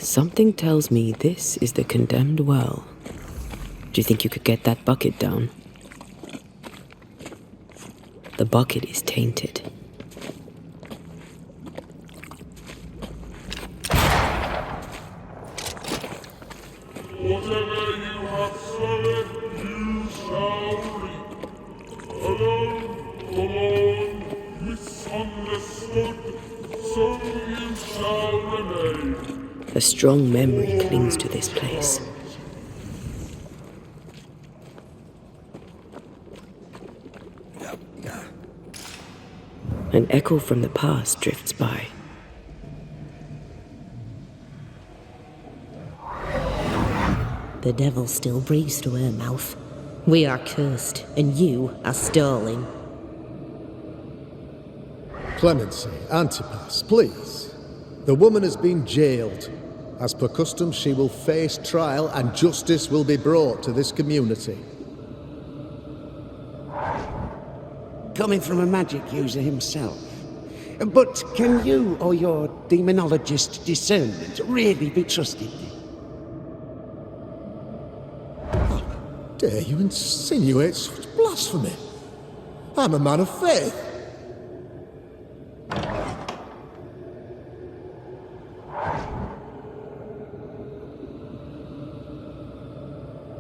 Something tells me this is the condemned well. Do you think you could get that bucket down? The bucket is tainted. Whatever you have sown, you shall reap. Alone, forlorn, misunderstood, so you shall remain. A strong memory clings to this place. An echo from the past drifts by. The devil still breathes through her mouth. We are cursed, and you are stalling. Clemency, Antipas, please. The woman has been jailed. As per custom, she will face trial and justice will be brought to this community. Coming from a magic user himself. But can you or your demonologist discernment really be trusted? How dare you insinuate such blasphemy? I'm a man of faith.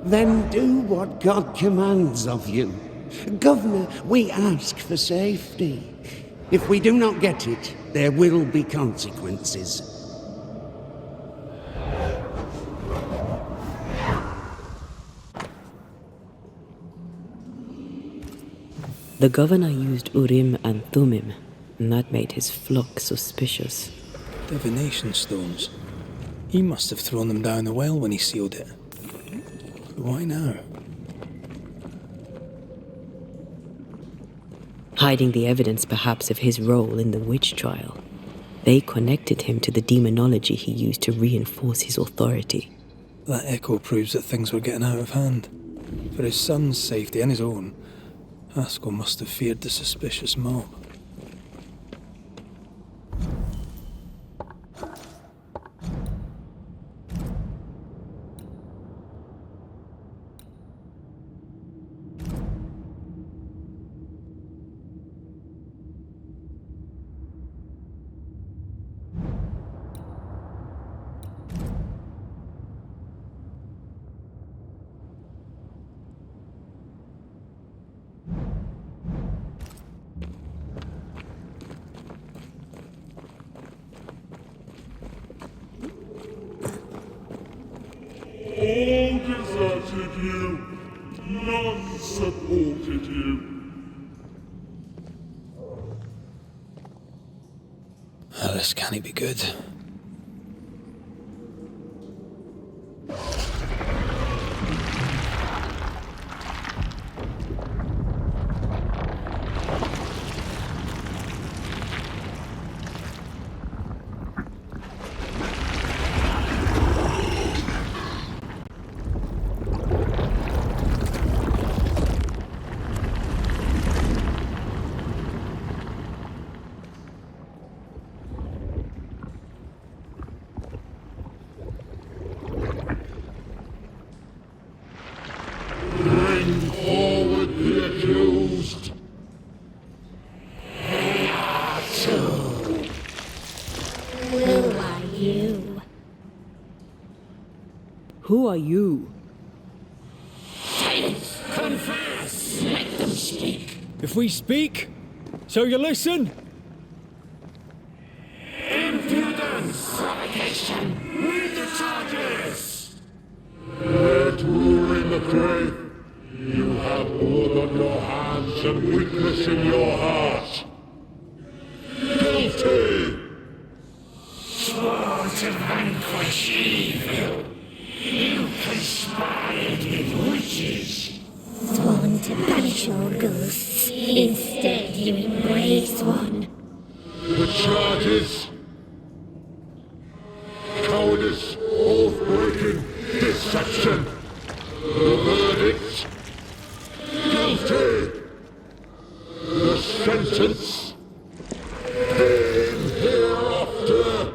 Then do what God commands of you. Governor, we ask for safety. If we do not get it, there will be consequences. The governor used Urim and Thummim, and that made his flock suspicious. Divination stones. He must have thrown them down the well when he sealed it. But why now? Hiding the evidence perhaps of his role in the witch trial. They connected him to the demonology he used to reinforce his authority. That echo proves that things were getting out of hand. For his son's safety and his own, Haskell must have feared the suspicious mob. All deserted you, none supported you. This can't be good. Bring forward the accused. Who are you? Who are you? Silence! Confess! Let them speak! If we speak, so you listen? Impudence! Provocation! Read the charges! Let Urim the grave. You have blood on your hands and weakness in your heart. Guilty! Swore to vanquish evil. You conspired with witches. Sworn to banish all ghosts. Instead, you embrace one. The charges. Cowardice, oath-breaking, deception. The verdict. Guilty. The sentence. Pain hereafter.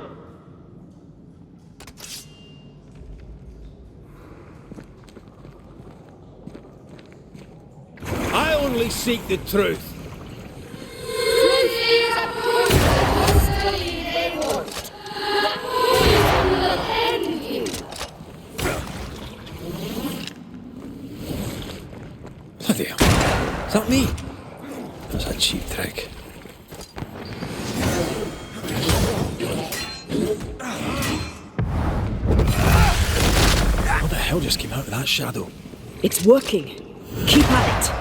seek the truth. Truth is a mystery they want. That will end you. Bloody hell. Is that me? That's a cheap trick. What the hell just came out of that shadow? It's working. Keep at it.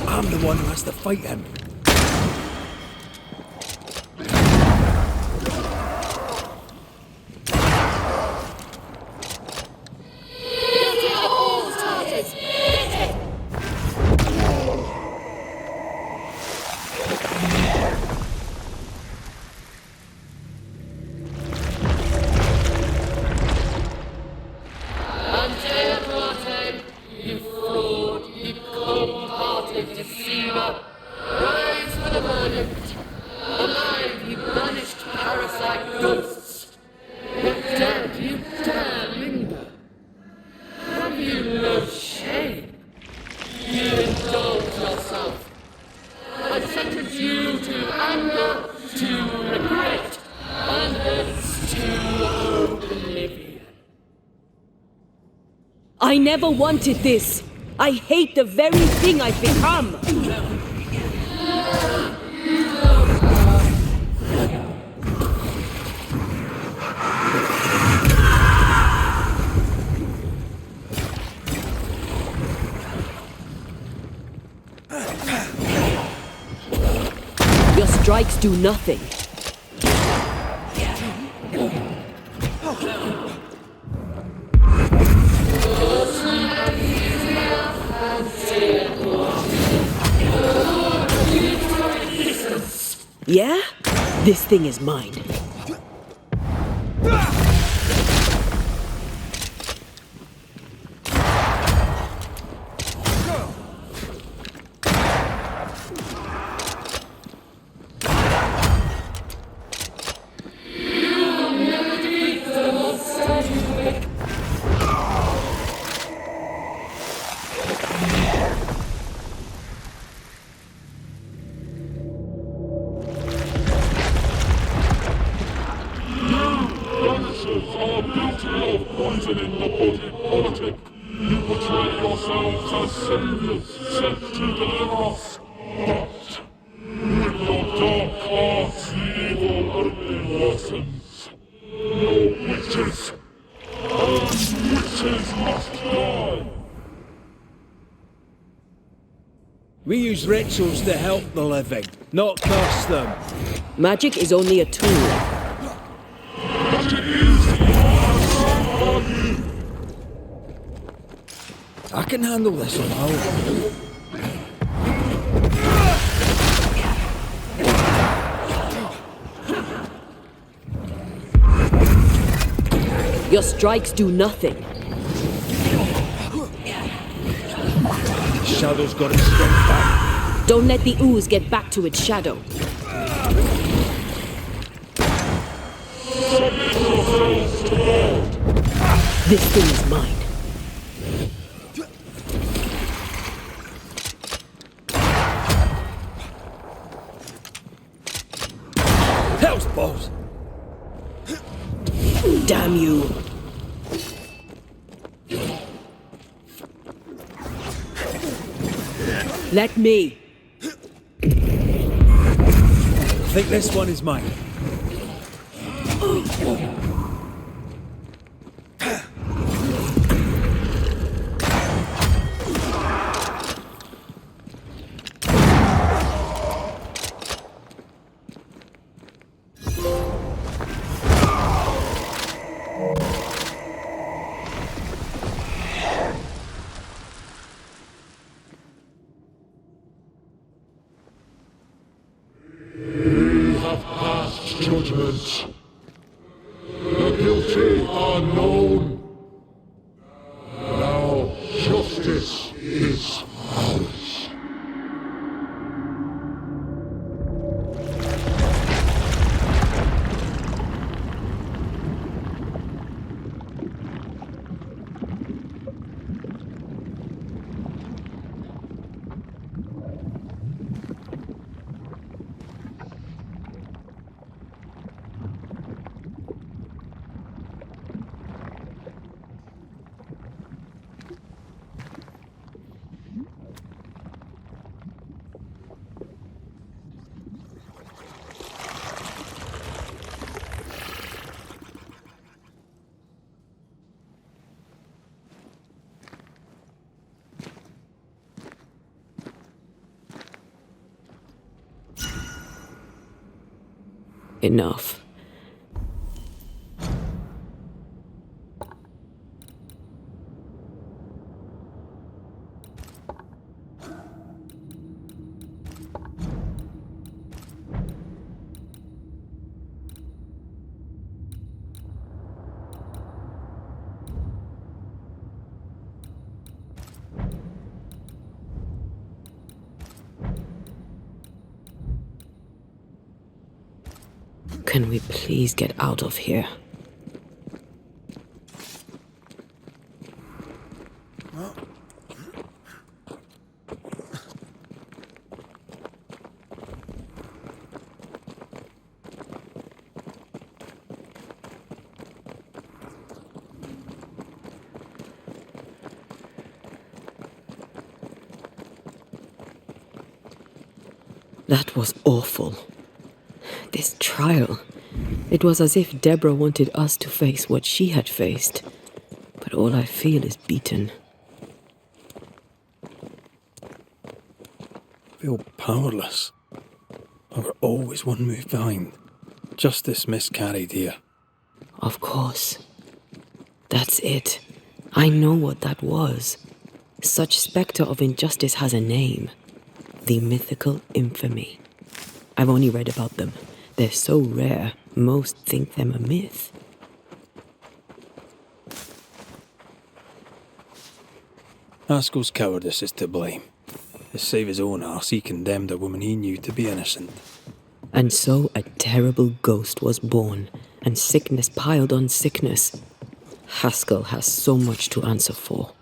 I'm the one who has to fight him. I never wanted this. I hate the very thing I've become. Your strikes do nothing. Yeah? This thing is mine. Poisoning the body politic. You portray yourselves as saviors sent to deliver us. But with your dark hearts, the evil only worsens. No witches. And witches must die. We use rituals to help the living, not curse them. Magic is only a tool. But it is somebody. I can handle this on my own. Your strikes do nothing. The shadow's got its strength back. Don't let the ooze get back to its shadow. This thing is mine. Hell's balls! Damn you. Let me. I think this one is mine. We have passed judgment. The guilty are known. Now justice is ours. Enough. Can we please get out of here? That was awful. This trial. It was as if Deborah wanted us to face what she had faced. But all I feel is beaten. I feel powerless. I were always one move behind. Justice miscarried here. Of course. That's it. I know what that was. Such spectre of injustice has a name. The mythical infamy. I've only read about them. They're so rare, most think them a myth. Haskell's cowardice is to blame. To save his own arse, he condemned a woman he knew to be innocent. And so a terrible ghost was born, and sickness piled on sickness. Haskell has so much to answer for.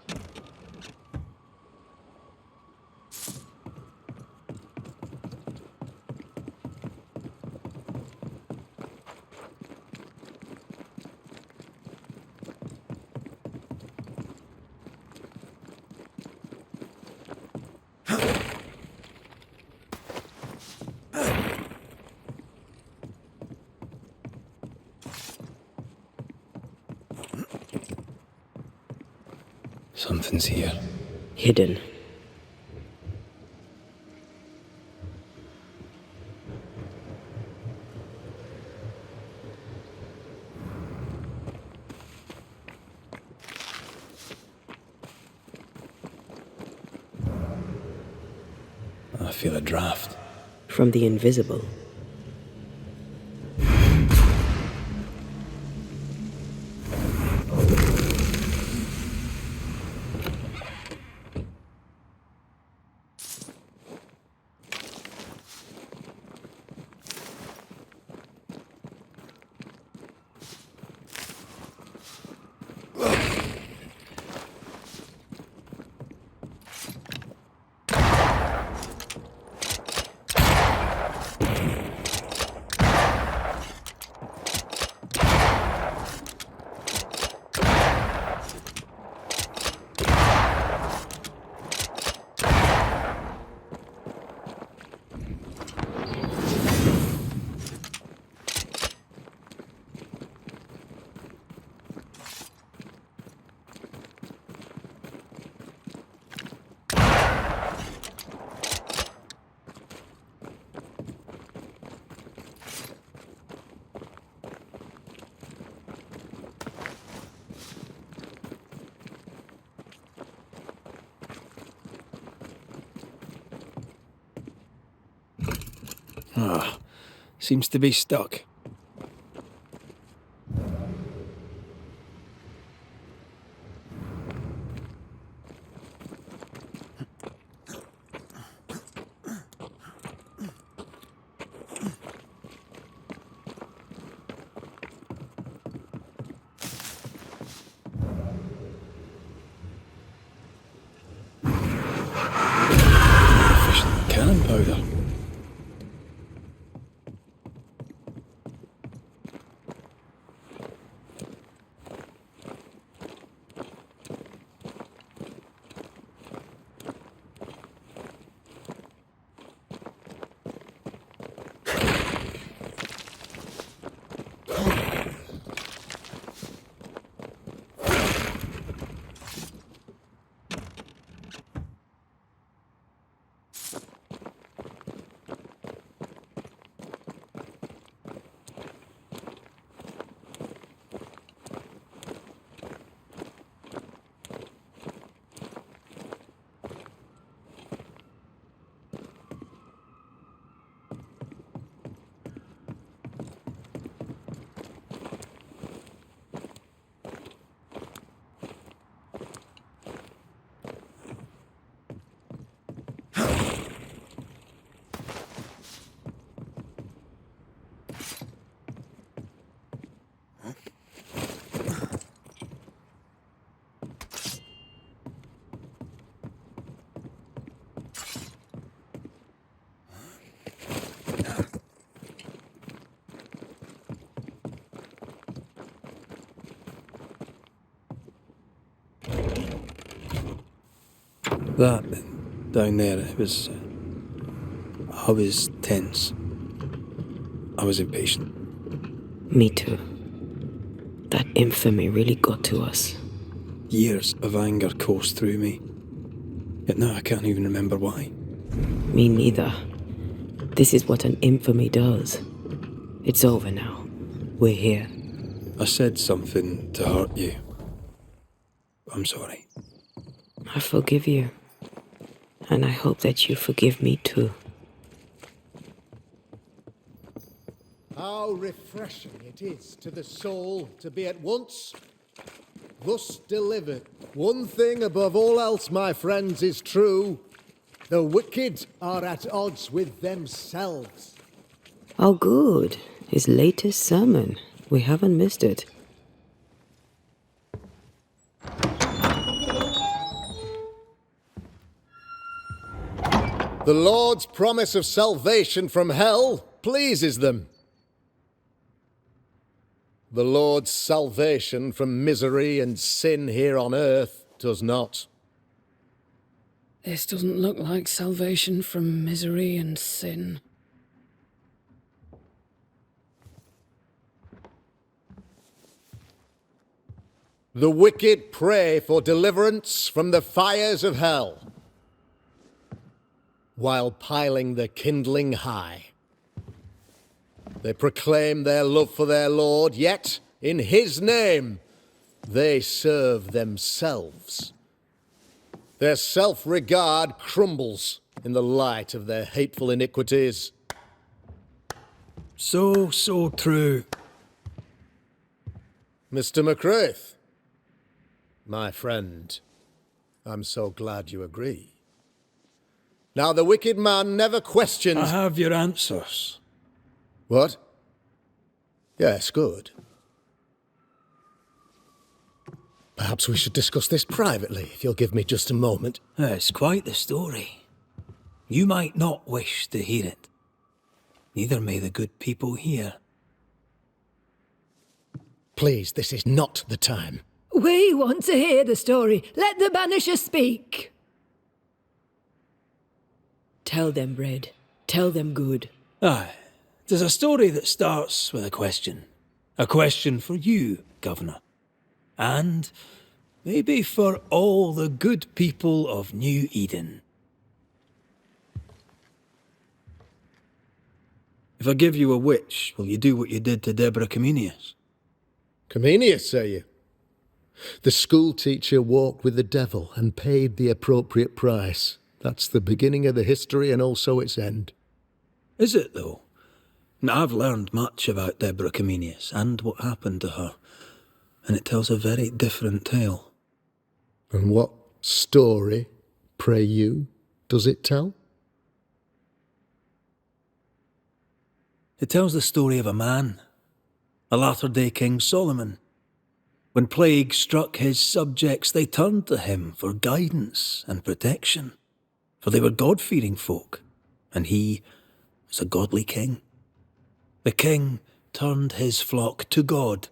Something's here. Hidden. I feel a draft. From the invisible. Seems to be stuck. Cannon powder. That down there, it was... I was tense. I was impatient. Me too. That infamy really got to us. Years of anger coursed through me. Yet now I can't even remember why. Me neither. This is what an infamy does. It's over now. We're here. I said something to hurt you. I'm sorry. I forgive you. And I hope that you forgive me too. How refreshing it is to the soul to be at once thus delivered. One thing above all else, my friends, is true. The wicked are at odds with themselves. Oh, good. His latest sermon. We haven't missed it. The Lord's promise of salvation from hell pleases them. The Lord's salvation from misery and sin here on earth does not. This doesn't look like salvation from misery and sin. The wicked pray for deliverance from the fires of hell, while piling the kindling high. They proclaim their love for their Lord, yet, in his name, they serve themselves. Their self-regard crumbles in the light of their hateful iniquities. So true. Mr. McCraith, my friend, I'm so glad you agree. Now, the wicked man never questions... I have your answers. What? Yes, good. Perhaps we should discuss this privately, if you'll give me just a moment. It's quite the story. You might not wish to hear it. Neither may the good people here. Please, this is not the time. We want to hear the story. Let the Banisher speak. Tell them, Red. Tell them good. Aye. There's a story that starts with a question. A question for you, Governor. And maybe for all the good people of New Eden. If I give you a witch, will you do what you did to Deborah Comenius? Comenius, say you? The school teacher walked with the devil and paid the appropriate price. That's the beginning of the history and also its end. Is it, though? Now, I've learned much about Deborah Comenius and what happened to her, and it tells a very different tale. And what story, pray you, does it tell? It tells the story of a man, a latter-day King Solomon. When plague struck his subjects, they turned to him for guidance and protection, for they were God-fearing folk, and he was a godly king. The king turned his flock to God,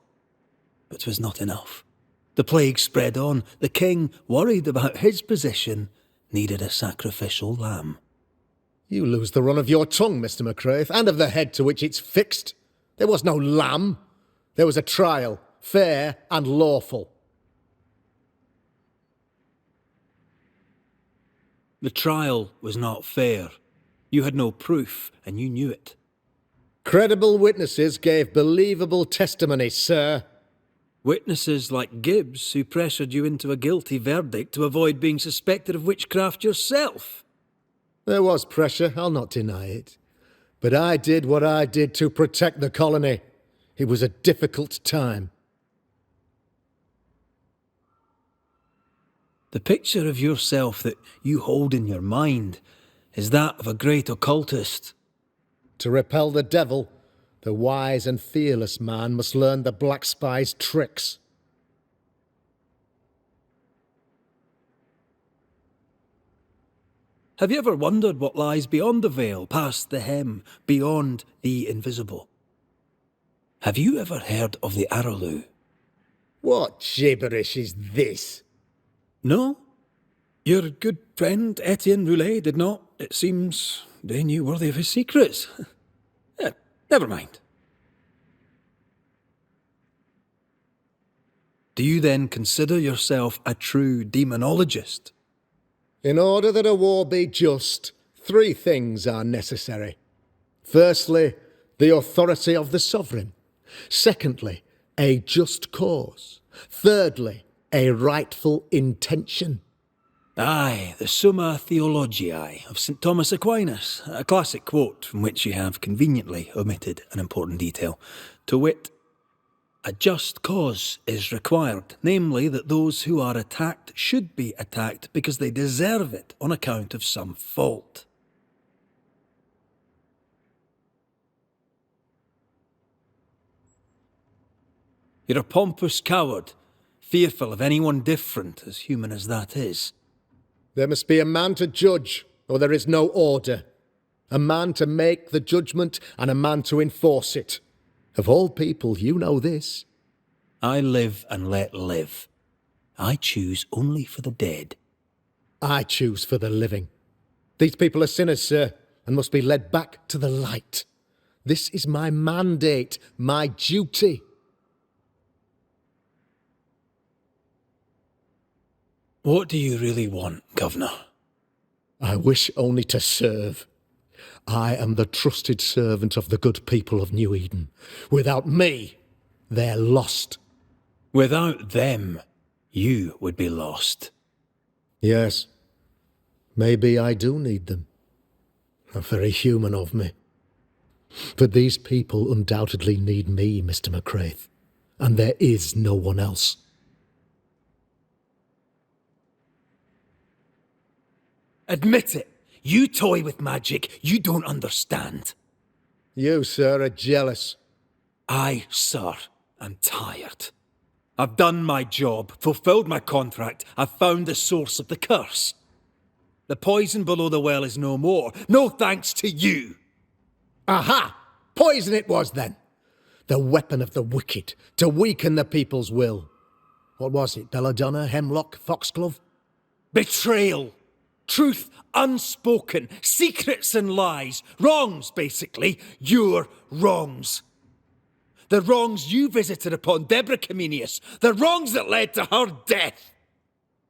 but 'twas not enough. The plague spread on. The king, worried about his position, needed a sacrificial lamb. You lose the run of your tongue, Mr. McCraith, and of the head to which it's fixed. There was no lamb. There was a trial, fair and lawful. The trial was not fair. You had no proof, and you knew it. Credible witnesses gave believable testimony, sir. Witnesses like Gibbs, who pressured you into a guilty verdict to avoid being suspected of witchcraft yourself. There was pressure, I'll not deny it. But I did what I did to protect the colony. It was a difficult time. The picture of yourself that you hold in your mind is that of a great occultist. To repel the devil, the wise and fearless man must learn the Black Spy's tricks. Have you ever wondered what lies beyond the veil, past the hem, beyond the invisible? Have you ever heard of the Arrowloo? What gibberish is this? No? Your good friend Etienne Roulet did not. It seems they knew worthy of his secrets. Never mind. Do you then consider yourself a true demonologist? In order that a war be just, 3 things are necessary. Firstly, the authority of the sovereign. Secondly, a just cause. Thirdly, a rightful intention. Aye, the Summa Theologiae of St. Thomas Aquinas, a classic quote from which you have conveniently omitted an important detail, to wit, a just cause is required, namely that those who are attacked should be attacked because they deserve it on account of some fault. You're a pompous coward, fearful of anyone different, as human as that is. There must be a man to judge, or there is no order. A man to make the judgment, and a man to enforce it. Of all people, you know this. I live and let live. I choose only for the dead. I choose for the living. These people are sinners, sir, and must be led back to the light. This is my mandate, my duty. What do you really want, Governor? I wish only to serve. I am the trusted servant of the good people of New Eden. Without me, they're lost. Without them, you would be lost. Yes. Maybe I do need them. How very human of me. But these people undoubtedly need me, Mr. McCraith. And there is no one else. Admit it. You toy with magic you don't understand. You, sir, are jealous. I, sir, am tired. I've done my job, fulfilled my contract, I've found the source of the curse. The poison below the well is no more. No thanks to you. Aha! Poison it was, then. The weapon of the wicked, to weaken the people's will. What was it, belladonna, hemlock, foxglove? Betrayal. Truth unspoken. Secrets and lies. Wrongs, basically. Your wrongs. The wrongs you visited upon Deborah Comenius. The wrongs that led to her death.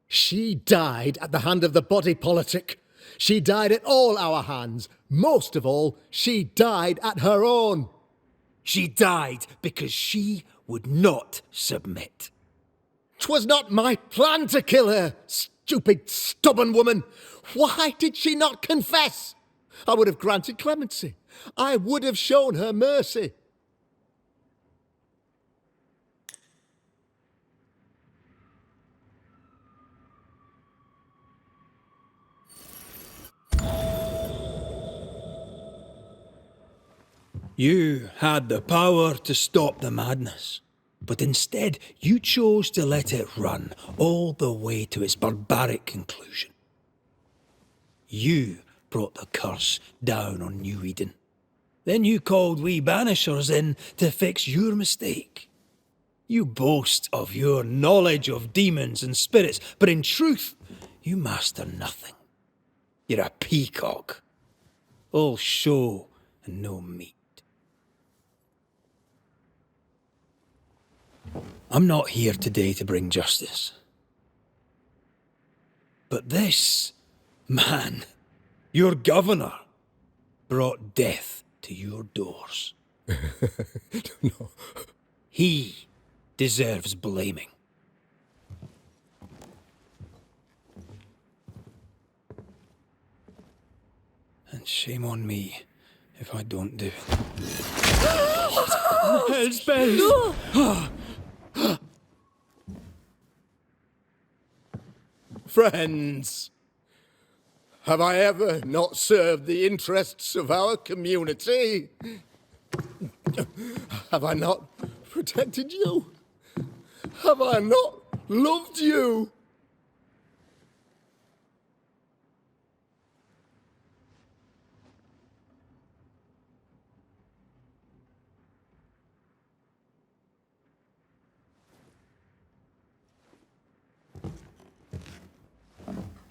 She died at the hand of the body politic. She died at all our hands. Most of all, she died at her own. She died because she would not submit. 'Twas not my plan to kill her, stupid, stubborn woman. Why did she not confess? I would have granted clemency. I would have shown her mercy. You had the power to stop the madness, but instead you chose to let it run all the way to its barbaric conclusion. You brought the curse down on New Eden. Then you called we Banishers in to fix your mistake. You boast of your knowledge of demons and spirits, but in truth, you master nothing. You're a peacock. All show and no meat. I'm not here today to bring justice. But this man, your governor, brought death to your doors. No. He deserves blaming. And shame on me if I don't do it. Hell's bells! Friends, have I ever not served the interests of our community? Have I not protected you? Have I not loved you?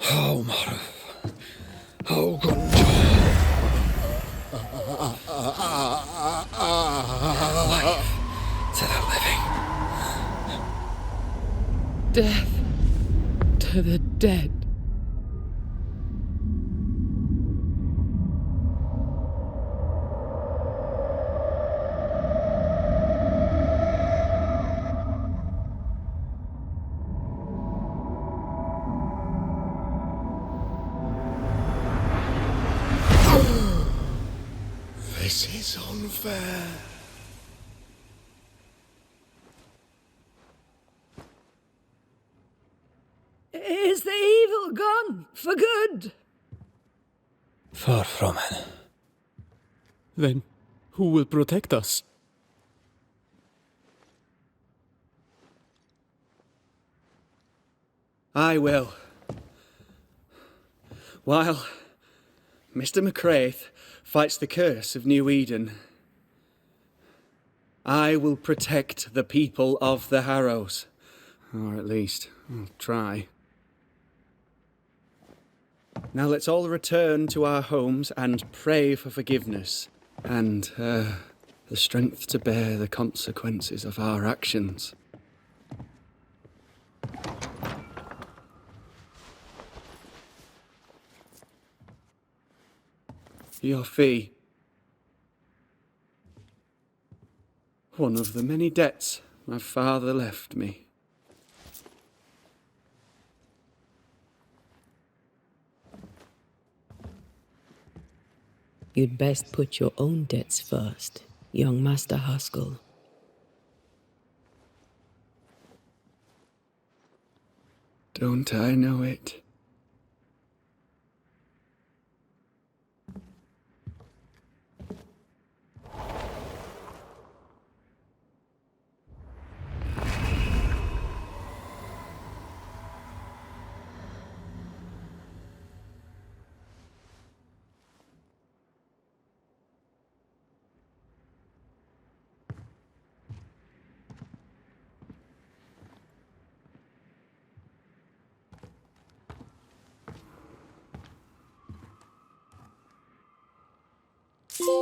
Oh, Mara. Oh, Gunjo. Life to the living. Death to the dead. This is unfair. Is the evil gone for good? Far from it. Then who will protect us? I will. While Mr. McCraith fights the curse of New Eden, I will protect the people of the Harrows. Or at least, I'll try. Now let's all return to our homes and pray for forgiveness and the strength to bear the consequences of our actions. Your fee. One of the many debts my father left me. You'd best put your own debts first, young Master Haskell. Don't I know it?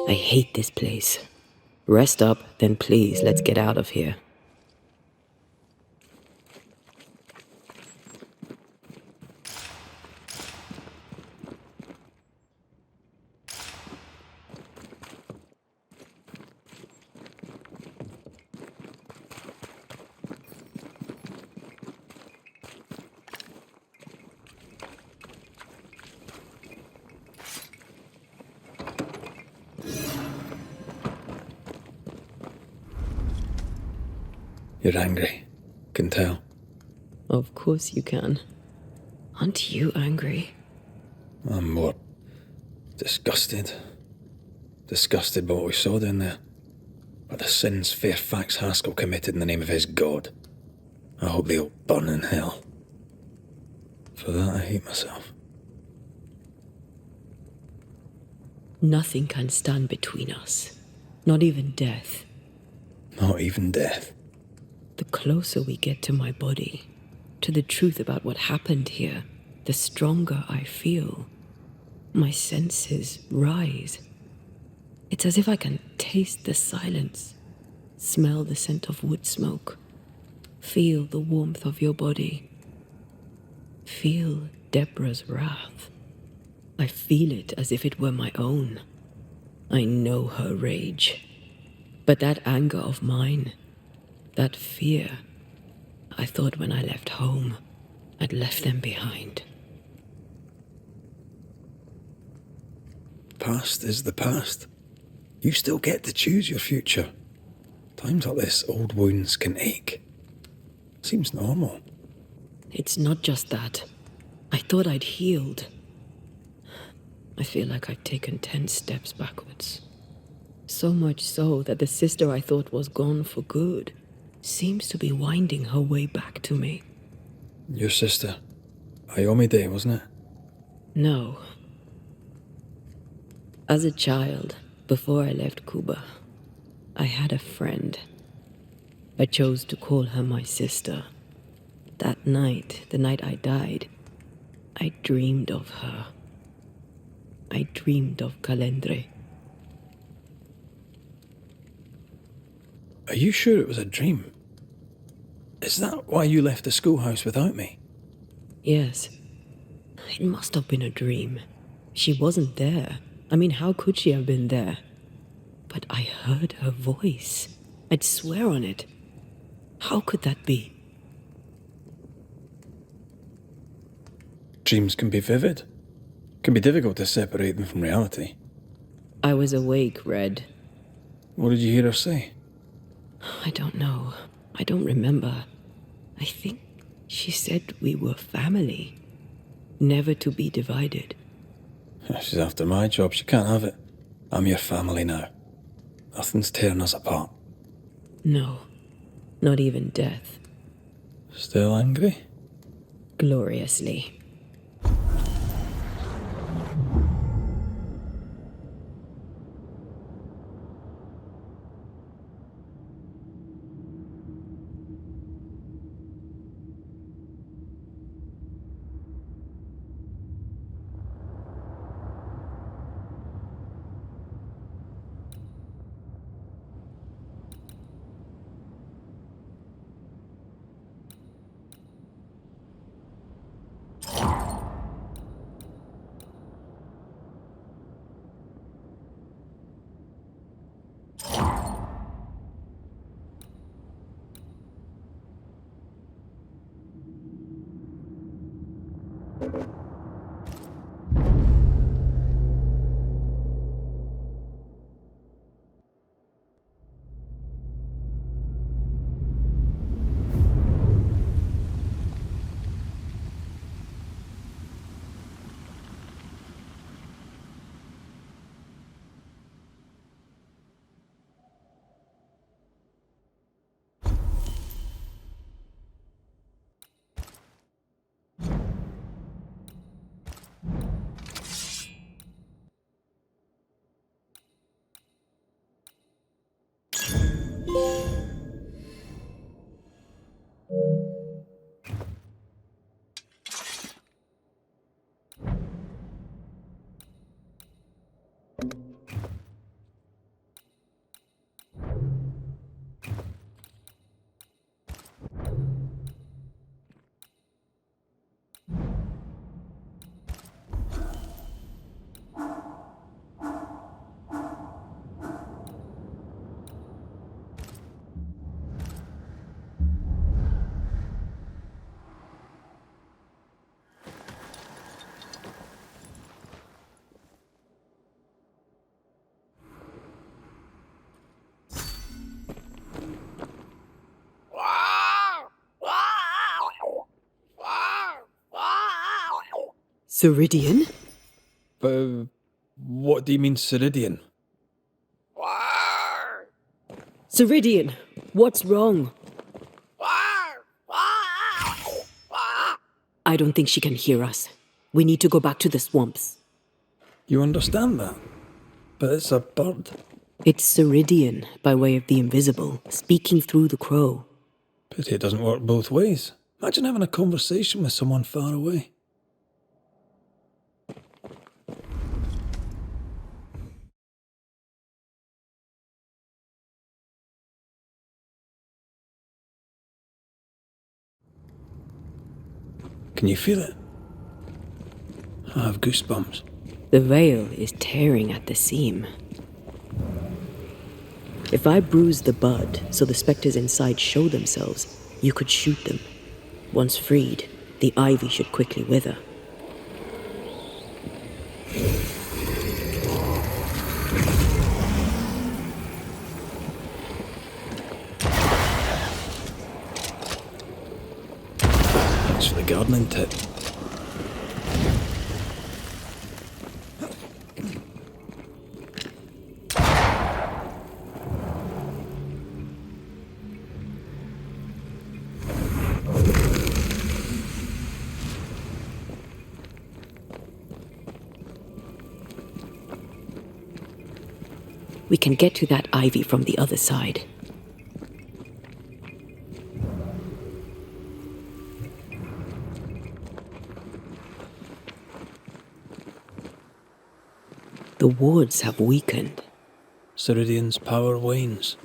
I hate this place. Rest up, then please, let's get out of here. You're angry. Can tell. Of course you can. Aren't you angry? I'm more disgusted. Disgusted by what we saw down there. By the sins Fairfax Haskell committed in the name of his god. I hope they'll burn in hell. For that I hate myself. Nothing can stand between us. Not even death. Not even death. The closer we get to my body, to the truth about what happened here, the stronger I feel. My senses rise. It's as if I can taste the silence, smell the scent of wood smoke, feel the warmth of your body, feel Deborah's wrath. I feel it as if it were my own. I know her rage. But that anger of mine, that fear, I thought when I left home, I'd left them behind. Past is the past. You still get to choose your future. Times like this, old wounds can ache. Seems normal. It's not just that. I thought I'd healed. I feel like I've taken 10 steps backwards. So much so that the sister I thought was gone for good seems to be winding her way back to me. Your sister. Ayomide, wasn't it? No. As a child, before I left Cuba, I had a friend. I chose to call her my sister. That night, the night I died, I dreamed of her. I dreamed of Calendre. Are you sure it was a dream? Is that why you left the schoolhouse without me? Yes. It must have been a dream. She wasn't there. I mean, how could she have been there? But I heard her voice. I'd swear on it. How could that be? Dreams can be vivid. Can be difficult to separate them from reality. I was awake, Red. What did you hear her say? I don't know. I don't remember. I think she said we were family. Never to be divided. She's after my job. She can't have it. I'm your family now. Nothing's tearing us apart. No. Not even death. Still angry? Gloriously. Ceridian? What do you mean, Ceridian? Ceridian, what's wrong? I don't think she can hear us. We need to go back to the swamps. You understand that? But it's a bird. It's Ceridian, by way of the invisible, speaking through the crow. Pity it doesn't work both ways. Imagine having a conversation with someone far away. Can you feel it? I have goosebumps. The veil is tearing at the seam. If I bruise the bud so the spectres inside show themselves, you could shoot them. Once freed, the ivy should quickly wither. Thanks for the gardening tip. We can get to that ivy from the other side. The wards have weakened. Ceridian's power wanes.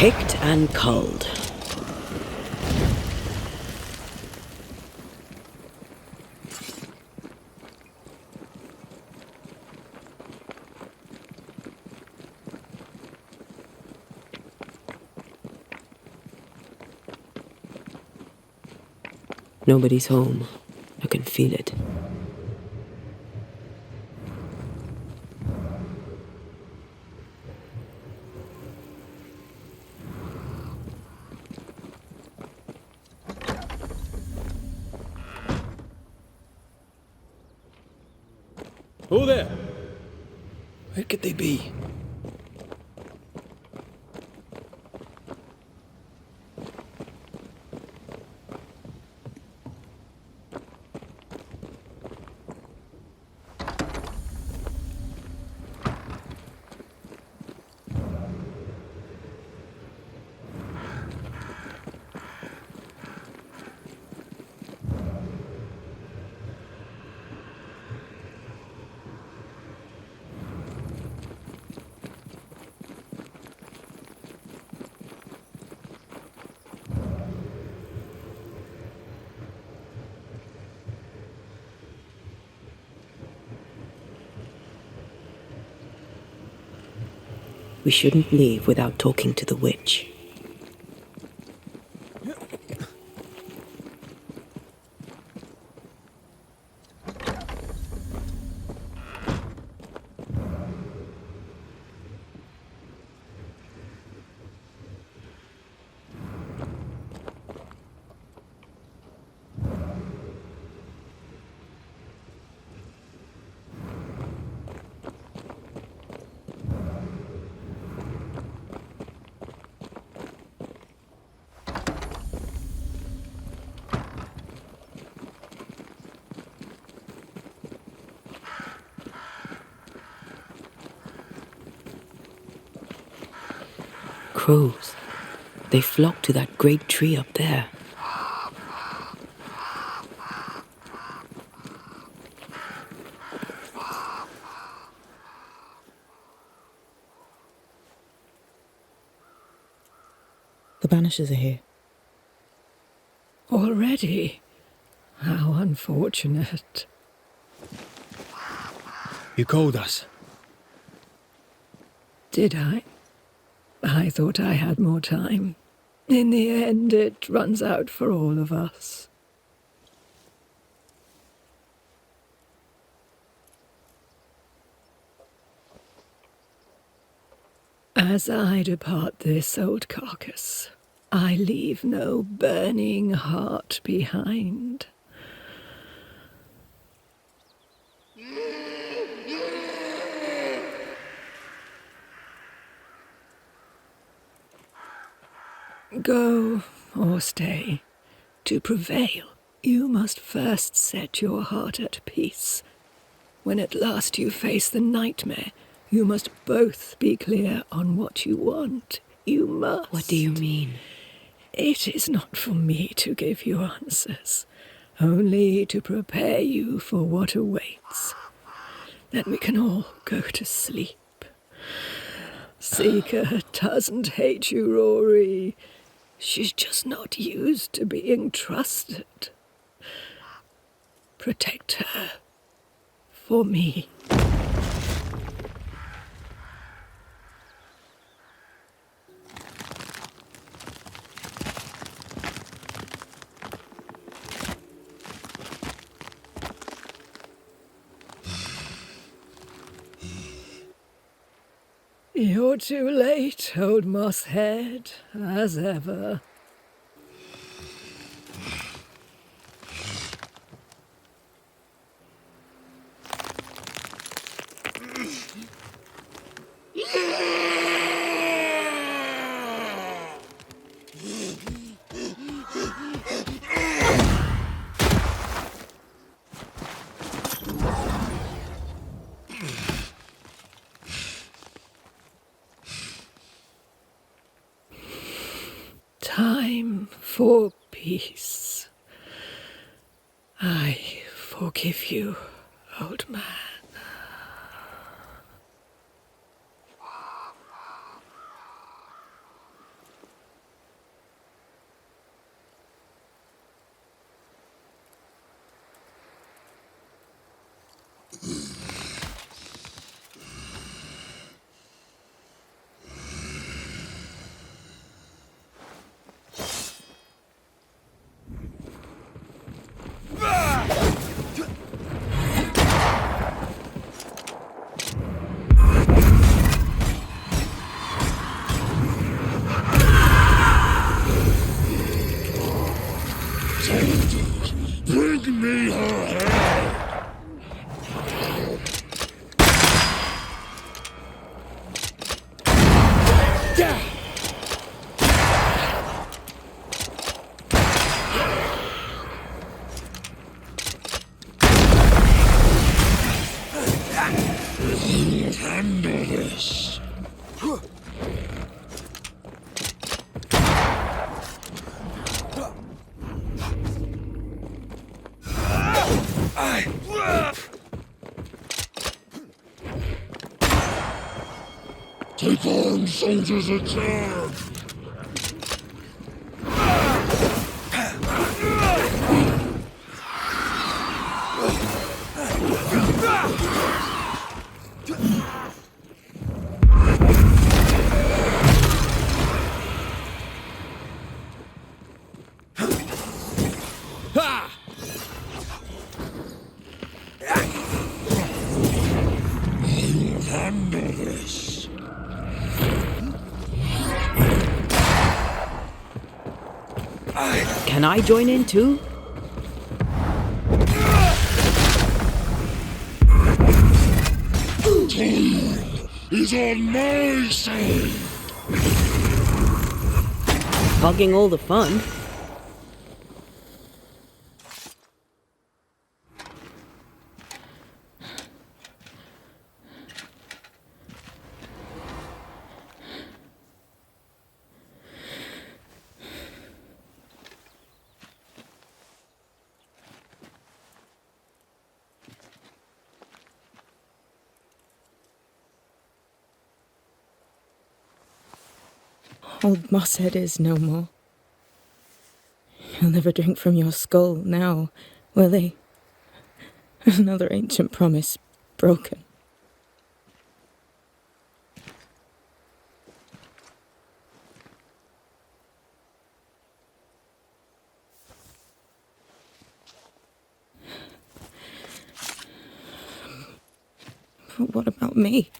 Picked and culled. Nobody's home. I can feel it. Who there? Where could they be? We shouldn't leave without talking to the witch. Crows. They flock to that great tree up there. The Banishers are here. Already? How unfortunate. You called us. Did I? I thought I had more time. In the end, it runs out for all of us. As I depart this old carcass, I leave no burning heart behind. Go or stay. To prevail, you must first set your heart at peace. When at last you face the nightmare, you must both be clear on what you want. You must. What do you mean? It is not for me to give you answers, only to prepare you for what awaits. Then we can all go to sleep. Seeker doesn't hate you, Rory. She's just not used to being trusted. Protect her. For me. You're too late, old mosshead, as ever. Time for peace. I forgive you, old man. Bring me her head! You'll handle this. Take on, soldiers, a turn! I'll handle this. Can I join in too? Time is on my side. Hogging all the fun. Old Mosshead is no more. He'll never drink from your skull now, will he? Another ancient promise broken. But what about me?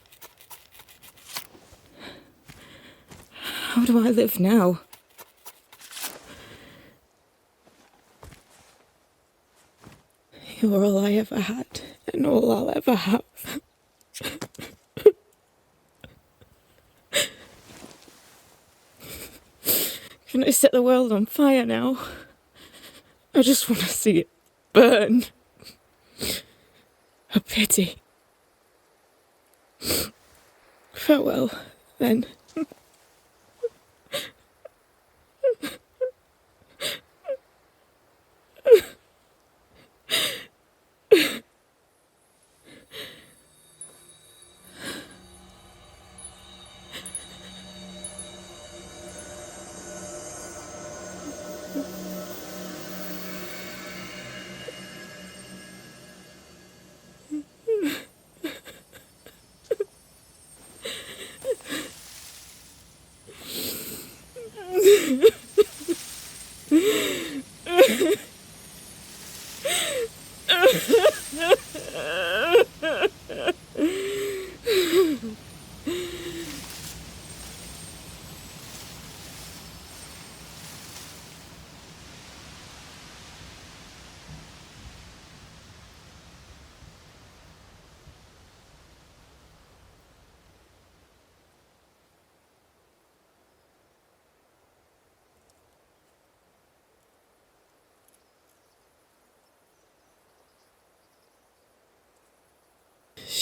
How do I live now? You're all I ever had, and all I'll ever have. Can I set the world on fire now? I just want to see it burn. A pity. Farewell, then.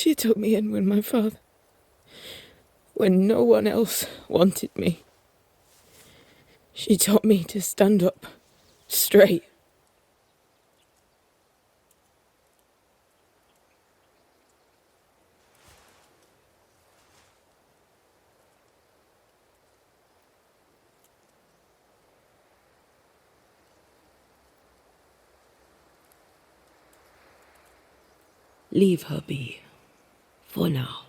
She took me in when my father... when no one else wanted me. She taught me to stand up straight. Leave her be. For now.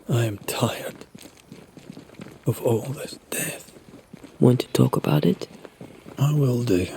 I am tired of all this death. Want to talk about it? I will do.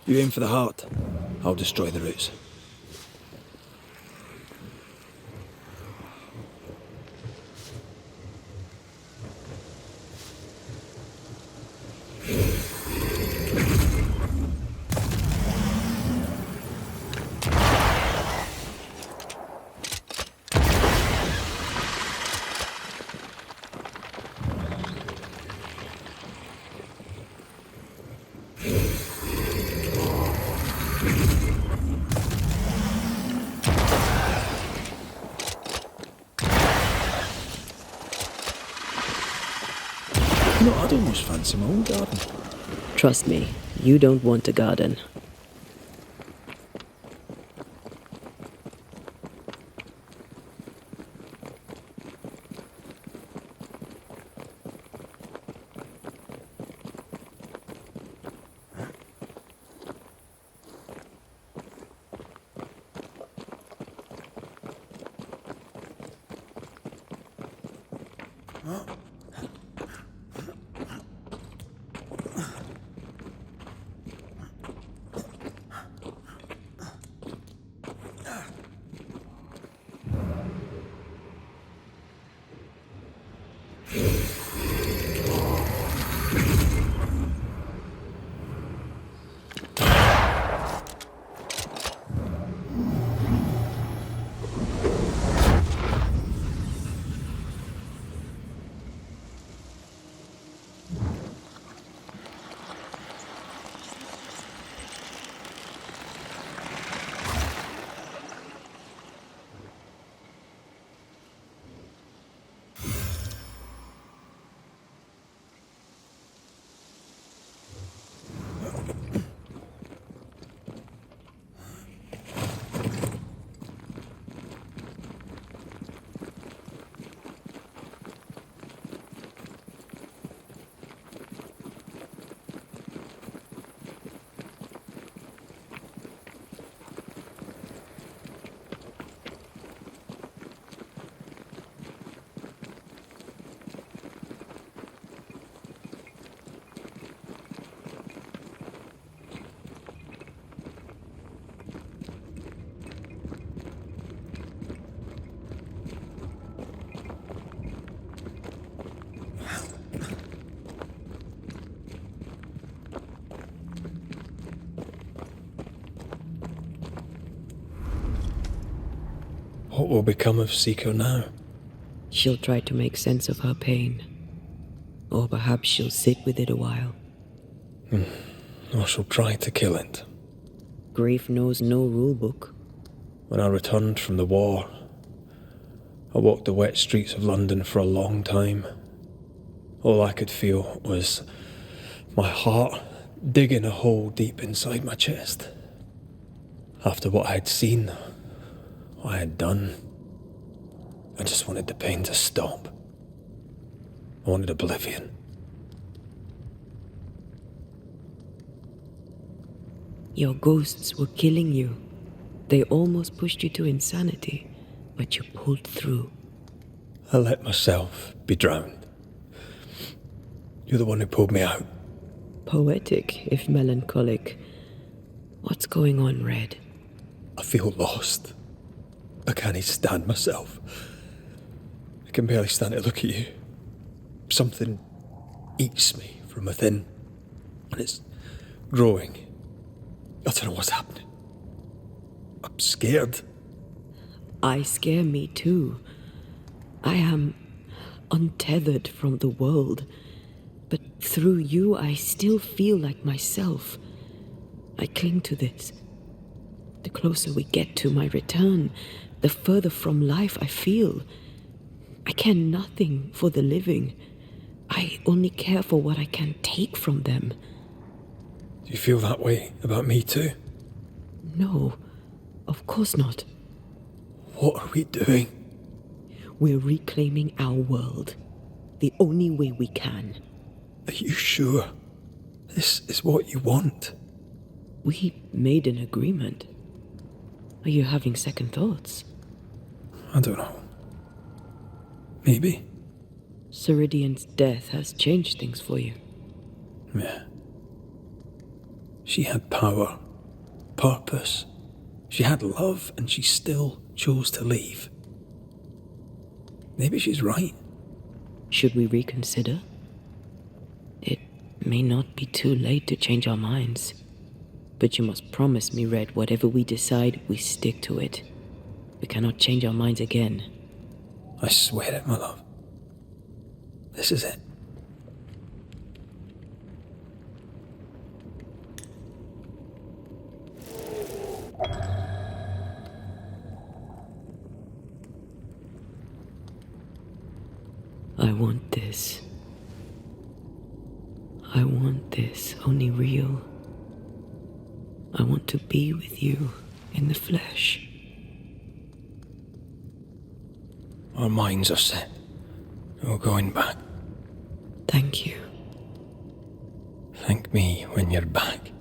You aim for the heart, I'll destroy the roots. No, I'd almost fancy my own garden. Trust me, you don't want a garden. What will become of Seiko now? She'll try to make sense of her pain. Or perhaps she'll sit with it a while. Or she'll try to kill it. Grief knows no rule book. When I returned from the war, I walked the wet streets of London for a long time. All I could feel was my heart digging a hole deep inside my chest. After what I had seen, what I had done, I just wanted the pain to stop. I wanted oblivion. Your ghosts were killing you. They almost pushed you to insanity, but you pulled through. I let myself be drowned. You're the one who pulled me out. Poetic, if melancholic. What's going on, Red? I feel lost. I can't stand myself. I can barely stand to look at you. Something eats me from within, and it's growing. I don't know what's happening. I'm scared. I scare me too. I am untethered from the world, but through you I still feel like myself. I cling to this. The closer we get to my return, the further from life I feel. I care nothing for the living. I only care for what I can take from them. Do you feel that way about me too? No, of course not. What are we doing? We're reclaiming our world. The only way we can. Are you sure? This is what you want? We made an agreement. Are you having second thoughts? I don't know. Maybe. Ceridian's death has changed things for you. Yeah. She had power, purpose. She had love, and she still chose to leave. Maybe she's right. Should we reconsider? It may not be too late to change our minds. But you must promise me, Red, whatever we decide, we stick to it. We cannot change our minds again. I swear it, my love. This is it. I want this. I want this, only real. I want to be with you in the flesh. Our minds are set. No going back. Thank you. Thank me when you're back.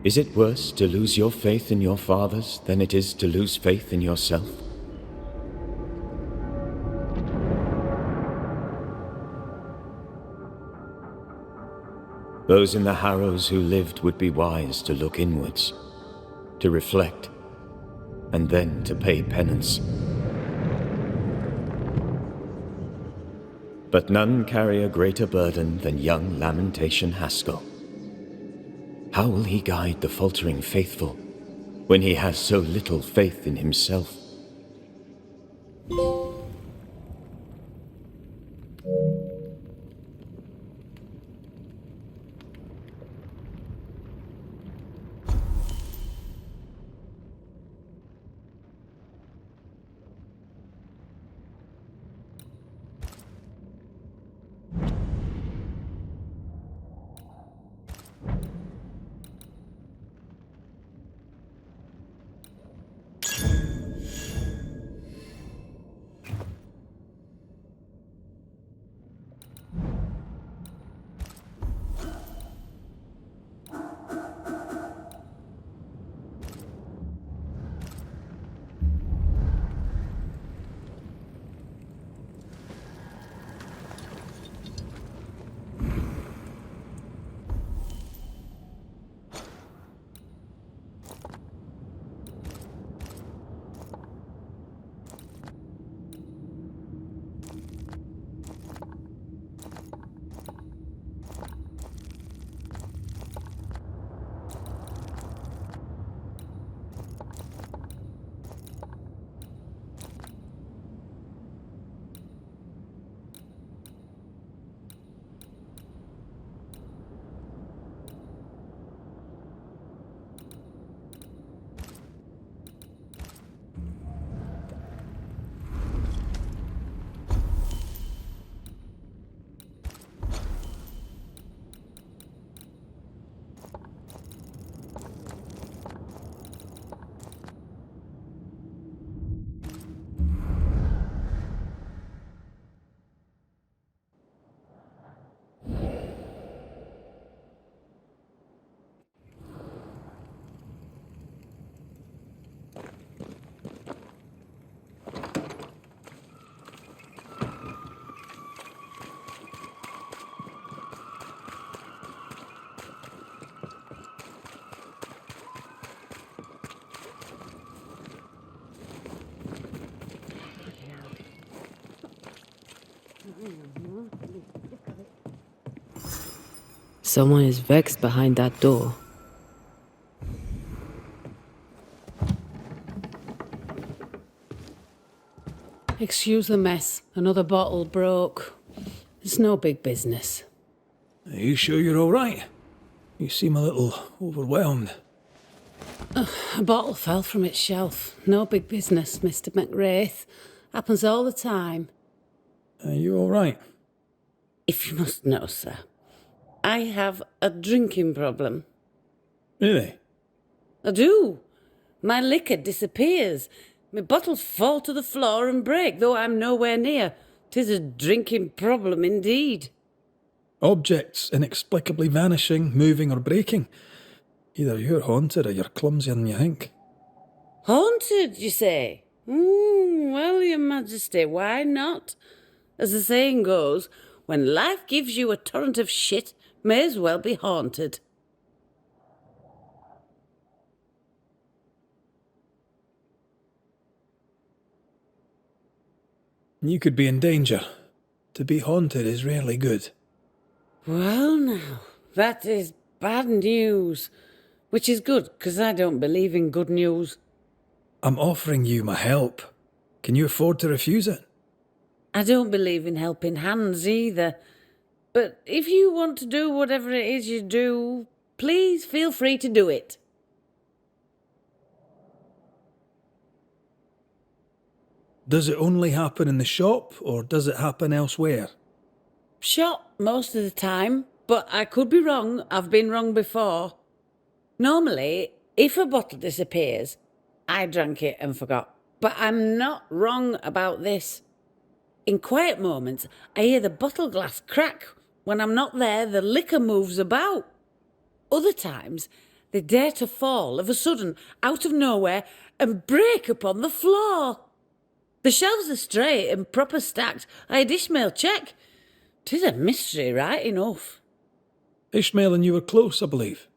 Is it worse to lose your faith in your fathers than it is to lose faith in yourself? Those in the Harrows who lived would be wise to look inwards, to reflect, and then to pay penance. But none carry a greater burden than young Lamentation Haskell. How will he guide the faltering faithful when he has so little faith in himself? Someone is vexed behind that door. Excuse the mess. Another bottle broke. It's no big business. Are you sure you're all right? You seem a little overwhelmed. A bottle fell from its shelf. No big business, Mr. McWraith. Happens all the time. Are you all right? If you must know, sir, I have a drinking problem. Really? I do. My liquor disappears. My bottles fall to the floor and break, though I'm nowhere near. 'Tis a drinking problem indeed. Objects inexplicably vanishing, moving or breaking. Either you're haunted or you're clumsier than you think. Haunted, you say? Well, your majesty, why not? As the saying goes, when life gives you a torrent of shit, may as well be haunted. You could be in danger. To be haunted is rarely good. Well now, that is bad news. Which is good, because I don't believe in good news. I'm offering you my help. Can you afford to refuse it? I don't believe in helping hands either. But if you want to do whatever it is you do, please feel free to do it. Does it only happen in the shop, or does it happen elsewhere? Shop most of the time, but I could be wrong. I've been wrong before. Normally, if a bottle disappears, I drank it and forgot. But I'm not wrong about this. In quiet moments, I hear the bottle glass crack. When I'm not there, the liquor moves about. Other times, They dare to fall of a sudden, out of nowhere, and break upon the floor. The shelves are straight and proper stacked. I had Ishmael check. 'Tis a mystery, right enough. Ishmael and you were close, I believe.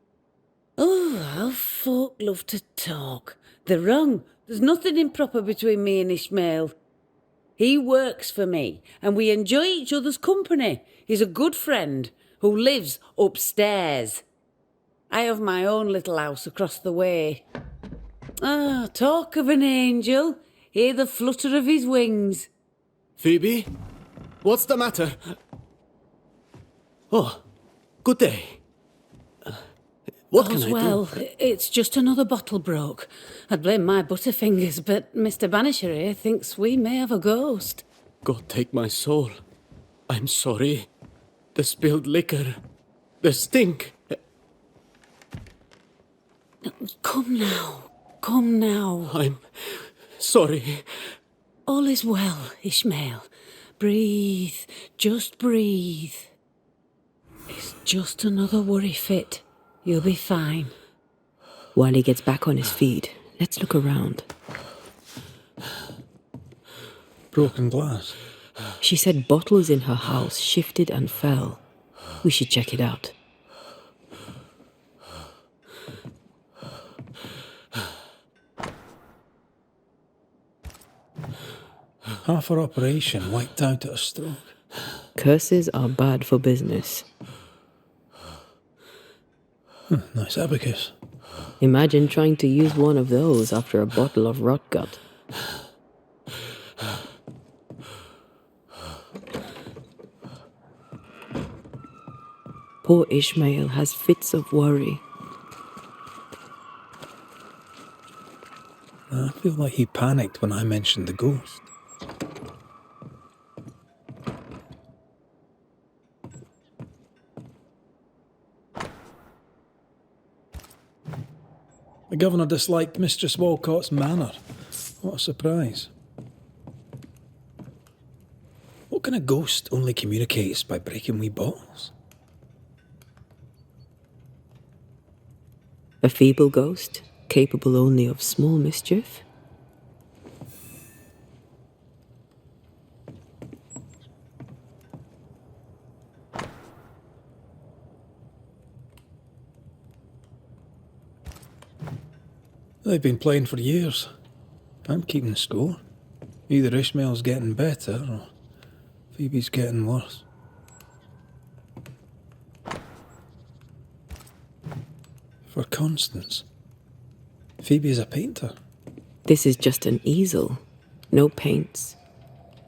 Oh, how folk love to talk. They're wrong. There's nothing improper between me and Ishmael. He works for me, and we enjoy each other's company. He's a good friend who lives upstairs. I have my own little house across the way. Ah, talk of an angel. Hear the flutter of his wings. Phoebe? What's the matter? Oh, good day. What can I do? Well, it's just another bottle broke. I'd blame my butterfingers, but Mr. Banisher here thinks we may have a ghost. God take my soul. I'm sorry. The spilled liquor. The stink. Come now. Come now. I'm sorry. All is well, Ishmael. Breathe. Just breathe. It's just another worry fit. You'll be fine. While he gets back on his feet, let's look around. Broken glass. She said bottles in her house shifted and fell. We should check it out. Half our operation wiped out at a stroke. Curses are bad for business. Nice abacus. Imagine trying to use one of those after a bottle of rot gut. Poor Ishmael has fits of worry. I feel like he panicked when I mentioned the ghost. The governor disliked Mistress Walcott's manner. What a surprise. What kind of ghost only communicates by breaking wee bottles? A feeble ghost, capable only of small mischief? They've been playing for years. I'm keeping score. Either Ishmael's getting better or Phoebe's getting worse. For Constance, Phoebe's a painter. This is just an easel. No paints.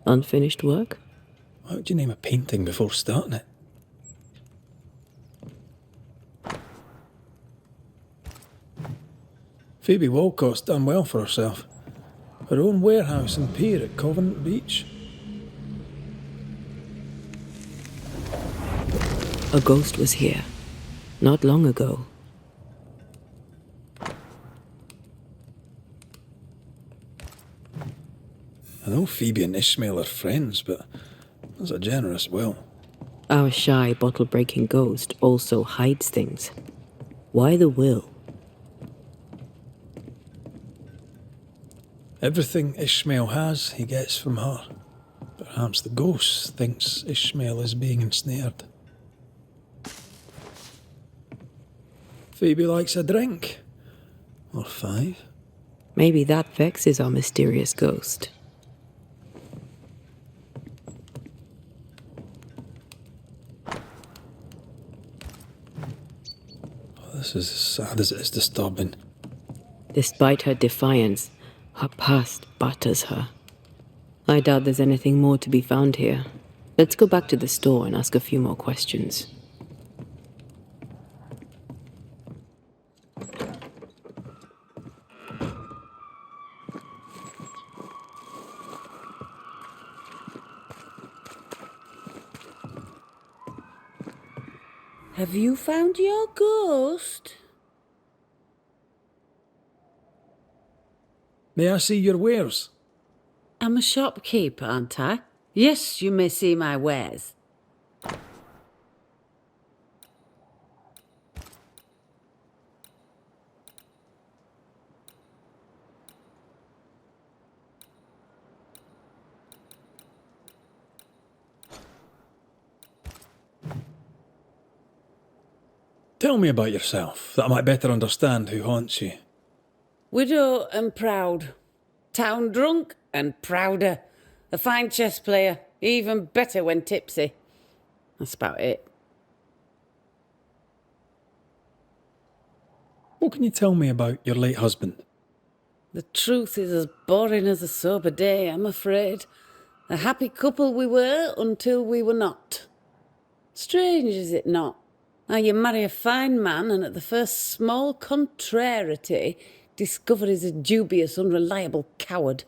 Unfinished work? Why would you name a painting before starting it? Phoebe Walcott's done well for herself. Her own warehouse and pier at Covent Beach. A ghost was here. Not long ago. I know Phoebe and Ishmael are friends, but that's a generous will. Our shy, bottle-breaking ghost also hides things. Why the will? Everything Ishmael has, he gets from her. Perhaps the ghost thinks Ishmael is being ensnared. Phoebe likes a drink. Or 5. Maybe that vexes our mysterious ghost. This is as sad as it is disturbing. Despite her defiance, her past batters her. I doubt there's anything more to be found here. Let's go back to the store and ask a few more questions. Have you found your ghost? May I see your wares? I'm a shopkeeper, aren't I? Yes, you may see my wares. Tell me about yourself, that I might better understand who haunts you. Widow and proud. Town drunk and prouder. A fine chess player, even better when tipsy. That's about it. What can you tell me about your late husband? The truth is as boring as a sober day, I'm afraid. A happy couple we were until we were not. Strange, is it not? How you marry a fine man and at the first small contrariety discover he's a dubious, unreliable coward.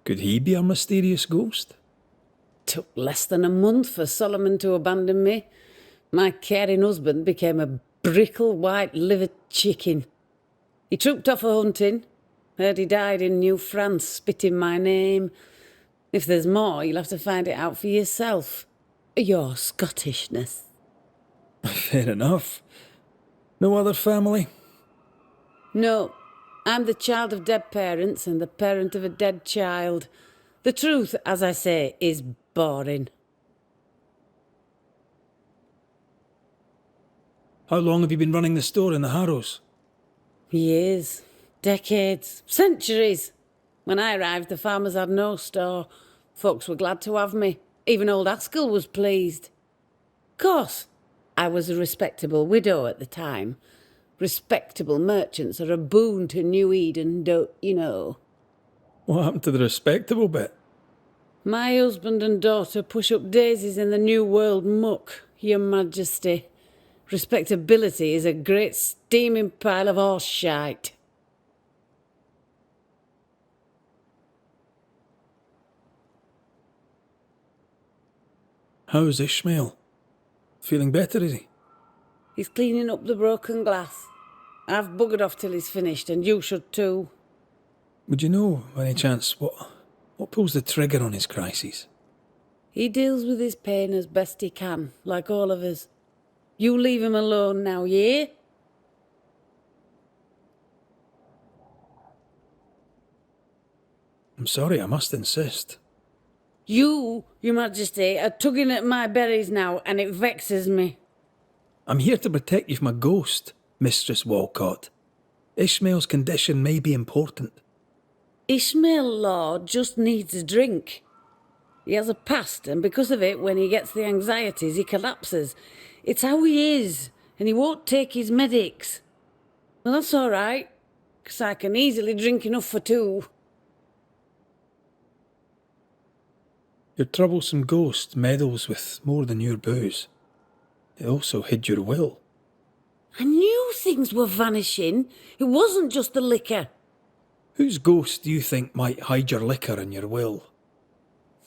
Could he be a mysterious ghost? Took less than a month for Solomon to abandon me. My caring husband became a brickle white-livered chicken. He trooped off a hunting. Heard he died in New France, spitting my name. If there's more, you'll have to find it out for yourself. Your Scottishness. Fair enough. No other family? No, I'm the child of dead parents and the parent of a dead child. The truth, as I say, is boring. How long have you been running the store in the Harrows? Years, decades, centuries. When I arrived, the farmers had no store. Folks were glad to have me. Even old Haskell was pleased. Of course, I was a respectable widow at the time. Respectable merchants are a boon to New Eden, don't you know? What happened to the respectable bit? My husband and daughter push up daisies in the New World muck, Your Majesty. Respectability is a great steaming pile of horse shite. How's Ishmael? Feeling better, is he? He's cleaning up the broken glass. I've buggered off till he's finished, and you should too. Would you know, by any chance, what pulls the trigger on his crises? He deals with his pain as best he can, like all of us. You leave him alone now, yeah? I'm sorry, I must insist. You, Your Majesty, are tugging at my berries now, and it vexes me. I'm here to protect you from a ghost, Mistress Walcott. Ishmael's condition may be important. Ishmael Lord just needs a drink. He has a past, and because of it, when he gets the anxieties, he collapses. It's how he is, and he won't take his medics. Well, that's all right, 'cause I can easily drink enough for two. Your troublesome ghost meddles with more than your booze. It also hid your will. I knew things were vanishing. It wasn't just the liquor. Whose ghost do you think might hide your liquor and your will?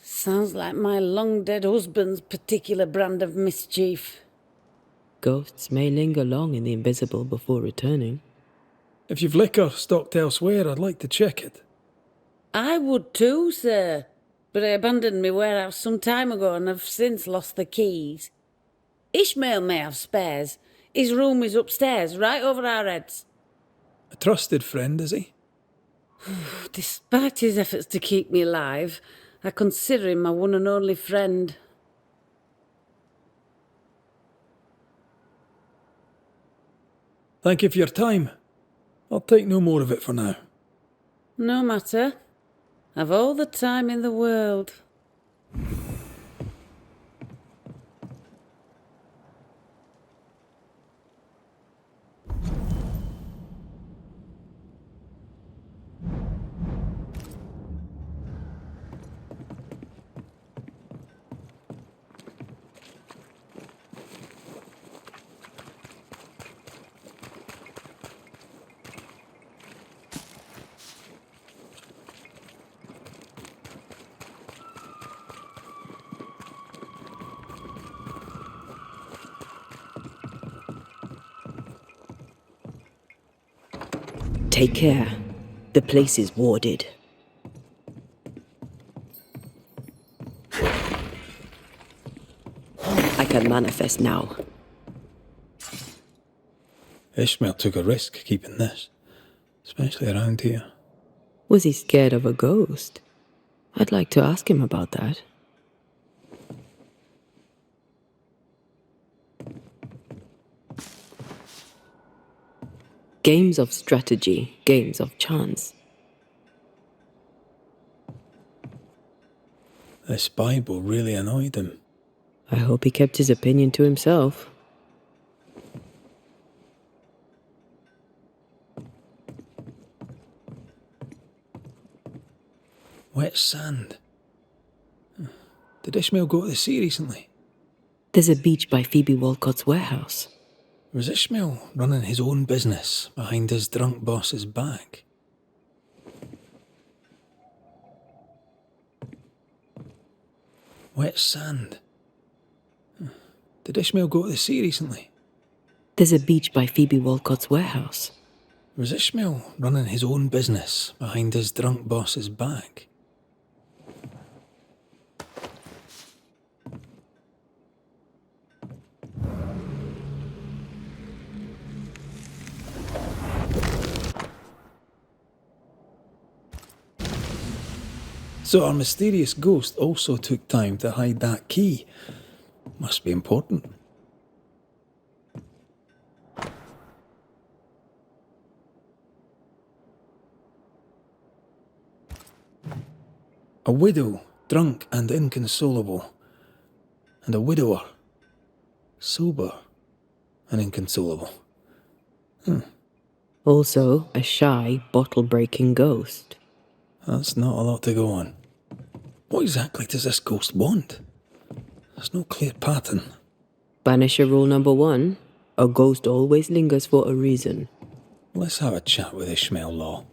Sounds like my long-dead husband's particular brand of mischief. Ghosts may linger long in the invisible before returning. If you've liquor stocked elsewhere, I'd like to check it. I would too, sir. But I abandoned my warehouse some time ago and have since lost the keys. Ishmael may have spares. His room is upstairs, right over our heads. A trusted friend, is he? Despite his efforts to keep me alive, I consider him my one and only friend. Thank you for your time. I'll take no more of it for now. No matter. I've all the time in the world. Take care. The place is warded. I can manifest now. Ishmael took a risk keeping this, especially around here. Was he scared of a ghost? I'd like to ask him about that. Games of strategy, games of chance. This Bible really annoyed him. I hope he kept his opinion to himself. Wet sand. Did Ishmael go to the sea recently? There's a beach by Phoebe Walcott's warehouse. Was Ishmael running his own business behind his drunk boss's back? Wet sand. Did Ishmael go to the sea recently? There's a beach by Phoebe Walcott's warehouse. Was Ishmael running his own business behind his drunk boss's back? So our mysterious ghost also took time to hide that key. Must be important. A widow, drunk and inconsolable. And a widower, sober and inconsolable. Also, a shy, bottle-breaking ghost. That's not a lot to go on. What exactly does this ghost want? There's no clear pattern. Banisher rule number 1, a ghost always lingers for a reason. Let's have a chat with Ishmael Law.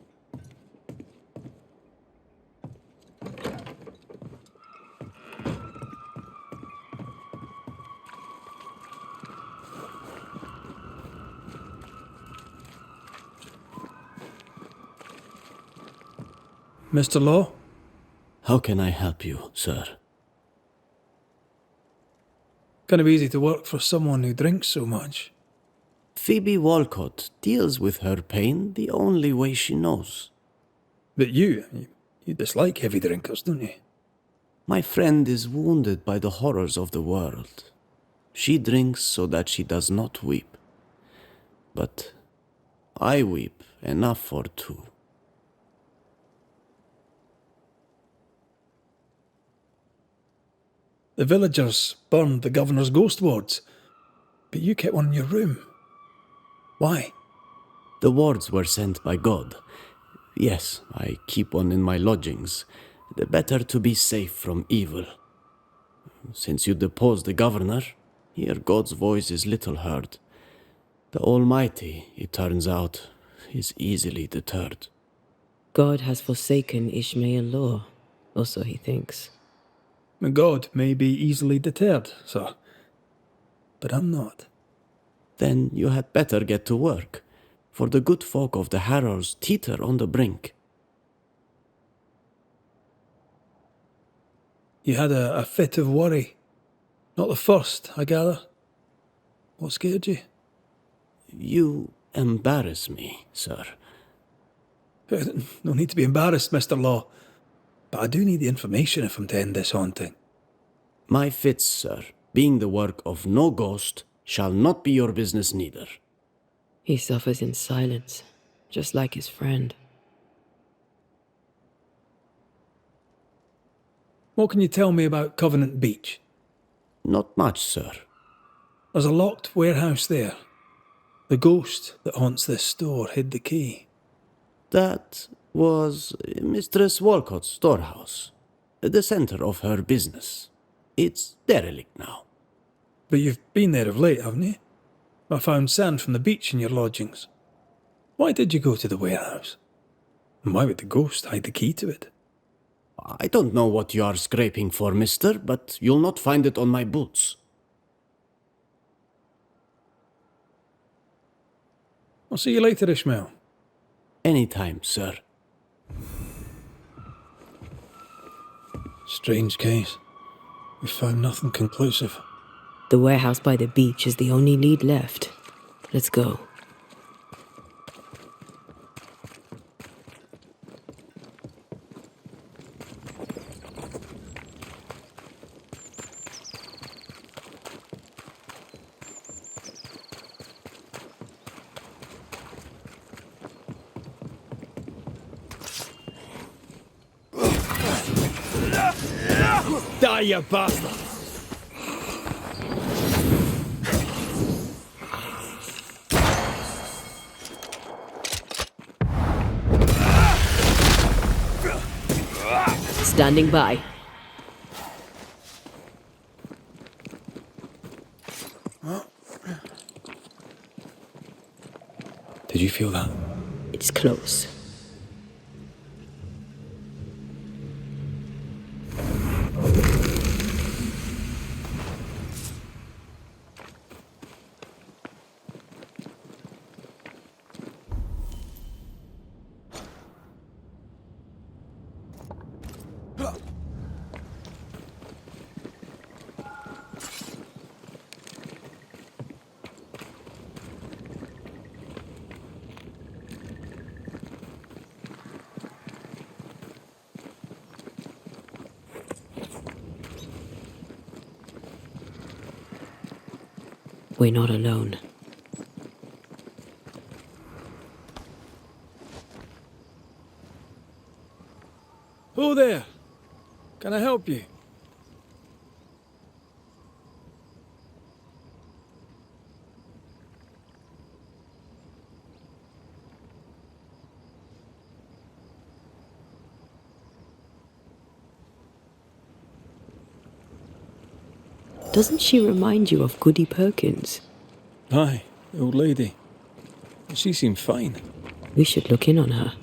Mr. Law? How can I help you, sir? Kind of easy to work for someone who drinks so much. Phoebe Walcott deals with her pain the only way she knows. But you dislike heavy drinkers, don't you? My friend is wounded by the horrors of the world. She drinks so that she does not weep. But I weep enough for two. The villagers burned the governor's ghost wards, but you kept one in your room. Why? The wards were sent by God. Yes, I keep one in my lodgings. The better to be safe from evil. Since you deposed the governor, here God's voice is little heard. The Almighty, it turns out, is easily deterred. God has forsaken Ishmael Law, or so he thinks. God may be easily deterred, sir. But I'm not. Then you had better get to work, for the good folk of the Harrows teeter on the brink. You had a fit of worry. Not the first, I gather. What scared you? You embarrass me, sir. No need to be embarrassed, Mr. Law. But I do need the information if I'm to end this haunting. My fits, sir, being the work of no ghost, shall not be your business neither. He suffers in silence, just like his friend. What can you tell me about Covenant Beach? Not much, sir. There's a locked warehouse there. The ghost that haunts this store hid the key. That was Mistress Walcott's storehouse, the center of her business. It's derelict now. But you've been there of late, haven't you? I found sand from the beach in your lodgings. Why did you go to the warehouse? And why would the ghost hide the key to it? I don't know what you are scraping for, mister, but you'll not find it on my boots. I'll see you later, Ishmael. Anytime, sir. Strange case. We found nothing conclusive. The warehouse by the beach is the only lead left. Let's go. Die, you bastard! Standing by. Did you feel that? It's close. We're not alone. Who there? Can I help you? Doesn't she remind you of Goody Perkins? Aye, the old lady. She seemed fine. We should look in on her.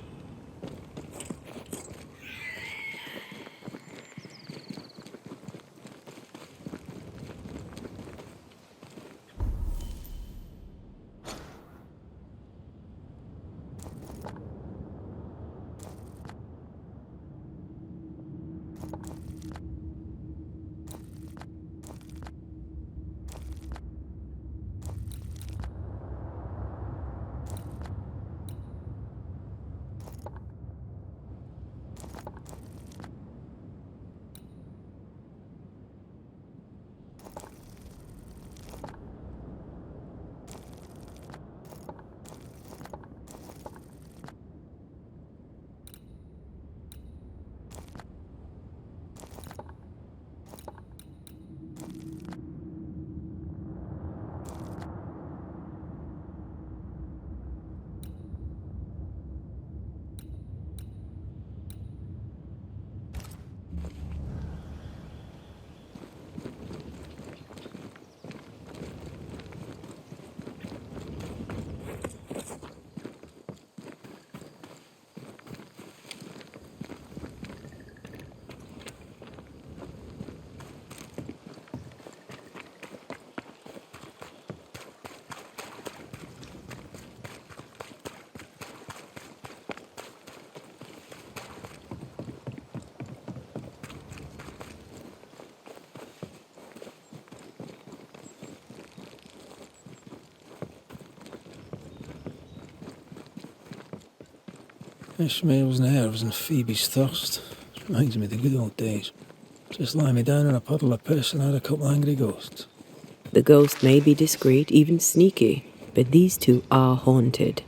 Ishmael's nerves and Phoebe's thirst. Reminds me of the good old days. Just lie me down in a puddle of piss and had a couple angry ghosts. The ghost may be discreet, even sneaky, but these two are haunted.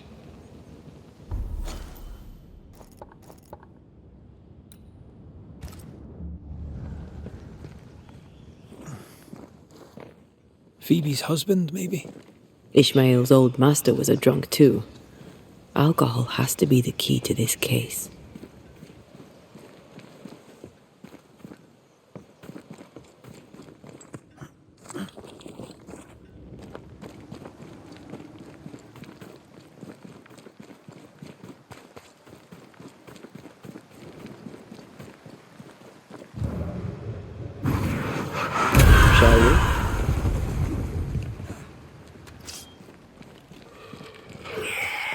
Phoebe's husband, maybe? Ishmael's old master was a drunk too. Alcohol has to be the key to this case. Shall we?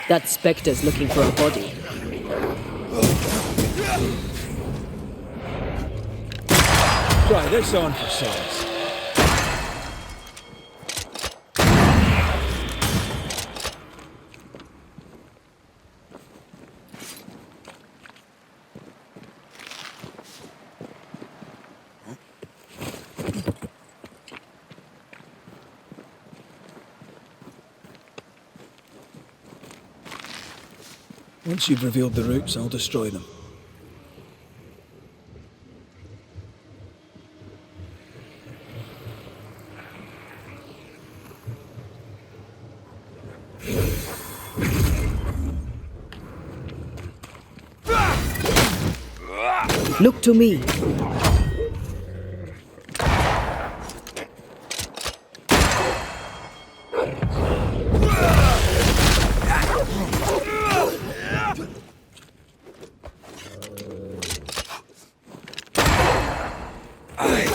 That Spectre's looking for a body. Try this on for size. Once you've revealed the roots, I'll destroy them. Look to me.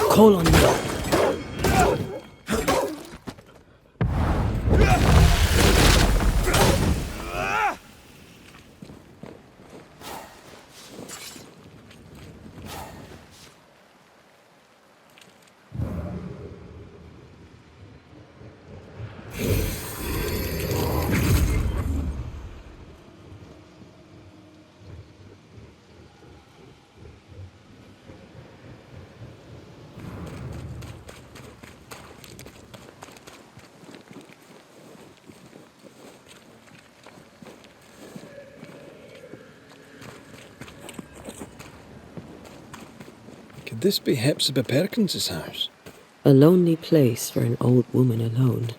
Call on me. Could this be Hepzibah Perkins's house? A lonely place for an old woman alone.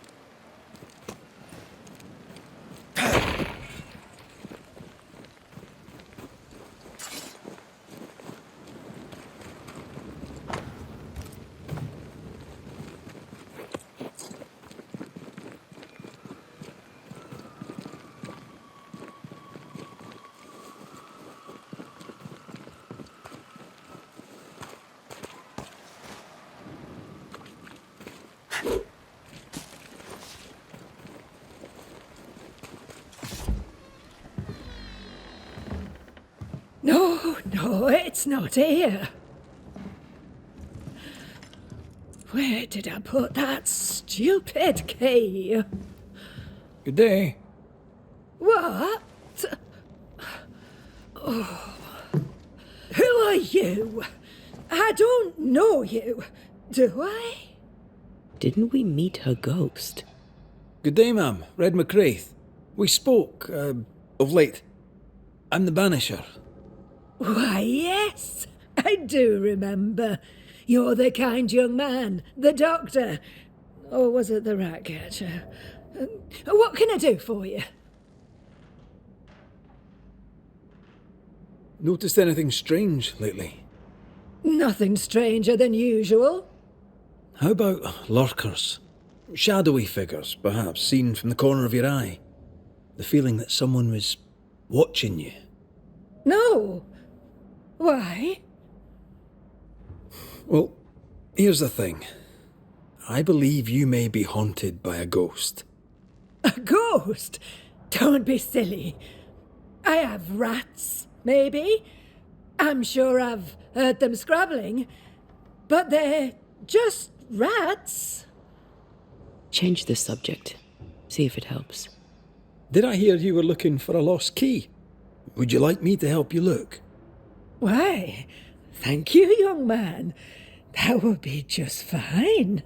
No, it's not here. Where did I put that stupid key? Good day. What? Oh. Who are you? I don't know you, do I? Didn't we meet her ghost? Good day, ma'am. Red McCraith. We spoke, of late. I'm the Banisher. Why, yes, I do remember. You're the kind young man, the doctor. Or was it the rat catcher? What can I do for you? Noticed anything strange lately? Nothing stranger than usual. How about lurkers? Shadowy figures, perhaps, seen from the corner of your eye. The feeling that someone was watching you. No. Why? Well, here's the thing. I believe you may be haunted by a ghost. A ghost? Don't be silly. I have rats, maybe. I'm sure I've heard them scrabbling. But they're just rats. Change the subject. See if it helps. Did I hear you were looking for a lost key? Would you like me to help you look? Why, thank you, young man. That would be just fine.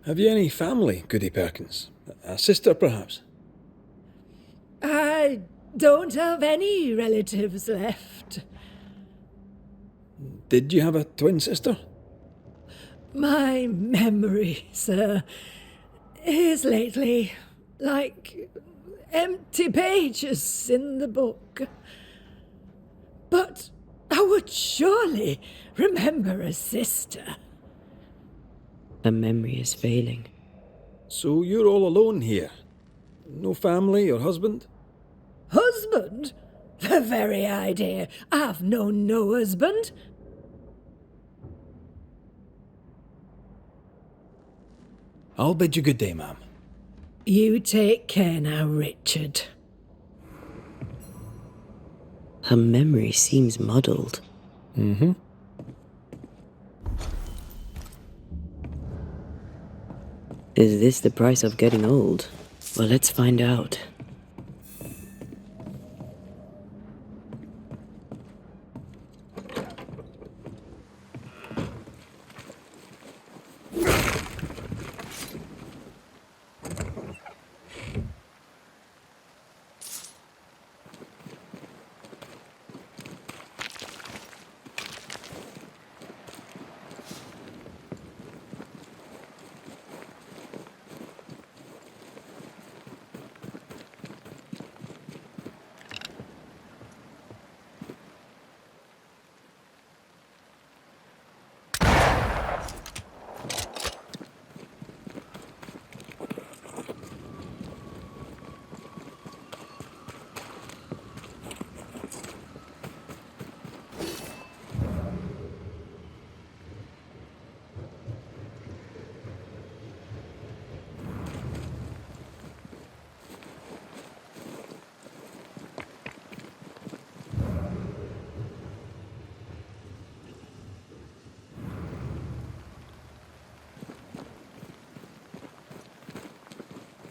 Have you any family, Goody Perkins? A sister, perhaps? I don't have any relatives left. Did you have a twin sister? My memory, sir, is lately like empty pages in the book. But I would surely remember a sister. Her memory is failing. So you're all alone here? No family or husband? Husband? The very idea. I've known no husband. I'll bid you good day, ma'am. You take care now, Richard. Her memory seems muddled. Mm-hmm. Is this the price of getting old? Well, let's find out.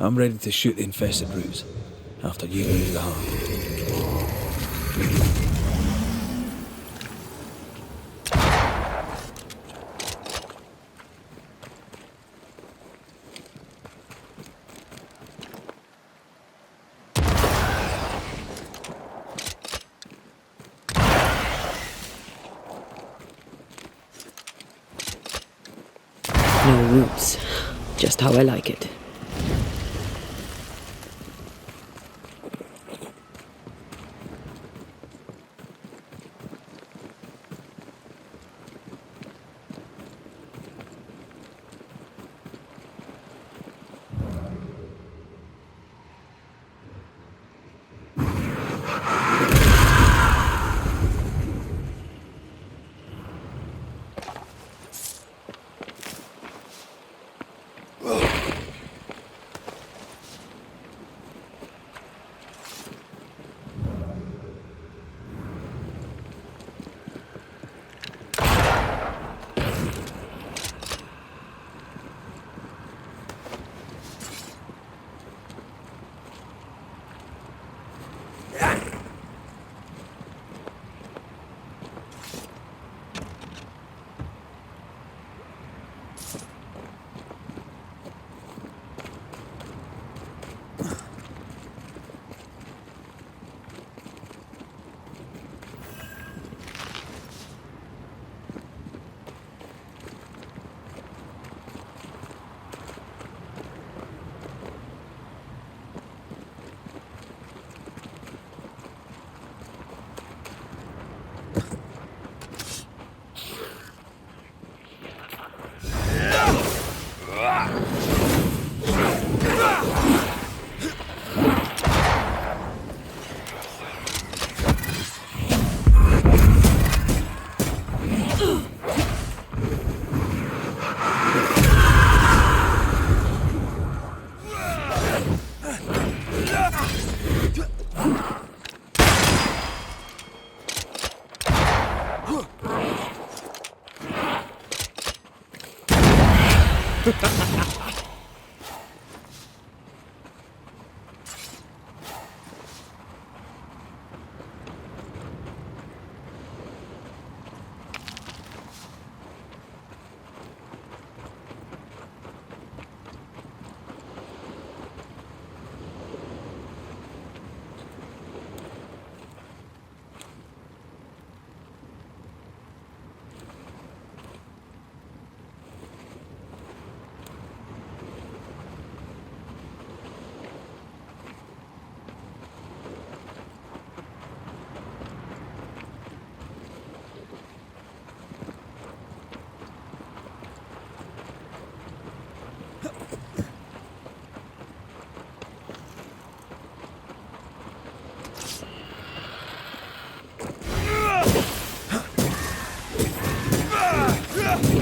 I'm ready to shoot the infested roots after you lose the heart. No roots. Just how I like it.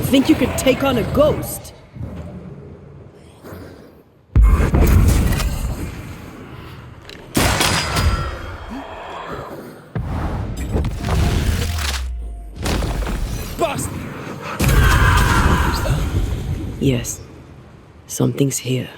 Think you could take on a ghost? Bust! Yes. Something's here.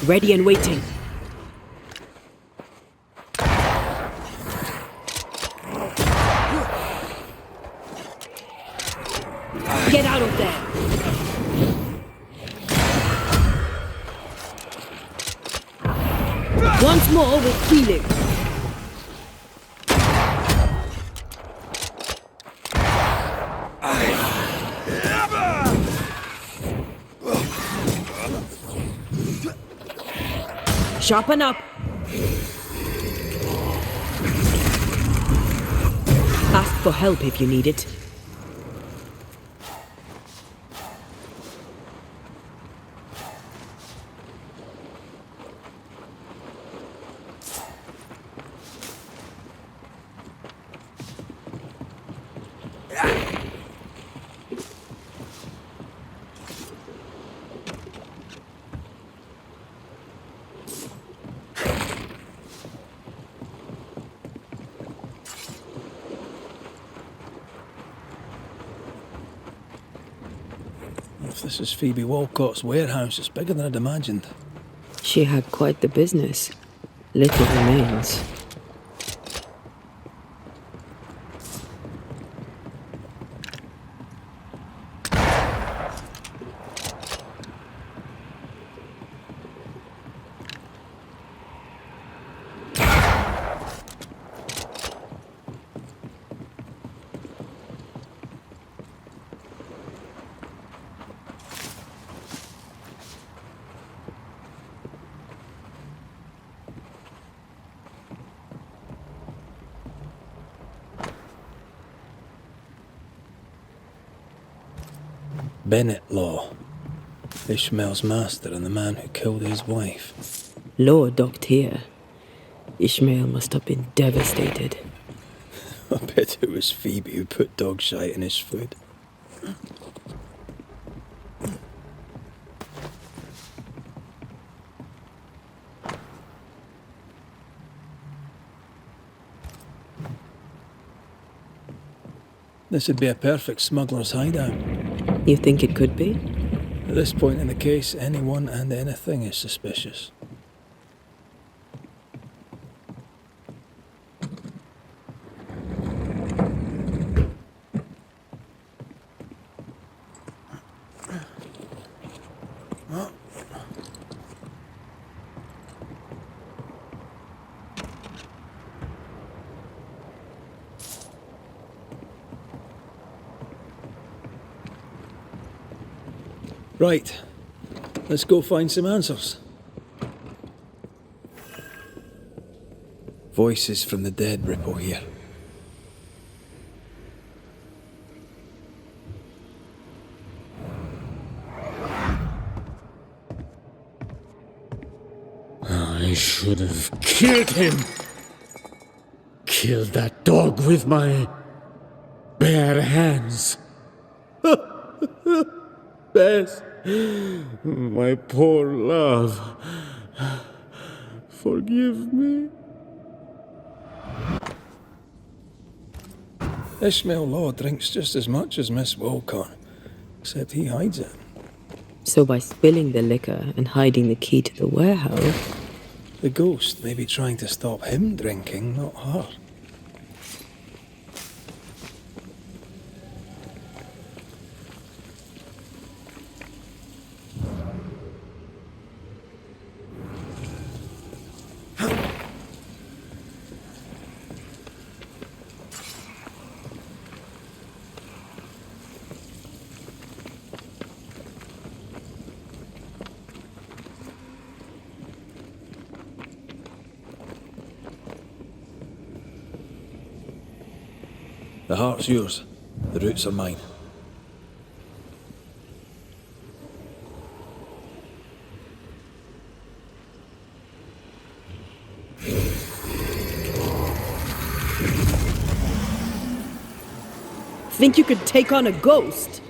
Ready and waiting. Get out of there! Once more with feeling. Sharpen up. Ask for help if you need it. If this is Phoebe Walcott's warehouse, it's bigger than I'd imagined. She had quite the business. Little remains. Bennett Law. Ishmael's master and the man who killed his wife. Law docked here. Ishmael must have been devastated. I bet it was Phoebe who put dog shite in his food. This would be a perfect smuggler's hideout. You think it could be? At this point in the case, anyone and anything is suspicious. Right, let's go find some answers. Voices from the dead ripple here. I should have killed him. Killed that dog with my bare hands. Bess, my poor love, forgive me. Ishmael Law drinks just as much as Miss Walcott, except he hides it. So by spilling the liquor and hiding the key to the warehouse... The ghost may be trying to stop him drinking, not her. The heart's yours. The roots are mine. Think you could take on a ghost?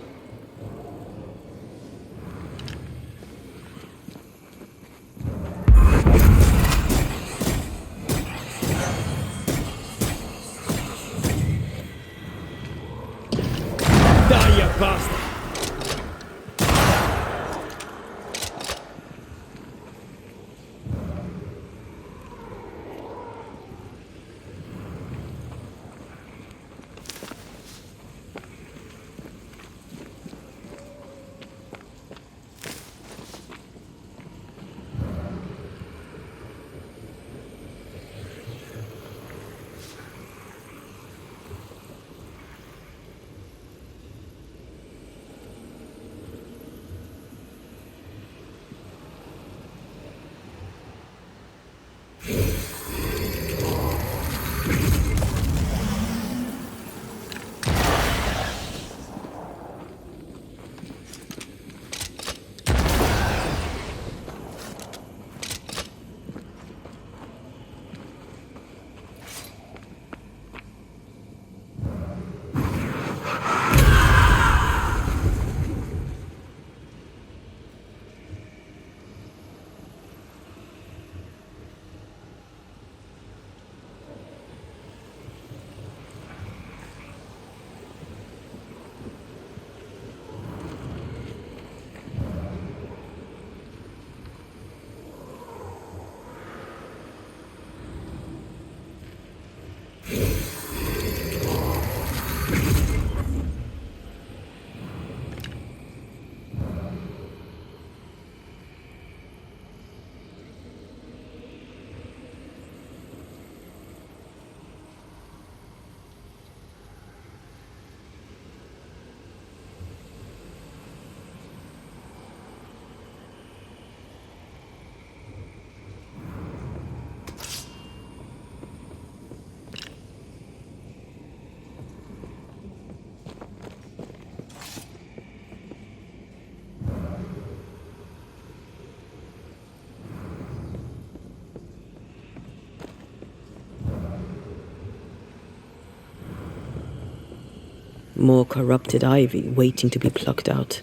More corrupted ivy waiting to be plucked out.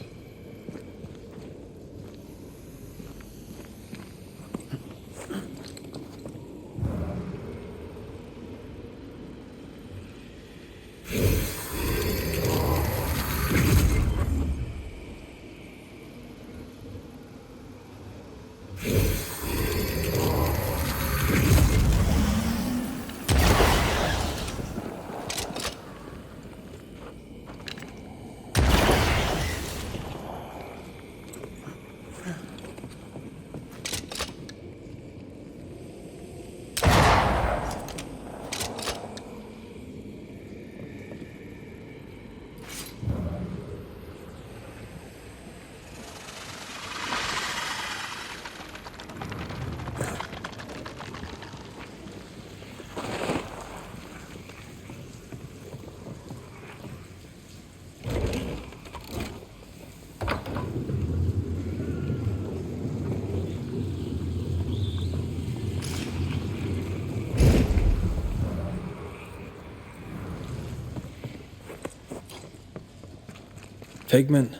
Pigment.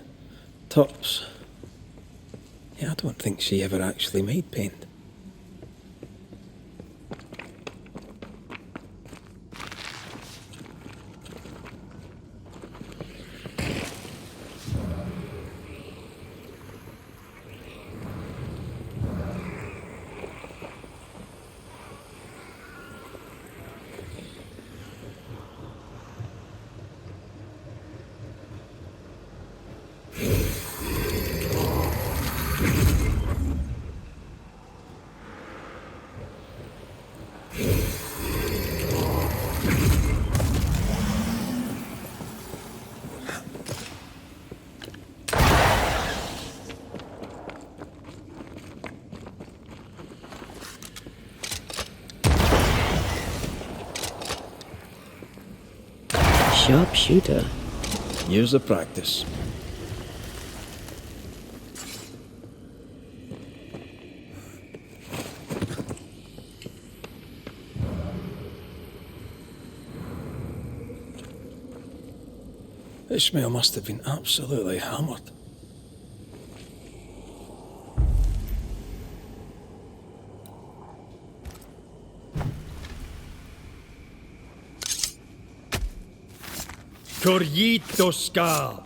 Tops. Yeah, I don't think she ever actually made paint. Sharpshooter. Years of practice. Ishmael must have been absolutely hammered. Corjitoska!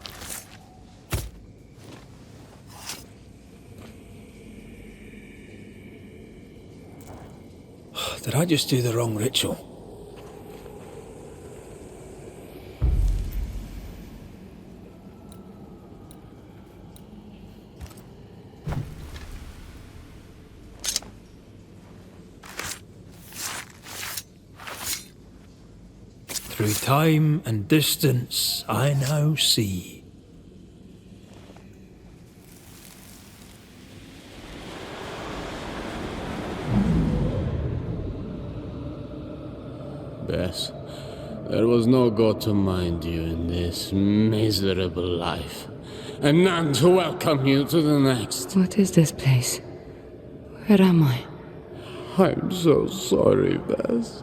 Did I just do the wrong ritual? Through time and distance, I now see. Bess, there was no God to mind you in this miserable life, and none to welcome you to the next. What is this place? Where am I? I'm so sorry, Bess.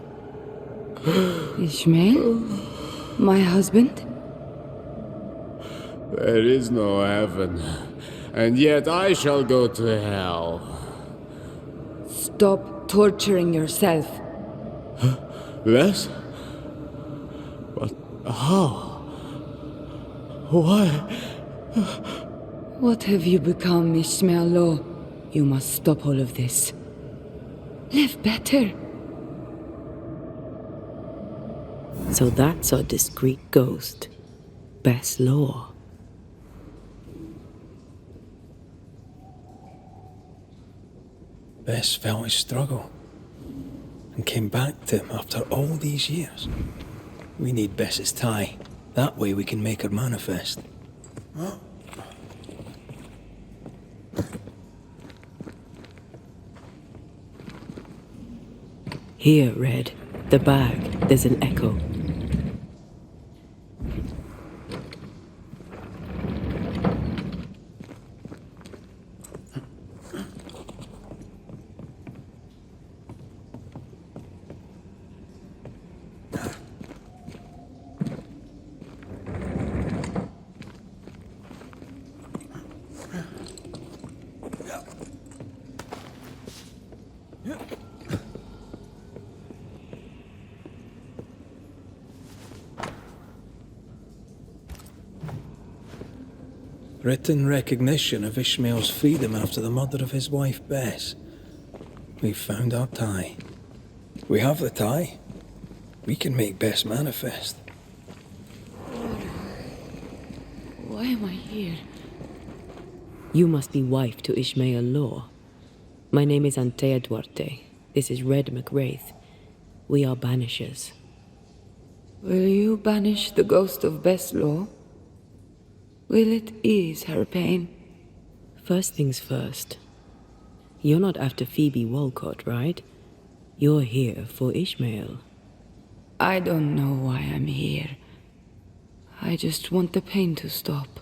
Ishmael? My husband? There is no heaven, and yet I shall go to hell. Stop torturing yourself. Bess? But how? Why? What have you become, Ishmael? You must stop all of this. Live better. So that's our discreet ghost, Bess Law. Bess felt his struggle and came back to him after all these years. We need Bess's tie. That way we can make her manifest. Here, Red. The bag. There's an echo. Written recognition of Ishmael's freedom after the murder of his wife, Bess. We've found our tie. We have the tie. We can make Bess manifest. Why am I here? You must be wife to Ishmael Law. My name is Antea Duarte. This is Red McWraith. We are banishers. Will you banish the ghost of Bess Law? Will it ease her pain? First things first. You're not after Phoebe Walcott, right? You're here for Ishmael. I don't know why I'm here. I just want the pain to stop.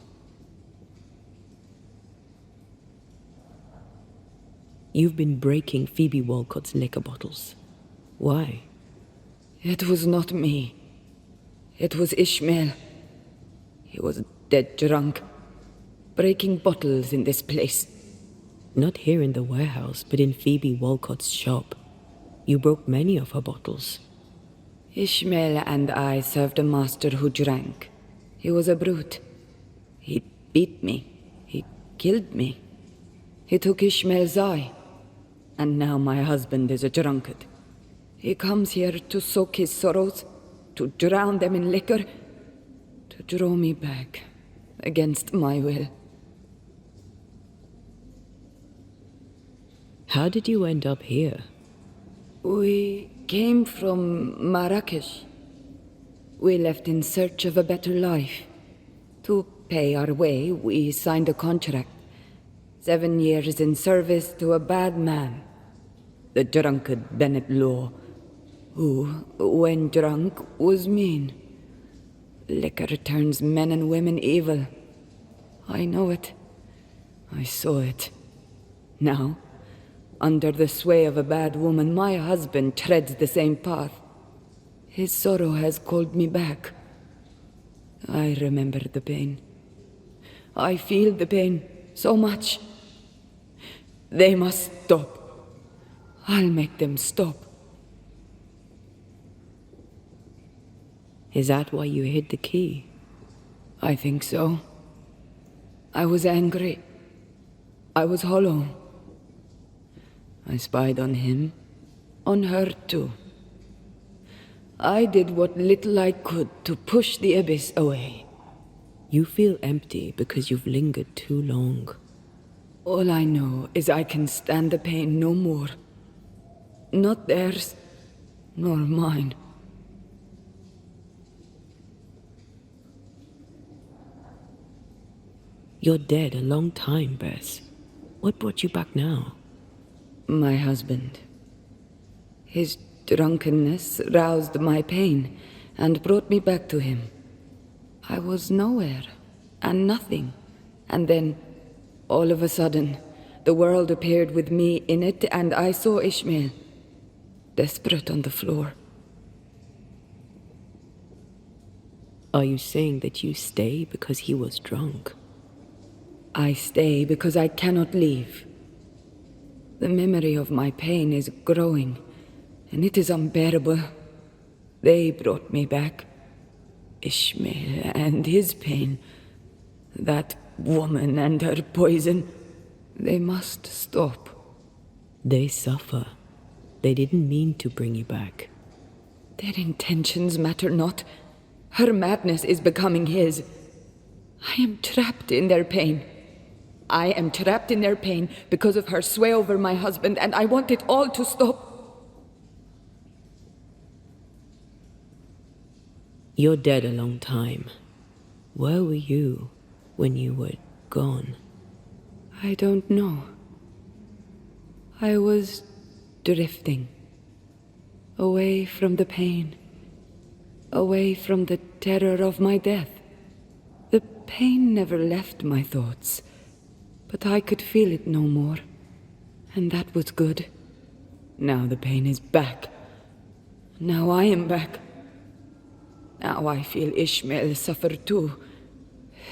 You've been breaking Phoebe Walcott's liquor bottles. Why? It was not me. It was Ishmael. He was dead drunk, breaking bottles in this place. Not here in the warehouse, but in Phoebe Walcott's shop. You broke many of her bottles. Ishmael and I served a master who drank. He was a brute. He beat me. He killed me. He took Ishmael's eye. And now my husband is a drunkard. He comes here to soak his sorrows, to drown them in liquor, to draw me back, against my will. How did you end up here? We came from Marrakesh. We left in search of a better life. To pay our way, we signed a contract. 7 years in service to a bad man, the drunkard Bennett Law, who, when drunk, was mean. Liquor turns men and women evil. I know it. I saw it. Now, under the sway of a bad woman, my husband treads the same path. His sorrow has called me back. I remember the pain. I feel the pain so much. They must stop. I'll make them stop. Is that why you hid the key? I think so. I was angry. I was hollow. I spied on him, on her too. I did what little I could to push the abyss away. You feel empty because you've lingered too long. All I know is I can stand the pain no more. Not theirs, nor mine. You're dead a long time, Bess. What brought you back now? My husband. His drunkenness roused my pain and brought me back to him. I was nowhere and nothing. And then, all of a sudden, the world appeared with me in it, and I saw Ishmael, desperate on the floor. Are you saying that you stay because he was drunk? I stay because I cannot leave. The memory of my pain is growing, and it is unbearable. They brought me back. Ishmael and his pain. That woman and her poison. They must stop. They suffer. They didn't mean to bring you back. Their intentions matter not. Her madness is becoming his. I am trapped in their pain. I am trapped in their pain because of her sway over my husband, and I want it all to stop. You're dead a long time. Where were you when you were gone? I don't know. I was drifting. Away from the pain. Away from the terror of my death. The pain never left my thoughts, but I could feel it no more. And that was good. Now the pain is back. Now I am back. Now I feel Ishmael suffer too.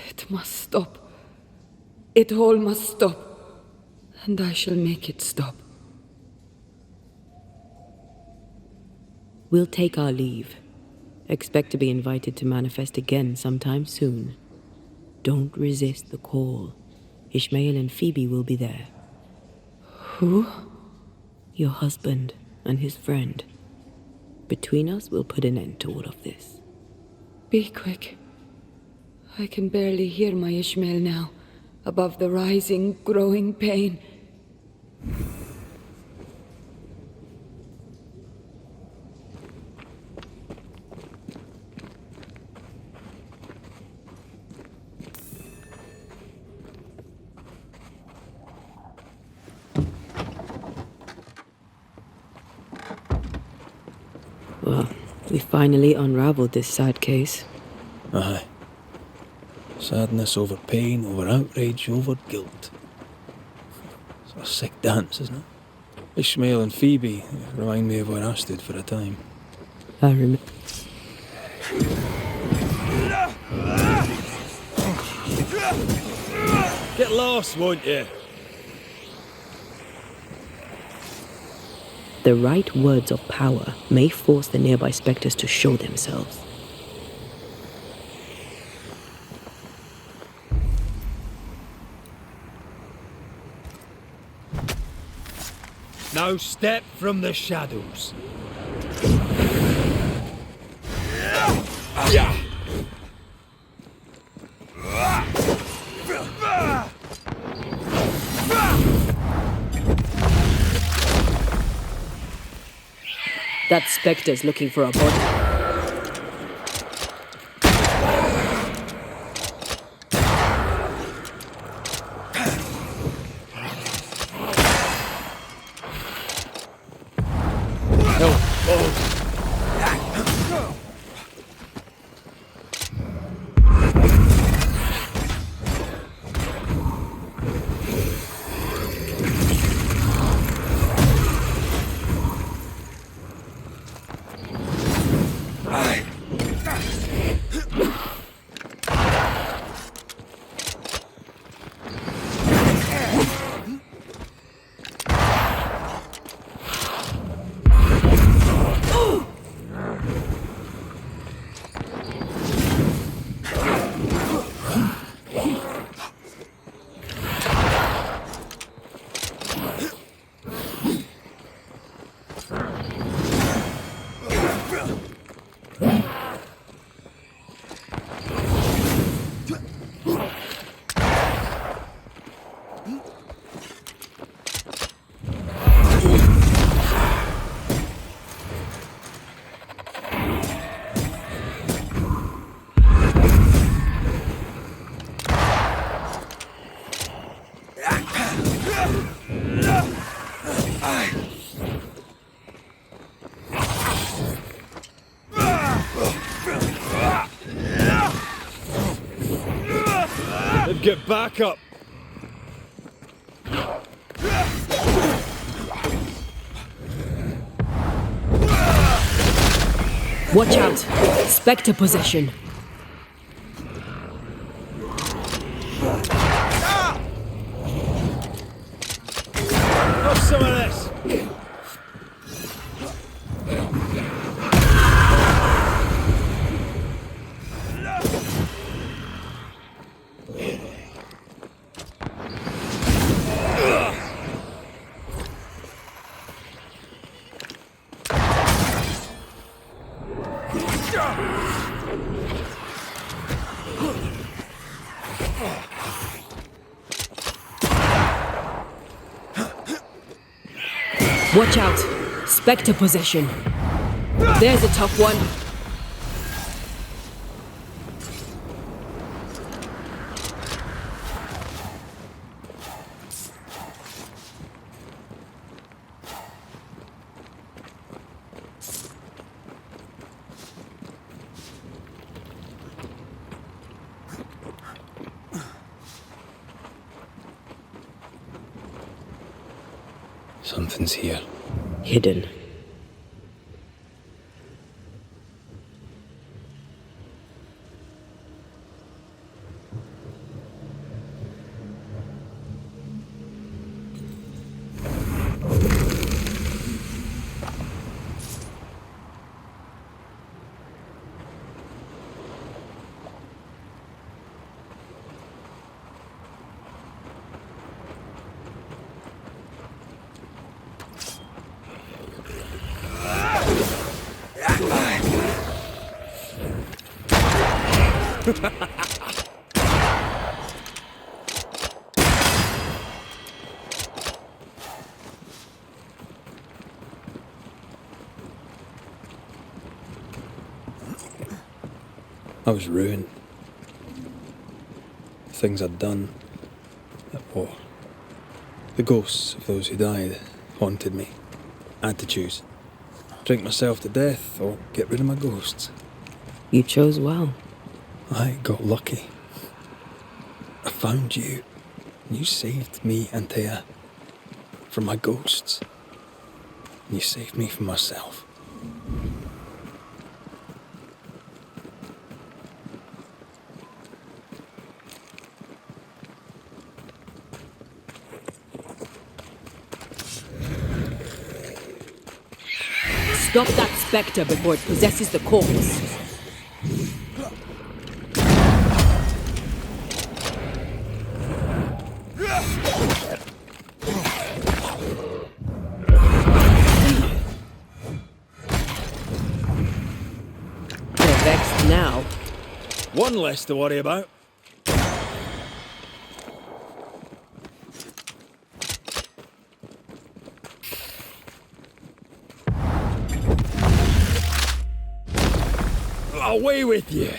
It must stop. It all must stop. And I shall make it stop. We'll take our leave. Expect to be invited to manifest again sometime soon. Don't resist the call. Ishmael and Phoebe will be there. Who? Your husband and his friend. Between us, we'll put an end to all of this. Be quick. I can barely hear my Ishmael now, above the rising, growing pain. Well, we finally unraveled this sad case. Aye. Sadness over pain, over outrage, over guilt. It's a sick dance, isn't it? Ishmael and Phoebe remind me of where I stood for a time. I remember. Get lost, won't you? The right words of power may force the nearby spectres to show themselves. Now step from the shadows. That spectre's looking for a body. Get back up! Watch out! Spectre possession! Have some of this! Watch out! Spectre possession. There's a tough one. Something's here. Hidden. I was ruined. The things I'd done, that war. The ghosts of those who died haunted me. I had to choose. Drink myself to death or get rid of my ghosts. You chose well. I got lucky. I found you. You saved me, Antea, from my ghosts. You saved me from myself. Stop that spectre before it possesses the corpse. They're vexed now. One less to worry about. Away with you!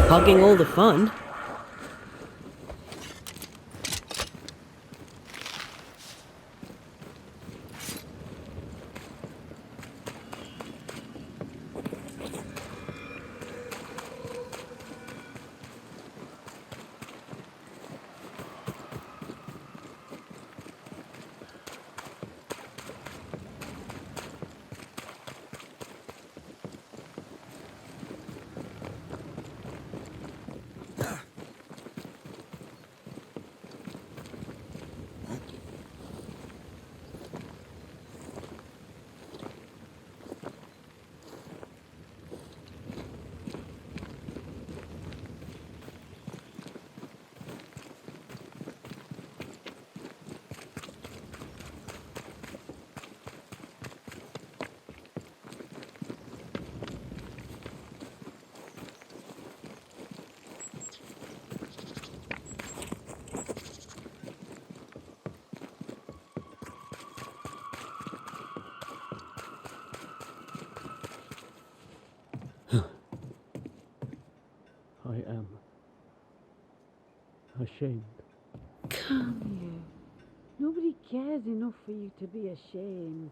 Hogging all the fun. I am ashamed. Come you. Nobody cares enough for you to be ashamed.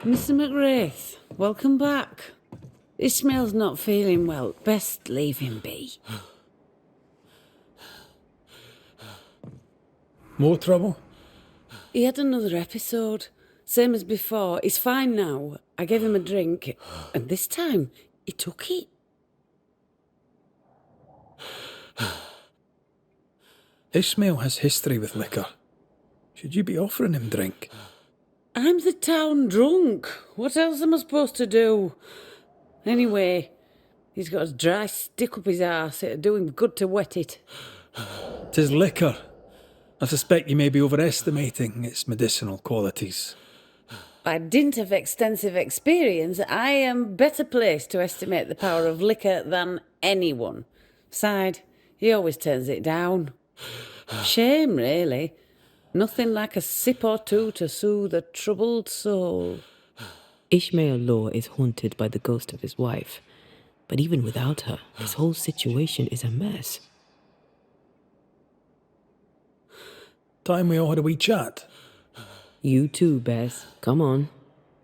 Mr. McWraith, welcome back. Ishmael's not feeling well. Best leave him be. More trouble? He had another episode. Same as before. He's fine now. I gave him a drink, and this time he took it. Ishmael has history with liquor. Should you be offering him drink? I'm the town drunk. What else am I supposed to do? Anyway, he's got a dry stick up his arse. It'd do him good to wet it. 'Tis liquor. I suspect you may be overestimating its medicinal qualities. By dint of extensive experience, I am better placed to estimate the power of liquor than anyone. Besides, he always turns it down. Shame, really. Nothing like a sip or two to soothe a troubled soul. Ishmael Law is haunted by the ghost of his wife, but even without her, this whole situation is a mess. Time we all had a wee chat. You too, Bess. Come on.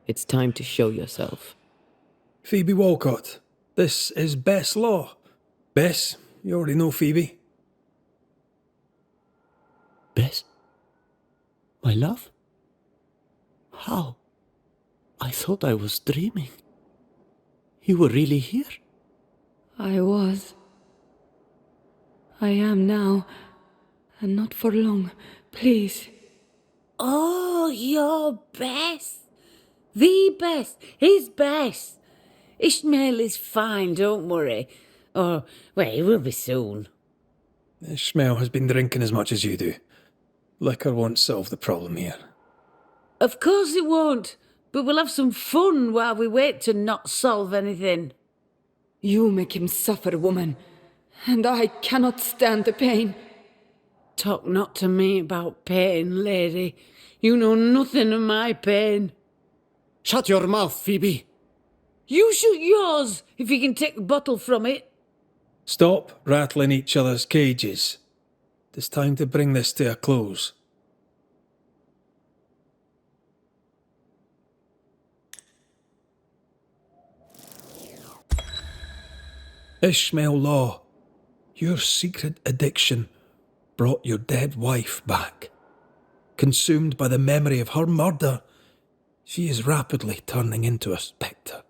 It's time to show yourself. Phoebe Walcott, this is Bess Law. Bess, you already know Phoebe. Bess? My love? How? I thought I was dreaming. You were really here? I was. I am now. And not for long. Please. Oh, you're Bess. The Bess. His Bess. Ishmael is fine, don't worry. Or, well, he will be soon. Ishmael has been drinking as much as you do. Liquor won't solve the problem here. Of course it won't, but we'll have some fun while we wait to not solve anything. You make him suffer, woman. And I cannot stand the pain. Talk not to me about pain, lady. You know nothing of my pain. Shut your mouth, Phoebe. You shoot yours, if you can take the bottle from it. Stop rattling each other's cages. It's time to bring this to a close. Ishmael Law, your secret addiction brought your dead wife back. Consumed by the memory of her murder, she is rapidly turning into a spectre.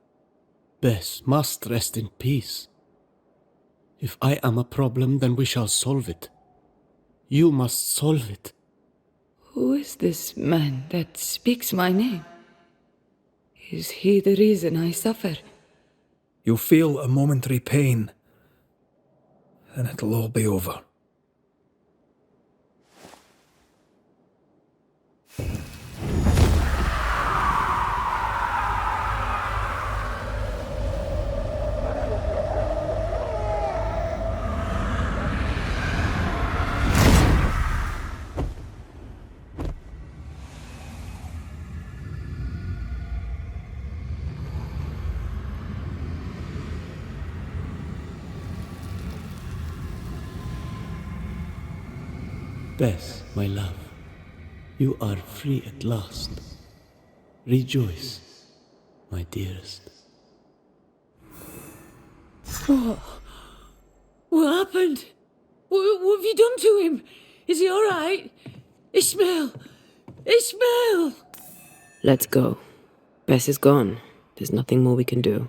Bess must rest in peace. If I am a problem, then we shall solve it. You must solve it. Who is this man that speaks my name? Is he the reason I suffer? You'll feel a momentary pain, and it'll all be over. Bess, my love, you are free at last. Rejoice, my dearest. Oh, what happened? What have you done to him? Is he all right? Ishmael! Ishmael! Let's go. Bess is gone. There's nothing more we can do.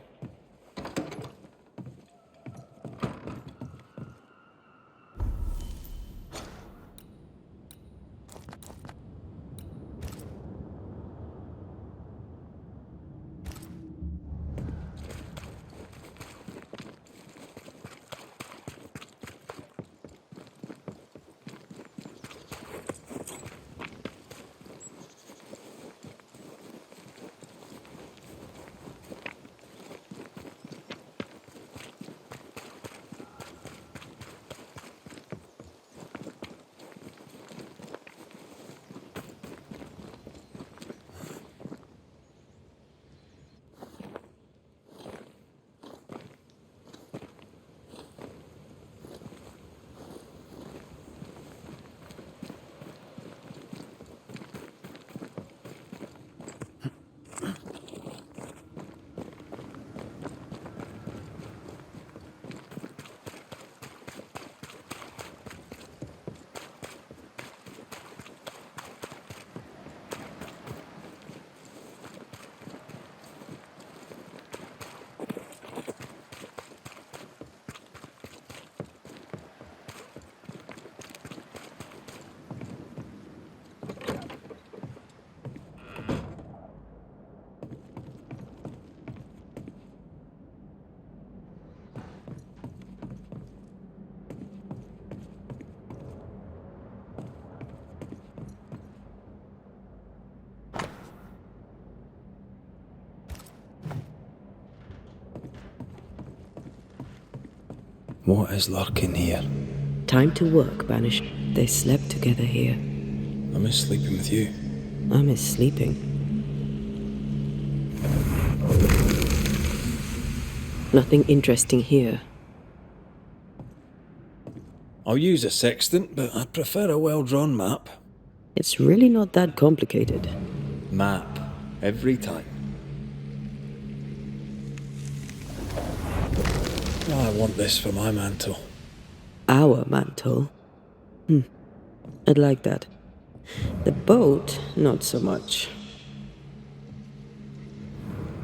What is lurking here? Time to work, Banish. They slept together here. I miss sleeping with you. I miss sleeping. Nothing interesting here. I'll use a sextant, but I'd prefer a well-drawn map. It's really not that complicated. Map. Every time. I want this for my mantle. Our mantle? I'd like that. The boat, not so much.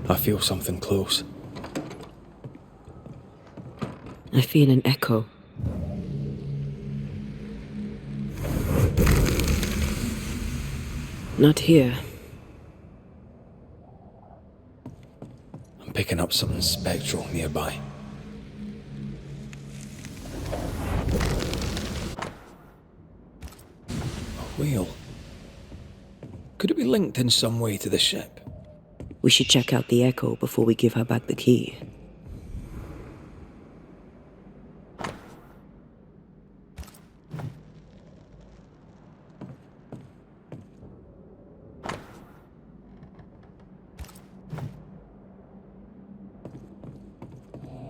I feel something close. I feel an echo. Not here. I'm picking up something spectral nearby. A wheel. Could it be linked in some way to the ship? We should check out the echo before we give her back the key.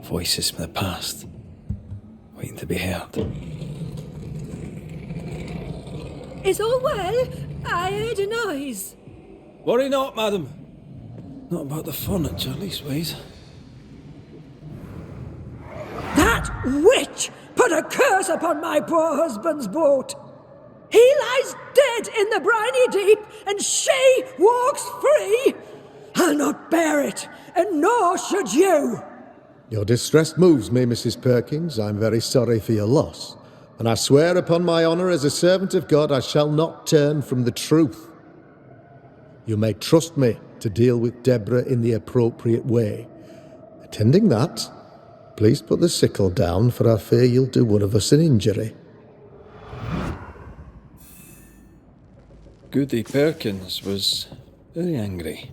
Voices from the past, waiting to be heard. Is all well? I heard a noise. Worry not, madam. Not about the furniture, leastways. That witch put a curse upon my poor husband's boat. He lies dead in the briny deep, and she walks free. I'll not bear it, and nor should you. Your distress moves me, Mrs. Perkins. I'm very sorry for your loss. And I swear upon my honour as a servant of God I shall not turn from the truth. You may trust me to deal with Deborah in the appropriate way. Attending that, please put the sickle down, for I fear you'll do one of us an injury. Goody Perkins was very angry.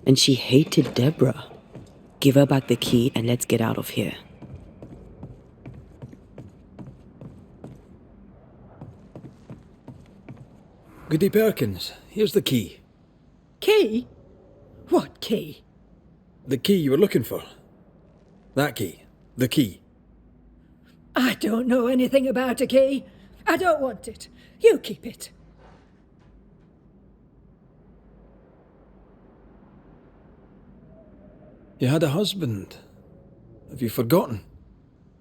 And she hated Deborah. Give her back the key and let's get out of here. Goody Perkins, here's the key. Key? What key? The key you were looking for. That key. The key. I don't know anything about a key. I don't want it. You keep it. You had a husband. Have you forgotten?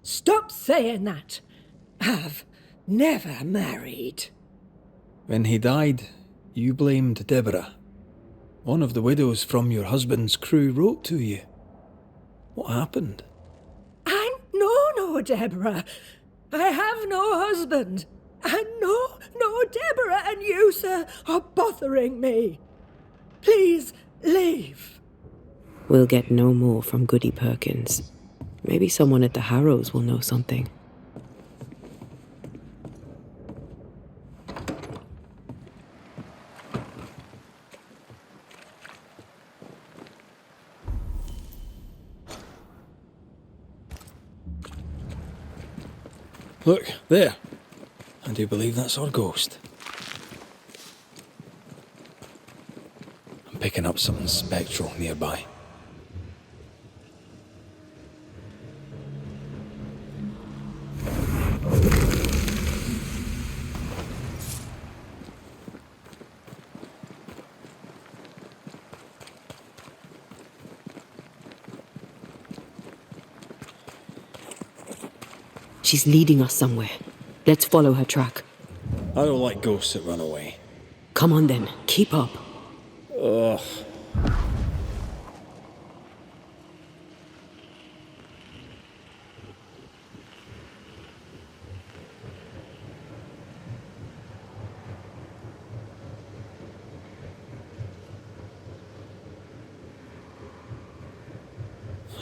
Stop saying that. I've never married. When he died, you blamed Deborah. One of the widows from your husband's crew wrote to you. What happened? I know no Deborah. I have no husband. I know no Deborah, and you, sir, are bothering me. Please leave. We'll get no more from Goody Perkins. Maybe someone at the Harrows will know something. Look, there. I do believe that's our ghost. I'm picking up something spectral nearby. She's leading us somewhere. Let's follow her track. I don't like ghosts that run away. Come on then, keep up. Ugh.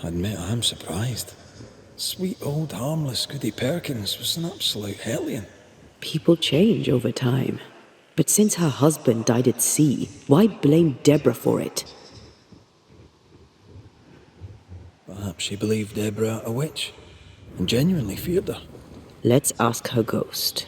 I admit I am surprised. Sweet old harmless Goody Perkins was an absolute hellion. People change over time. But since her husband died at sea, why blame Deborah for it? Perhaps she believed Deborah a witch. and genuinely feared her. Let's ask her ghost.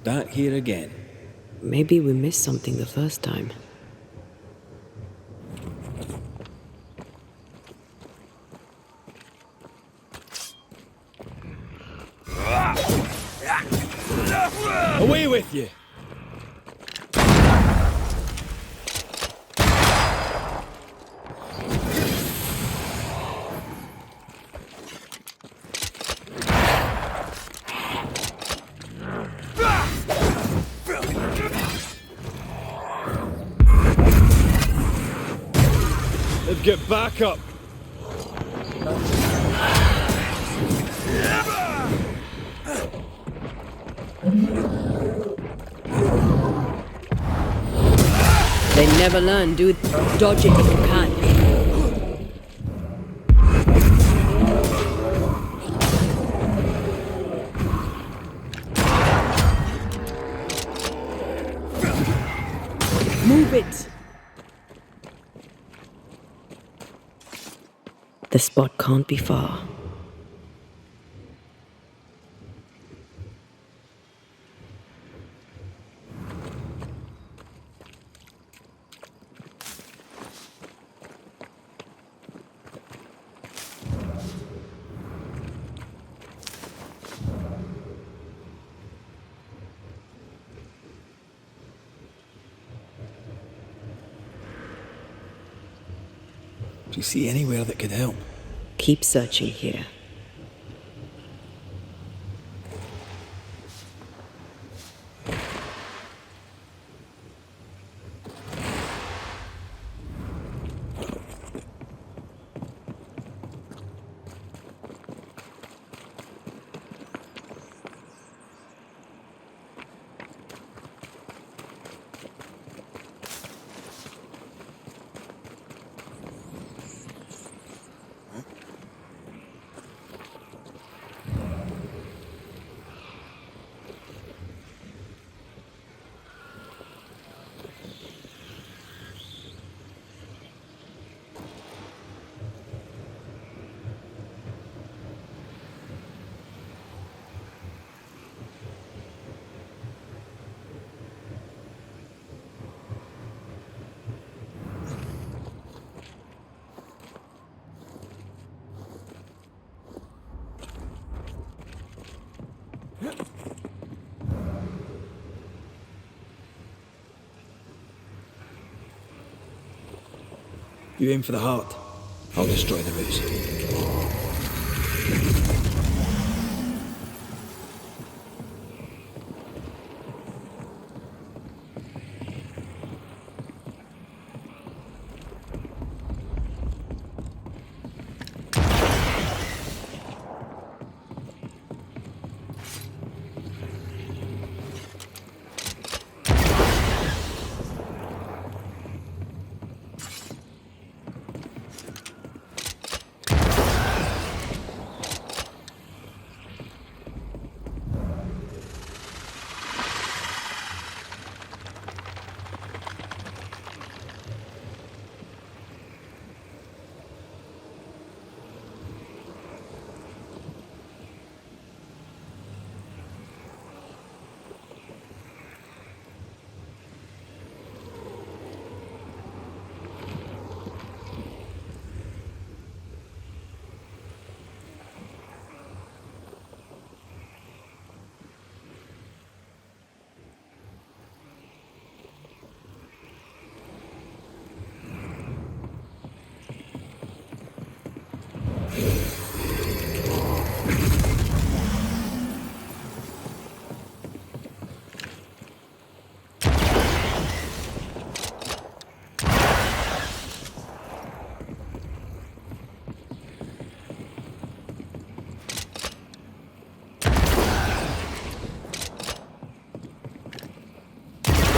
Back here again. Maybe we missed something the first time. Away with you! Let's get back up! They never learn, do they? Dodge it if you can. Move it! The spot can't be far. Do you see anywhere that could help? Keep searching here. You aim for the heart. I'll destroy the roots.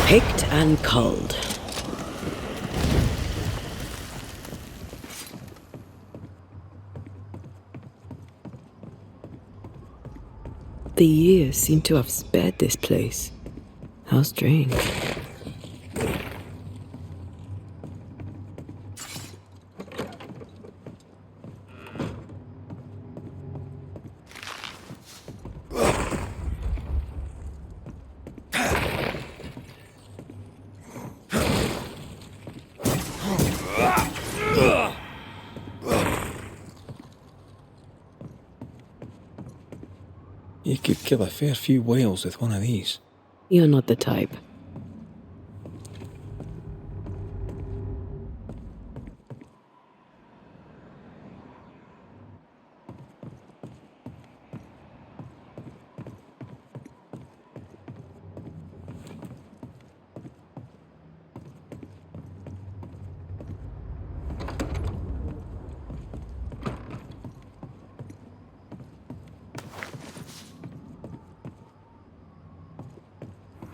Picked and culled. The years seem to have spared this place. How strange. You could kill a fair few whales with one of these. You're not the type.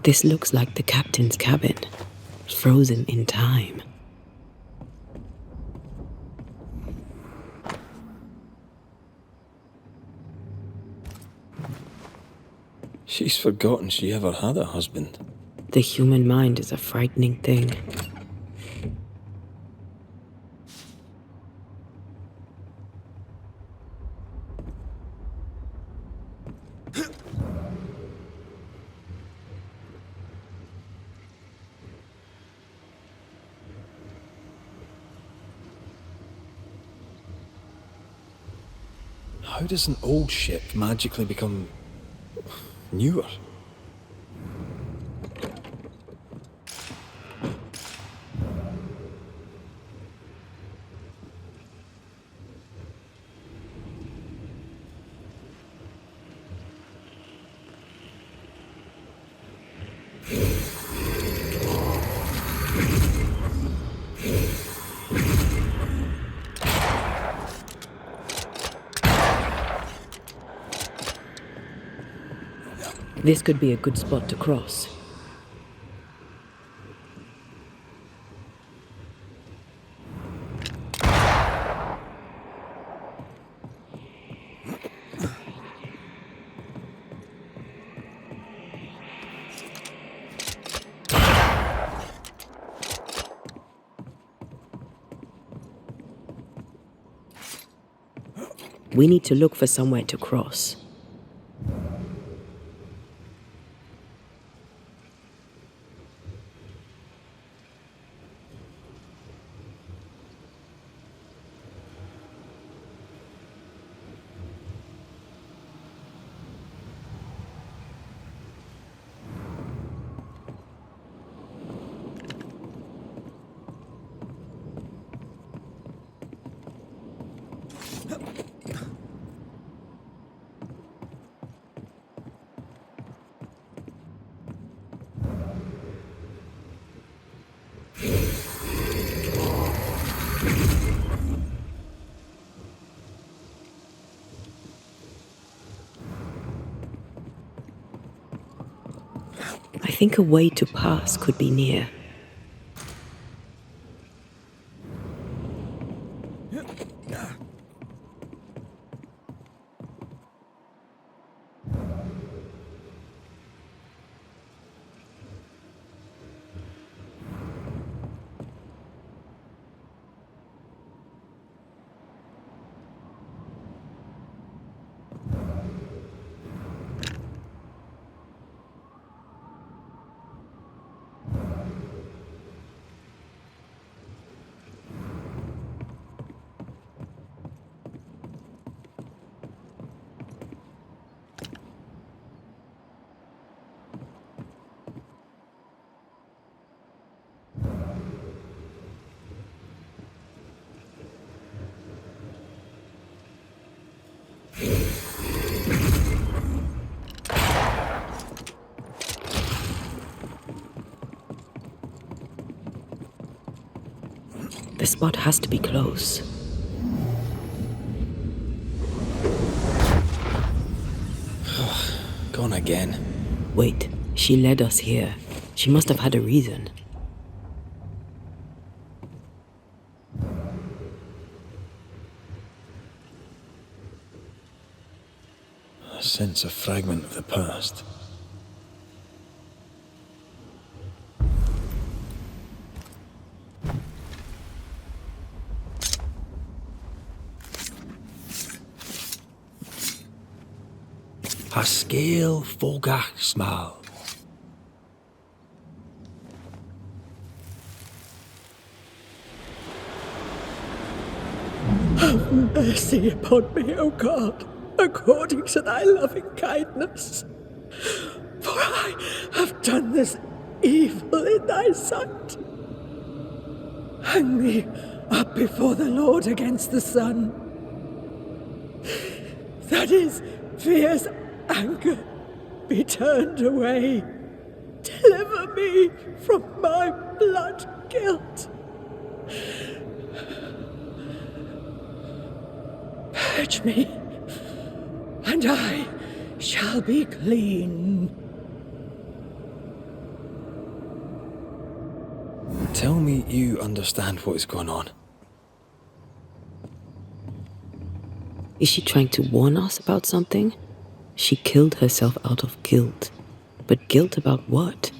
This looks like the captain's cabin, frozen in time. She's forgotten she ever had a husband. The human mind is a frightening thing. How does an old ship magically become newer? This could be a good spot to cross. We need to look for somewhere to cross. I think a way to pass could be near. The spot has to be close. Gone again. Wait, she led us here. She must have had a reason. I sense a fragment of the past. Haskell Fogachsmal. Have mercy upon me, O God, according to thy loving kindness. For I have done this evil in thy sight. Hang me up before the Lord against the sun. That his fierce anger be turned away. Deliver me from my blood guilt. Purge me, and I shall be clean. Tell me you understand what is going on. Is she trying to warn us about something? She killed herself out of guilt. But guilt about what?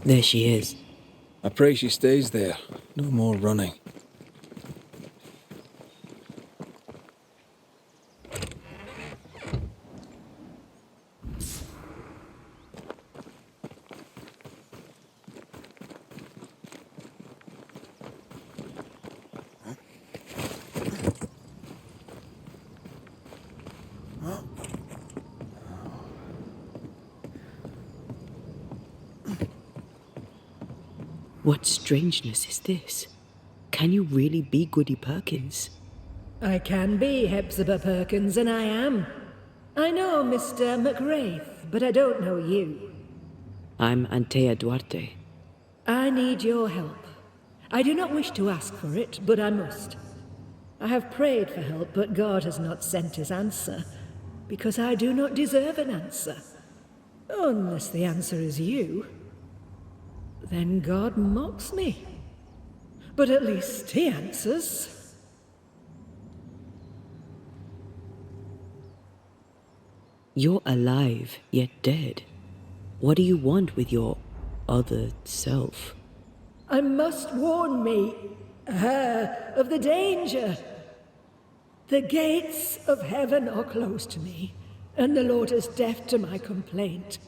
There she is. I pray she stays there. No more running. What strangeness is this? Can you really be Goody Perkins? I can be Hepzibah Perkins, and I am. I know Mr. McWraith, but I don't know you. I'm Antea Duarte. I need your help. I do not wish to ask for it, but I must. I have prayed for help, but God has not sent his answer, because I do not deserve an answer. Unless the answer is you. Then God mocks me. But at least he answers. You're alive, yet dead. What do you want with your other self? I must warn me, her, of the danger. The gates of heaven are closed to me, and the Lord is deaf to my complaint.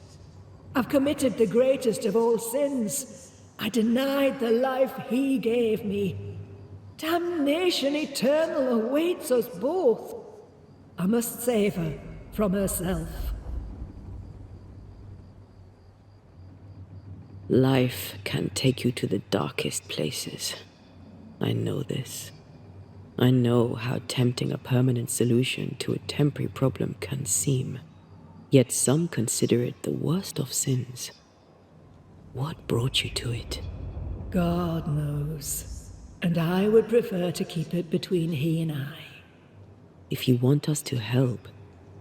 I've committed the greatest of all sins. I denied the life he gave me. Damnation eternal awaits us both. I must save her from herself. Life can take you to the darkest places. I know this. I know how tempting a permanent solution to a temporary problem can seem. Yet some consider it the worst of sins. What brought you to it? God knows. And I would prefer to keep it between he and I. If you want us to help,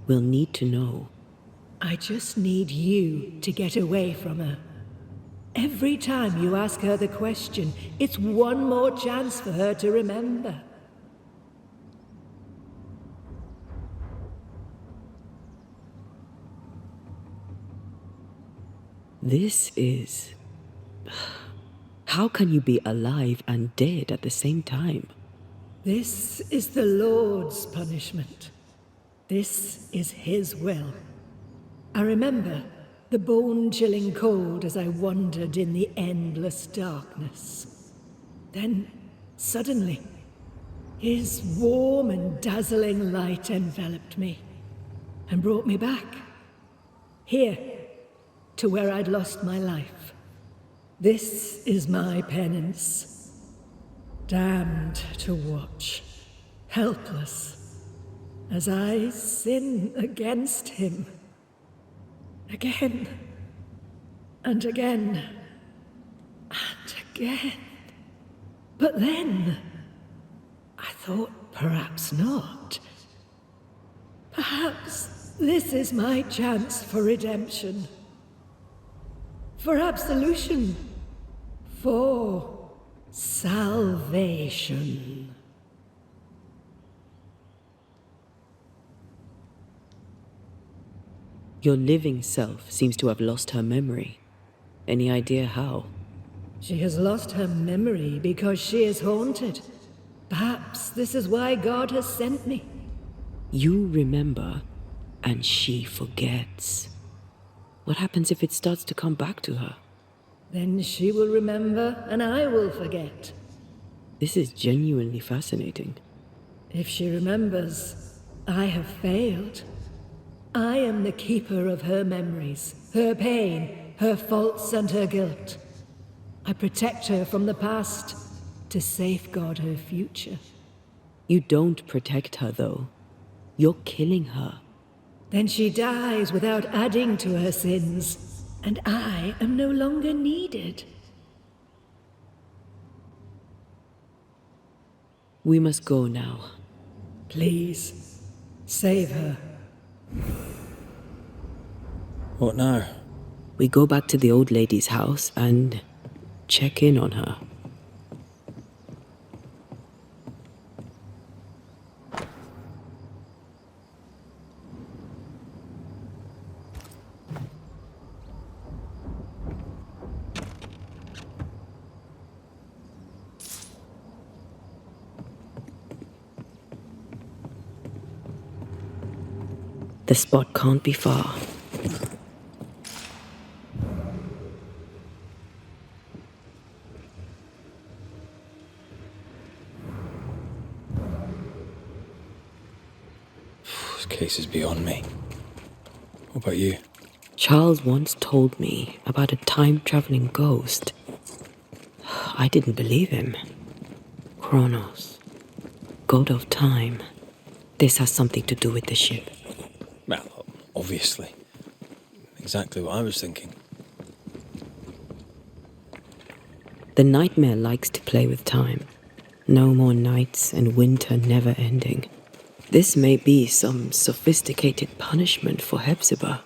we'll need to know. I just need you to get away from her. Every time you ask her the question, it's one more chance for her to remember. This is... How can you be alive and dead at the same time? This is the Lord's punishment. This is his will. I remember the bone-chilling cold as I wandered in the endless darkness. Then, suddenly, his warm and dazzling light enveloped me and brought me back. Here, to where I'd lost my life. This is my penance. Damned to watch, helpless, as I sin against him. Again, and again, and again. But then, I thought perhaps not. Perhaps this is my chance for redemption. For absolution. For salvation. Your living self seems to have lost her memory. Any idea how? She has lost her memory because she is haunted. Perhaps this is why God has sent me. You remember, and she forgets. What happens if it starts to come back to her? Then she will remember, and I will forget. This is genuinely fascinating. If she remembers, I have failed. I am the keeper of her memories, her pain, her faults and her guilt. I protect her from the past to safeguard her future. You don't protect her, though. You're killing her. Then she dies without adding to her sins, and I am no longer needed. We must go now. Please, save her. What now? We go back to the old lady's house and check in on her. The spot can't be far. This case is beyond me. What about you? Charles once told me about a time-traveling ghost. I didn't believe him. Kronos, god of time. This has something to do with the ship. Well, obviously. Exactly what I was thinking. The nightmare likes to play with time. No more nights and winter never ending. This may be some sophisticated punishment for Hepzibah.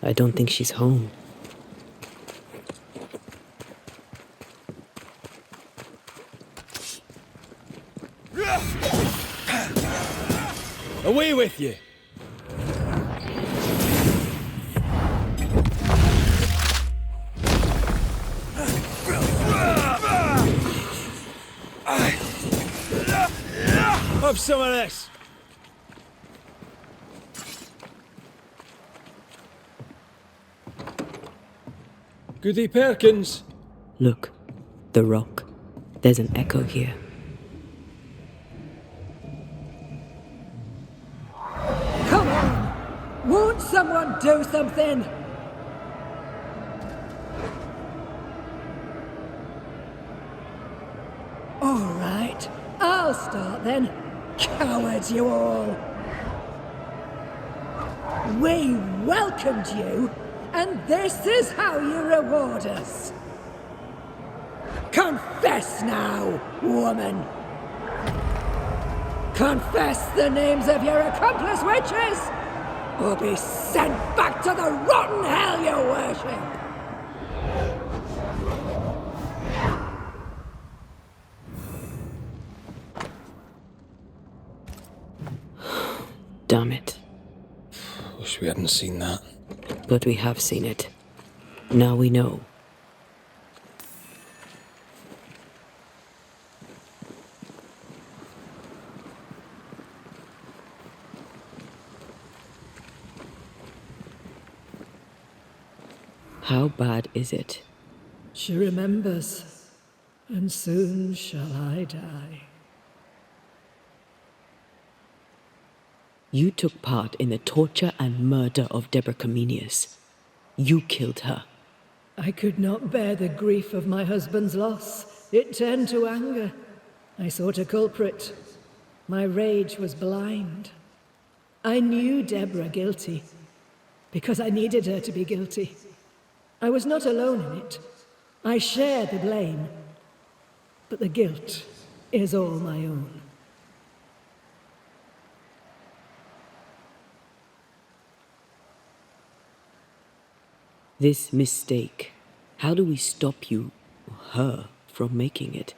I don't think she's home. Away with you! Have some of this! Goody Perkins! Look, the rock. There's an echo here. Come on! Won't someone do something? All right, I'll start then. Cowards, you all! We welcomed you, and this is how you reward us. Confess now, woman! Confess the names of your accomplice witches, or be sent back to the rotten hell you worship! Damn it. Wish we hadn't seen that. But we have seen it. Now we know. How bad is it? She remembers, and soon shall I die. You took part in the torture and murder of Deborah Comenius. You killed her. I could not bear the grief of my husband's loss. It turned to anger. I sought a culprit. My rage was blind. I knew Deborah guilty, because I needed her to be guilty. I was not alone in it. I share the blame, but the guilt is all my own. This mistake, how do we stop you, her, from making it?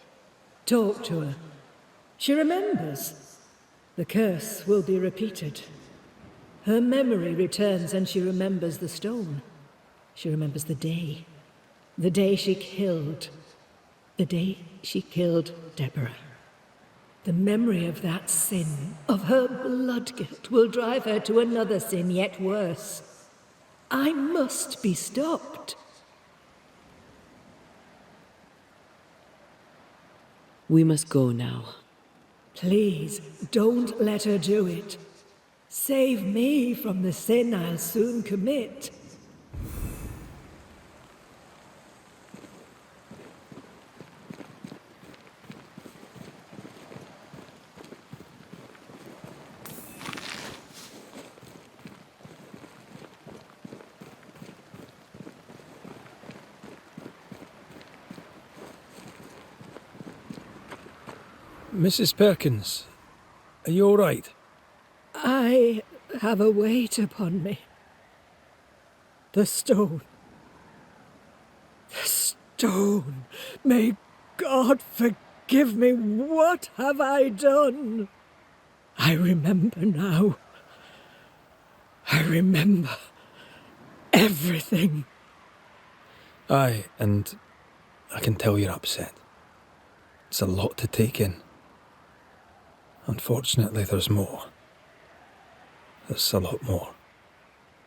Talk to her. She remembers. The curse will be repeated. Her memory returns and she remembers the stone. She remembers the day she killed. The day she killed Deborah. The memory of that sin, of her blood guilt, will drive her to another sin yet worse. I must be stopped. We must go now. Please, don't let her do it. Save me from the sin I'll soon commit. Mrs. Perkins, are you all right? I have a weight upon me. The stone. The stone. May God forgive me. What have I done? I remember now. I remember everything. Aye, and I can tell you're upset. It's a lot to take in. Unfortunately, there's more. There's a lot more.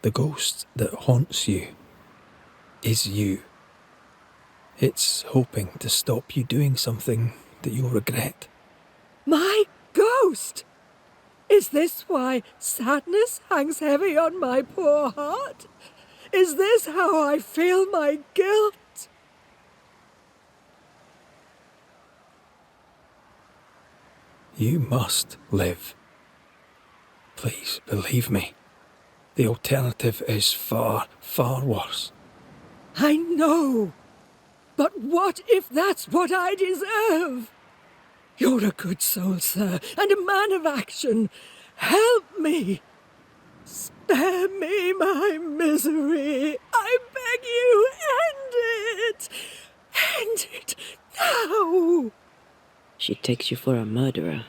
The ghost that haunts you is you. It's hoping to stop you doing something that you'll regret. My ghost! Is this why sadness hangs heavy on my poor heart? Is this how I feel my guilt? You must live. Please, believe me. The alternative is far, far worse. I know. But what if that's what I deserve? You're a good soul, sir, and a man of action. Help me. Spare me my misery. I beg you, end it. End it now. She takes you for a murderer.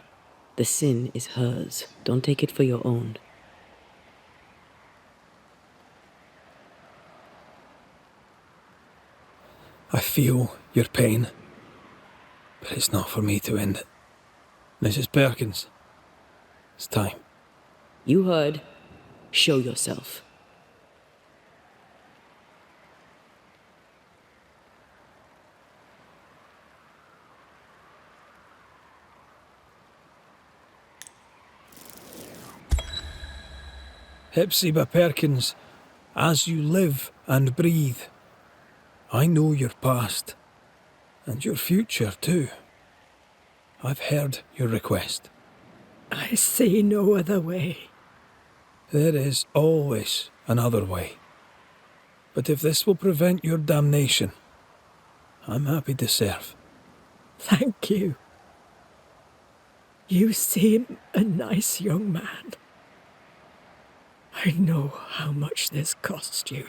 The sin is hers. Don't take it for your own. I feel your pain, but it's not for me to end it. Mrs. Perkins, it's time. You heard. Show yourself. Hepzibah Perkins, as you live and breathe, I know your past, and your future too. I've heard your request. I see no other way. There is always another way. But if this will prevent your damnation, I'm happy to serve. Thank you. You seem a nice young man. I know how much this cost you.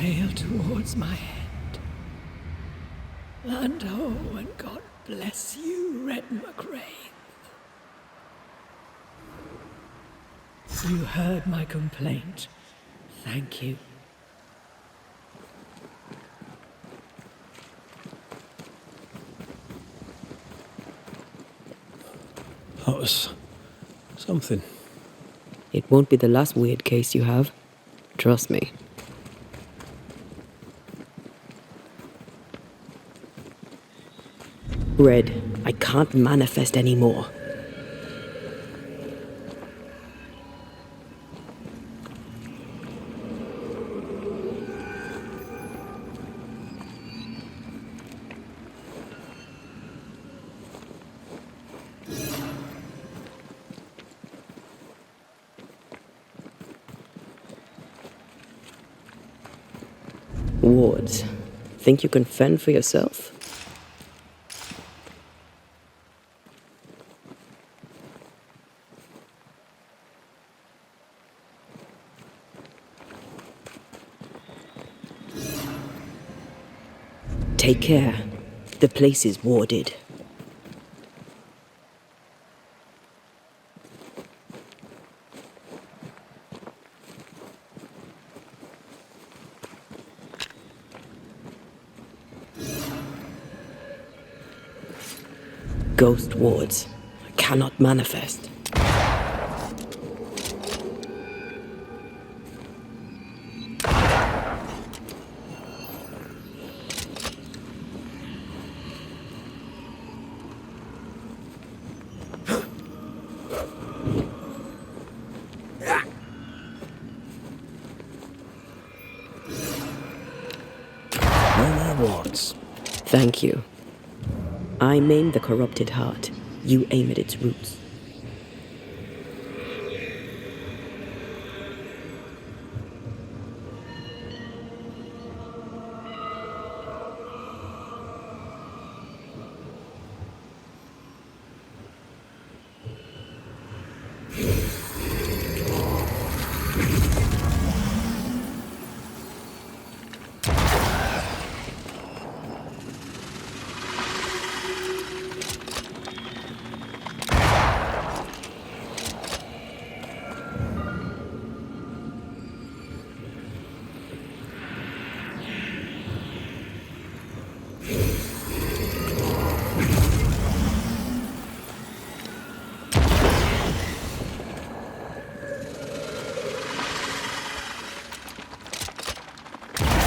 sail towards my head. Land ho, and God bless you, Red McRae. You heard my complaint. Thank you. That was something. It won't be the last weird case you have. Trust me. Red, I can't manifest anymore. Wards, think you can fend for yourself? Take care. The place is warded. Ghost wards. I cannot manifest. No more wards. Thank you. I maim the corrupted heart. You aim at its roots.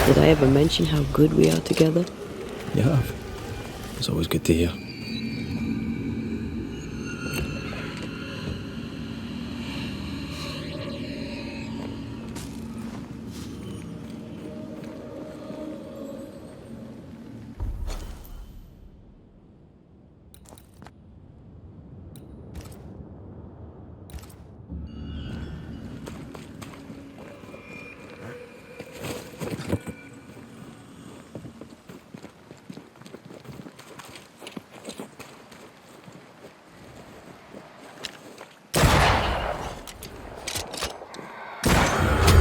Did I ever mention how good we are together? You have. It's always good to hear.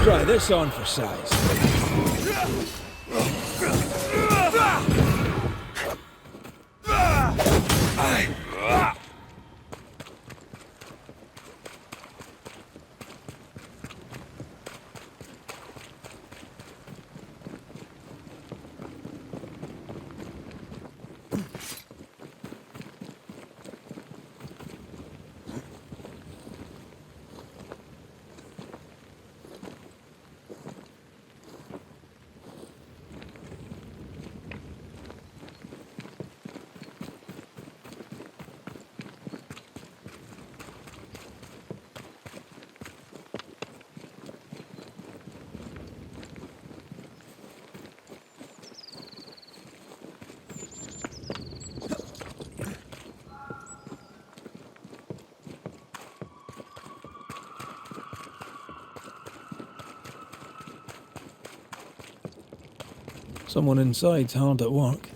Try this on for size. Someone inside's hard at work.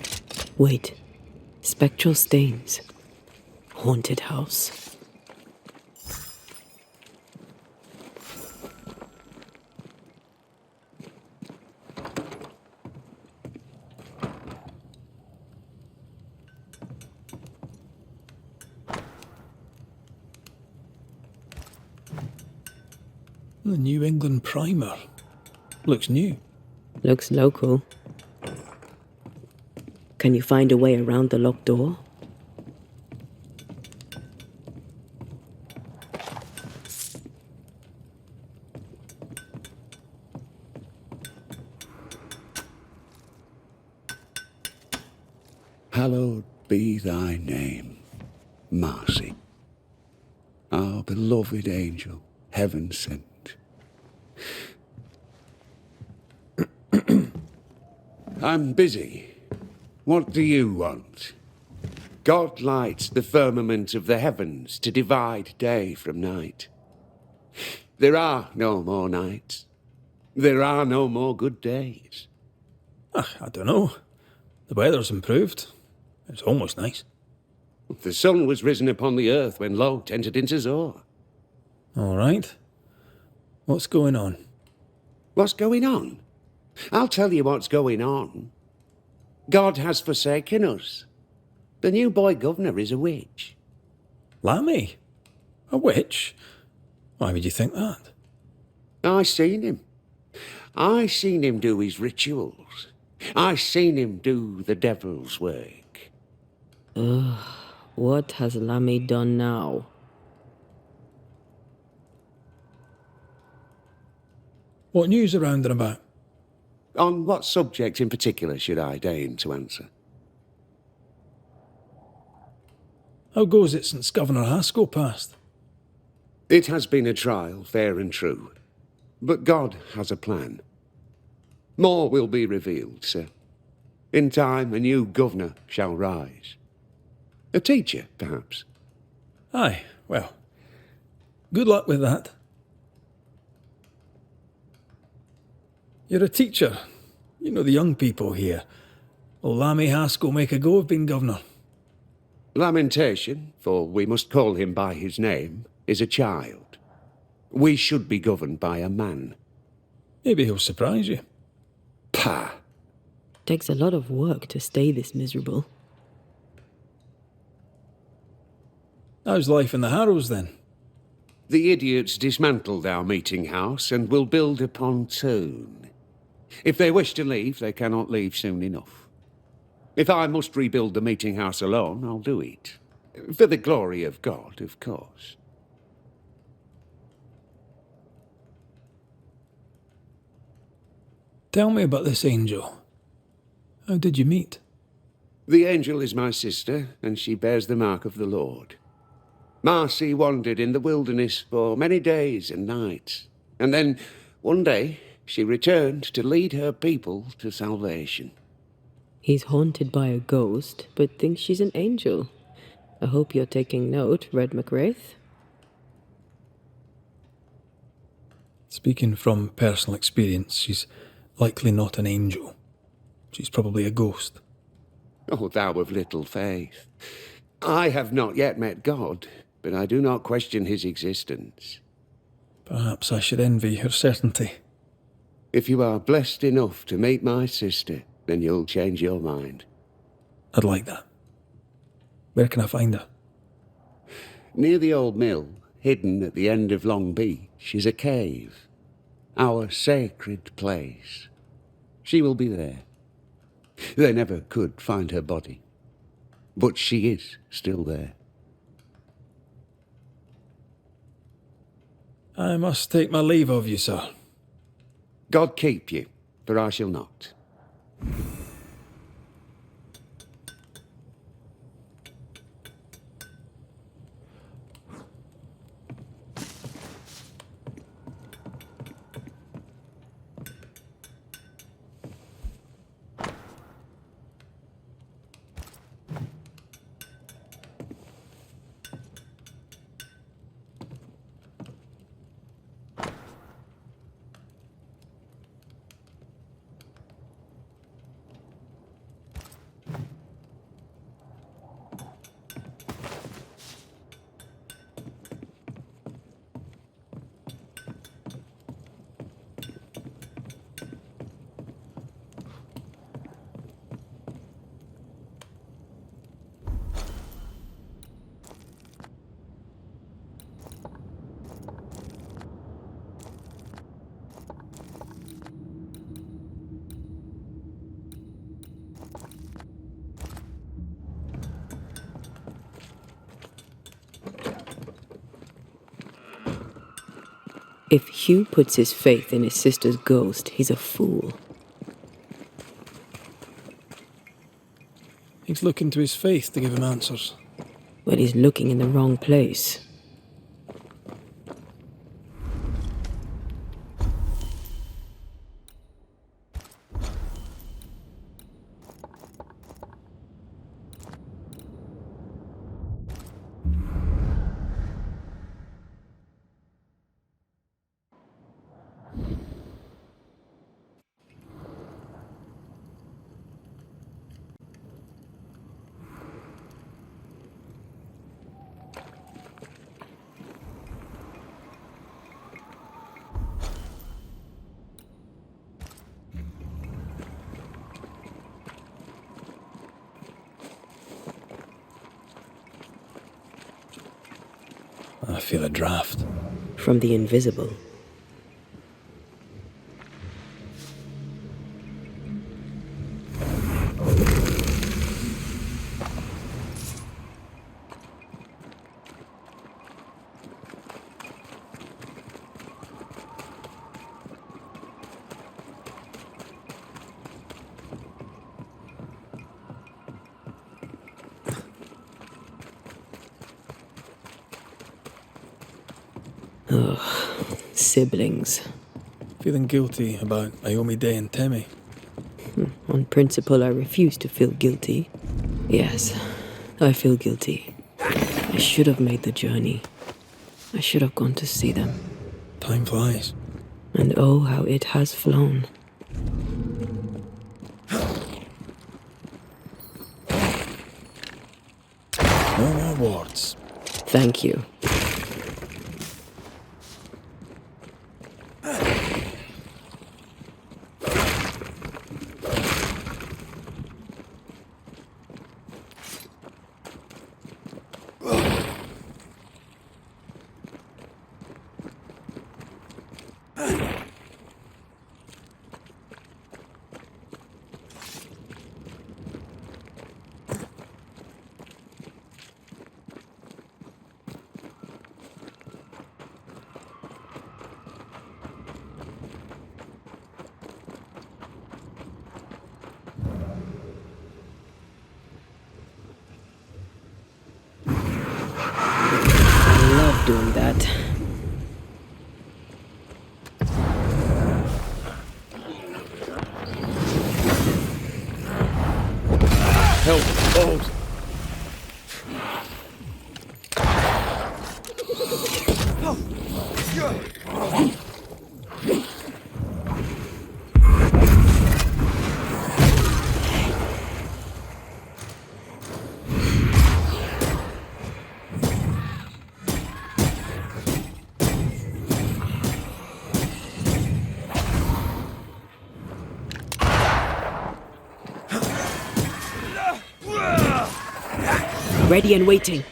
Wait. Spectral stains. Haunted house. The New England primer. Looks new. Looks local. Can you find a way around the locked door? Hallowed be thy name, Marcy, our beloved angel, heaven sent. I'm busy. What do you want? God lights the firmament of the heavens to divide day from night. There are no more nights. There are no more good days. I don't know. The weather's improved. It's almost nice. The sun was risen upon the earth when Lot entered into Zor. All right. What's going on? What's going on? I'll tell you what's going on. God has forsaken us. The new boy governor is a witch. Lammy? A witch? Why would you think that? I seen him. I seen him do his rituals. I seen him do the devil's work. Ugh, what has Lammy done now? What news around and about? On what subject in particular should I deign to answer? How goes it since Governor Haskell passed? It has been a trial, fair and true. But God has a plan. More will be revealed, sir. In time, a new governor shall rise. A teacher, perhaps. Aye, well, good luck with that. You're a teacher. You know the young people here. Will Lammy Haskell make a go of being governor? Lamentation, for we must call him by his name, is a child. We should be governed by a man. Maybe he'll surprise you. Pah! Takes a lot of work to stay this miserable. How's life in the Harrows then? The idiots dismantled our meeting house and will build a pontoon. If they wish to leave, they cannot leave soon enough. If I must rebuild the meeting house alone, I'll do it. For the glory of God, of course. Tell me about this angel. How did you meet? The angel is my sister, and she bears the mark of the Lord. Marcy wandered in the wilderness for many days and nights, and then, one day, she returned to lead her people to salvation. He's haunted by a ghost, but thinks she's an angel. I hope you're taking note, Red McWraith. Speaking from personal experience, she's likely not an angel. She's probably a ghost. Oh, thou of little faith. I have not yet met God, but I do not question his existence. Perhaps I should envy her certainty. If you are blessed enough to meet my sister, then you'll change your mind. I'd like that. Where can I find her? Near the old mill, hidden at the end of Long Beach, is a cave. Our sacred place. She will be there. They never could find her body. But she is still there. I must take my leave of you, sir. God keep you, for I shall not. If Hugh puts his faith in his sister's ghost, he's a fool. He's looking to his faith to give him answers. Well, he's looking in the wrong place. I feel a draft. From the invisible. Ugh, siblings. Feeling guilty about Ayomide and Temi. On principle, I refuse to feel guilty. Yes, I feel guilty. I should have made the journey. I should have gone to see them. Time flies. And oh, how it has flown. No more words. Thank you. Doing that. Help! Hold! Ready and waiting.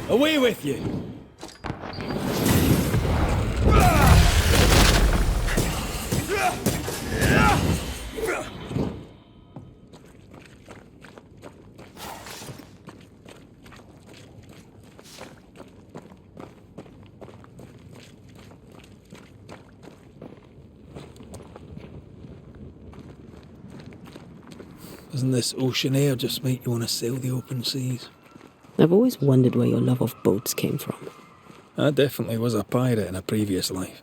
Away with you! Doesn't this ocean air just make you want to sail the open seas? I've always wondered where your love of boats came from. I definitely was a pirate in a previous life.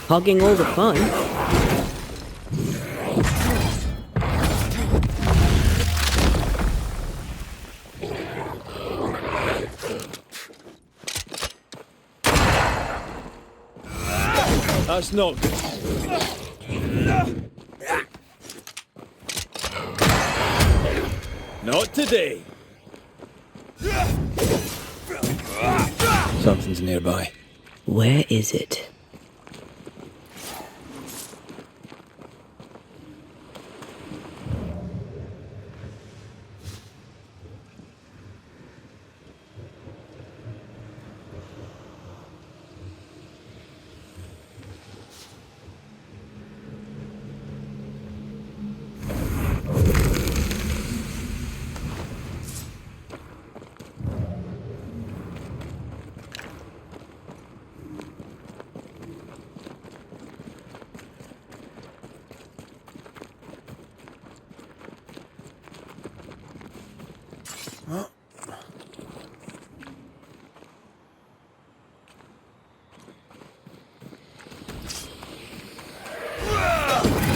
Hogging all the fun. That's not good. Not today. Something's nearby. Where is it?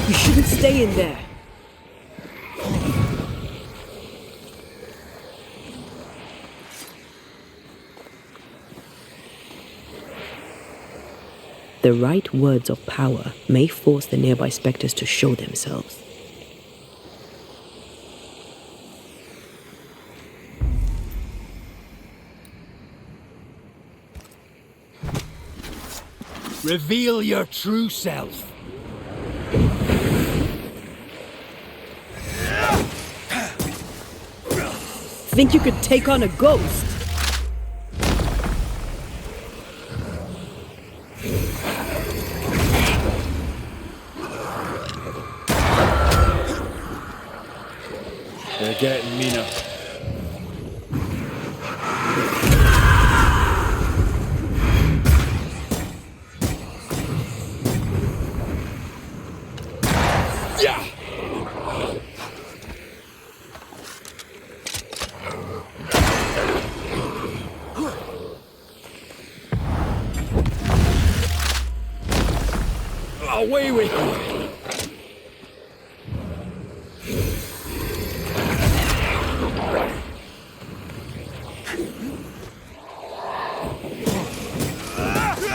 You shouldn't stay in there. The right words of power may force the nearby spectres to show themselves. Reveal your true self. Think you could take on a ghost? They're getting meaner. Away with you!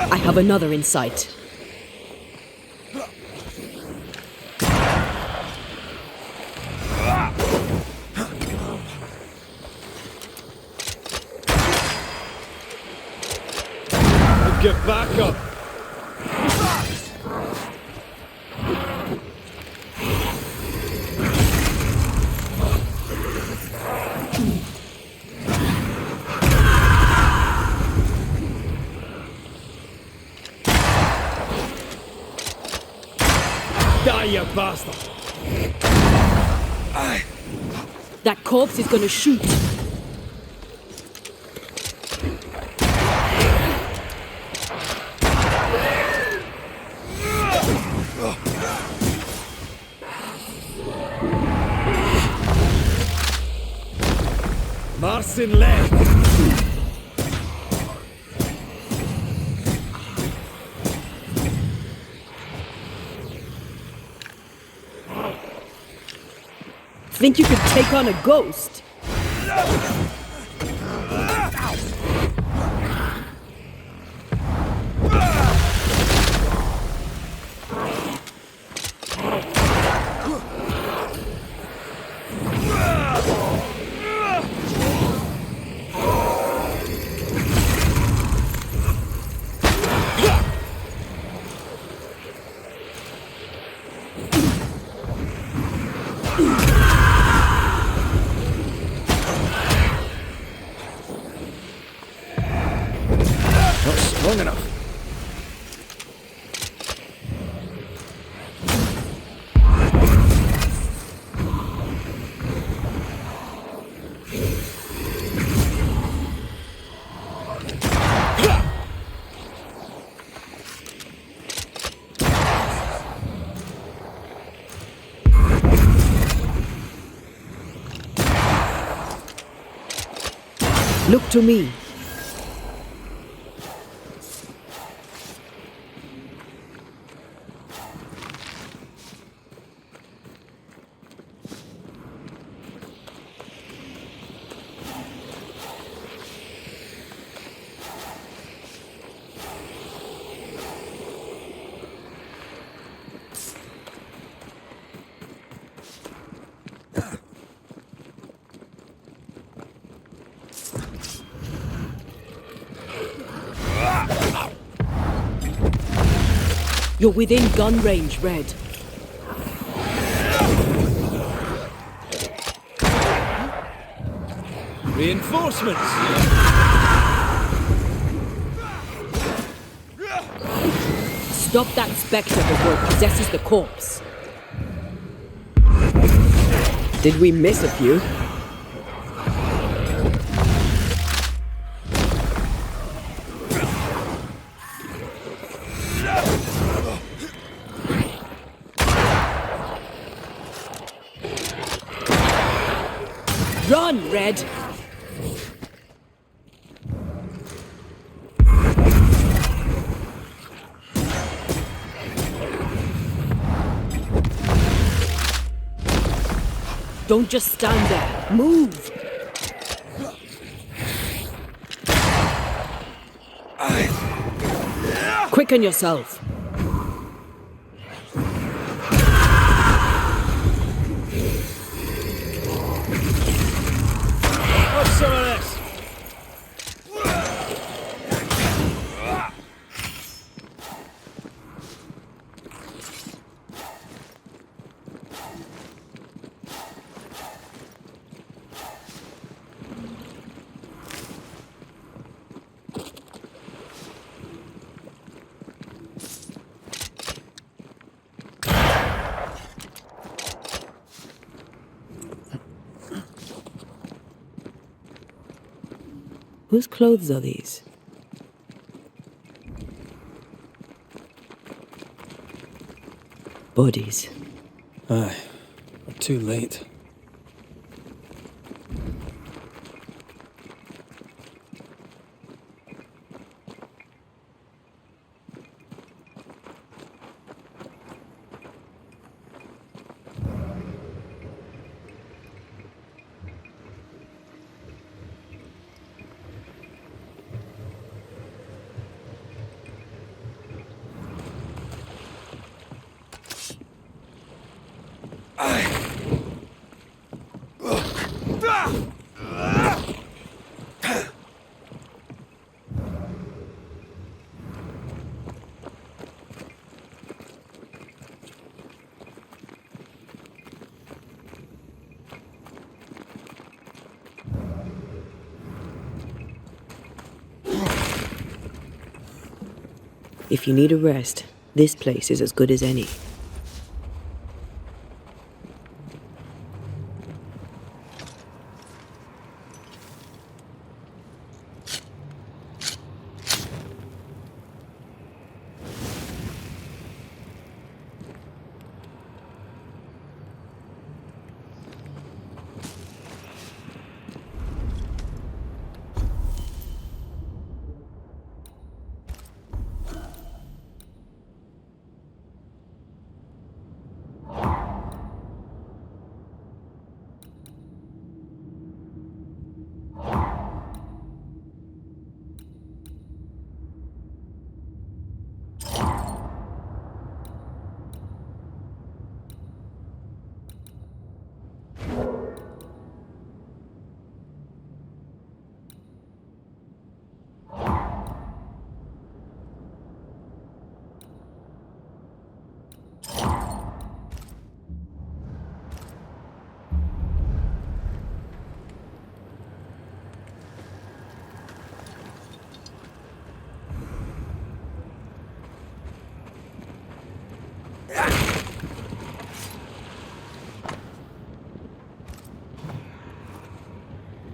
I have another in sight. Get back up! Die, you bastard! That corpse is gonna shoot. Marcy left! Think you could take on a ghost? Not strong enough. Look to me. You're within gun range, Red. Reinforcements! Stop that Spectre before it possesses the corpse. Did we miss a few? Run, Red! Don't just stand there. Move! Quicken yourself. Have some of this! Whose clothes are these? Bodies. Aye, we're too late. If you need a rest, this place is as good as any.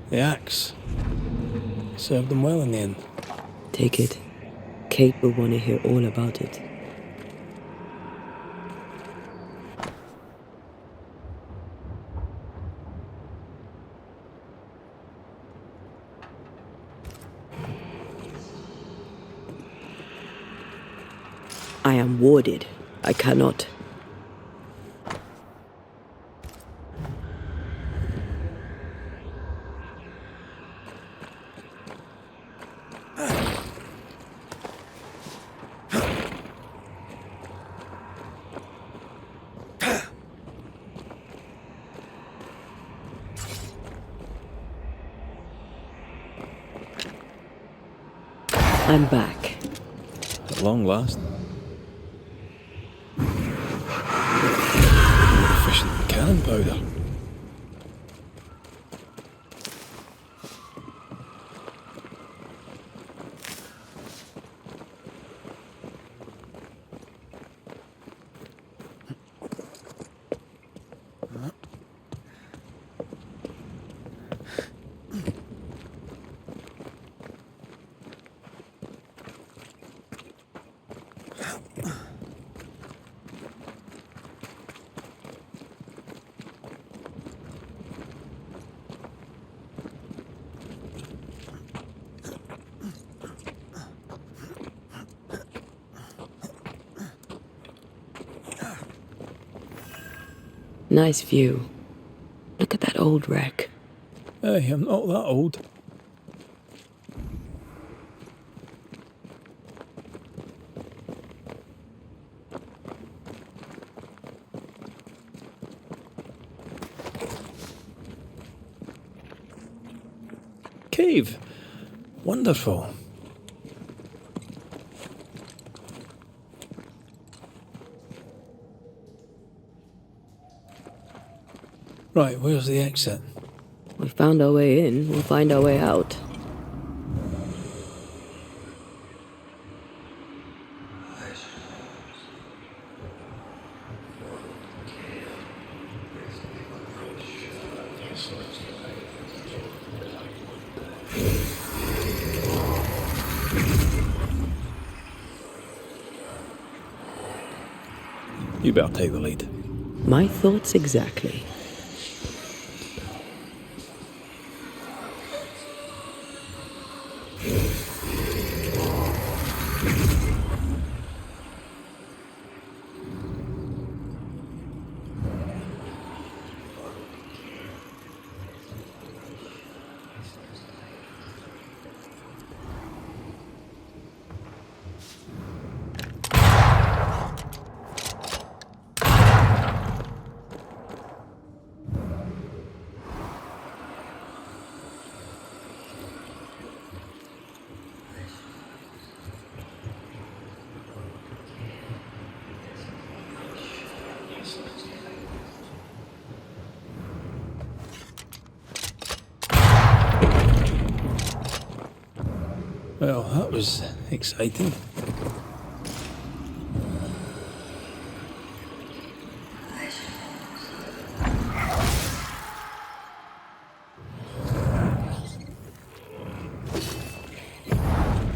The axe. Served them well in the end. Take it. Kate will want to hear all about it. I am warded. I cannot. I'm back. At long last. More efficient than cannon powder. Nice view. Look at that old wreck. Hey, I'm not that old. Cave. Wonderful. Right, where's the exit? We found our way in, we'll find our way out. You better take the lead. My thoughts exactly. Well, that was exciting.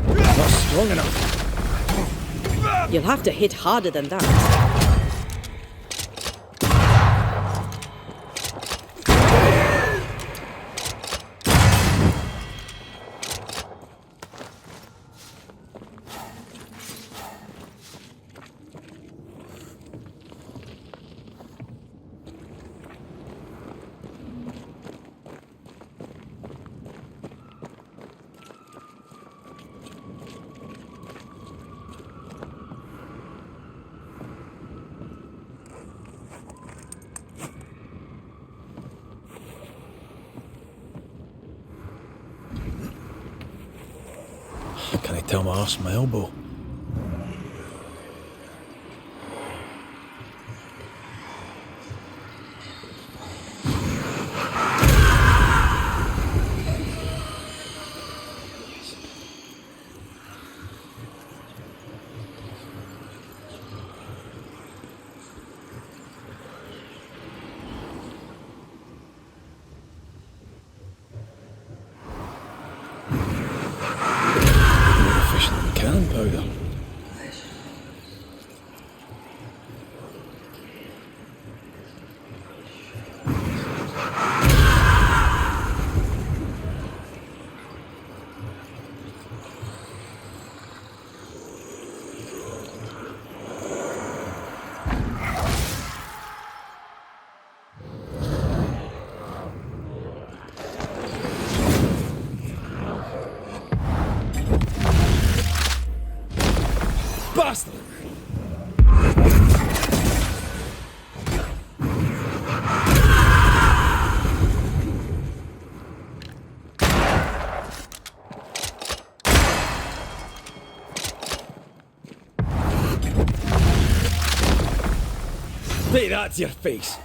Not strong enough. You'll have to hit harder than that. Can I tell my arse from my elbow? More efficient than cannon powder. Take that to your face.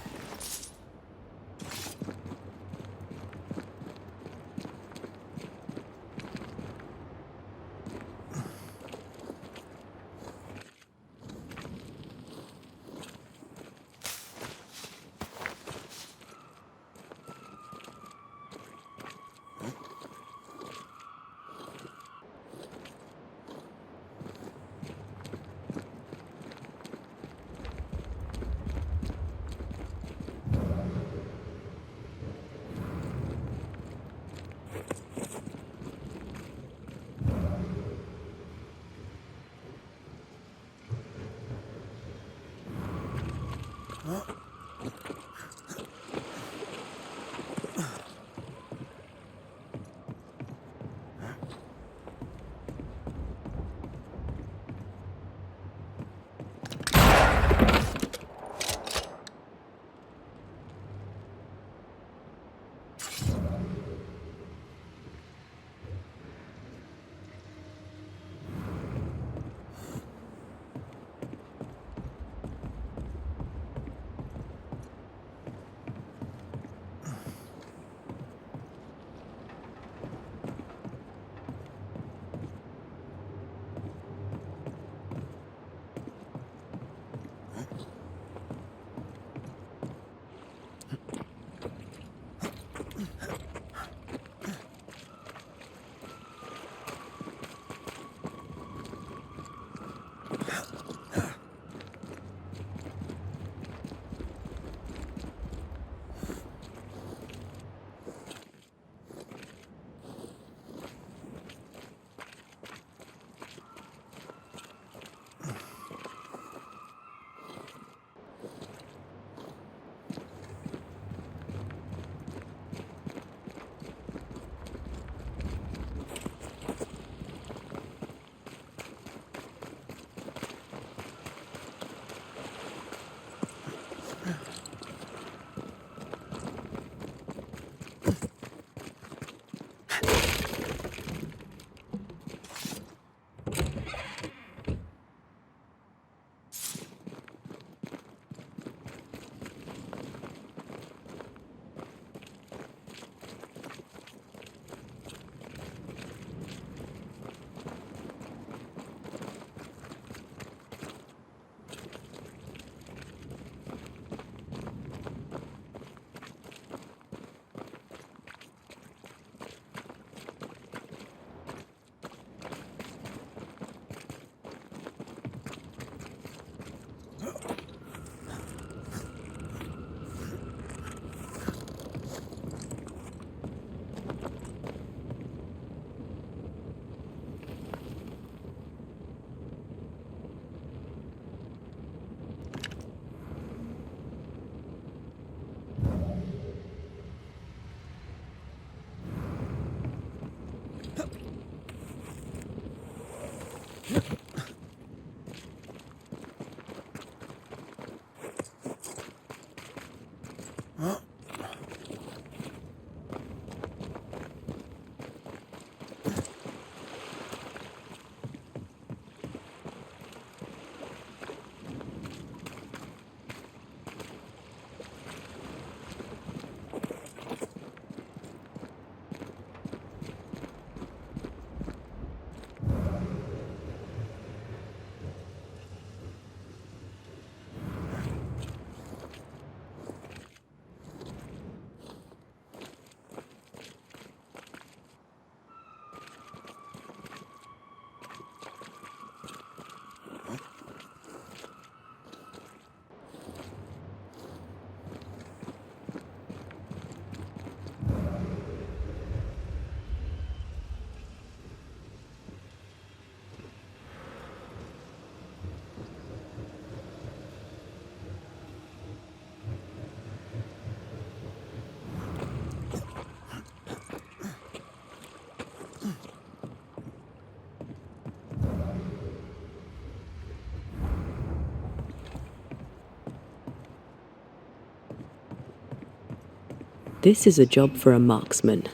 This is a job for a marksman.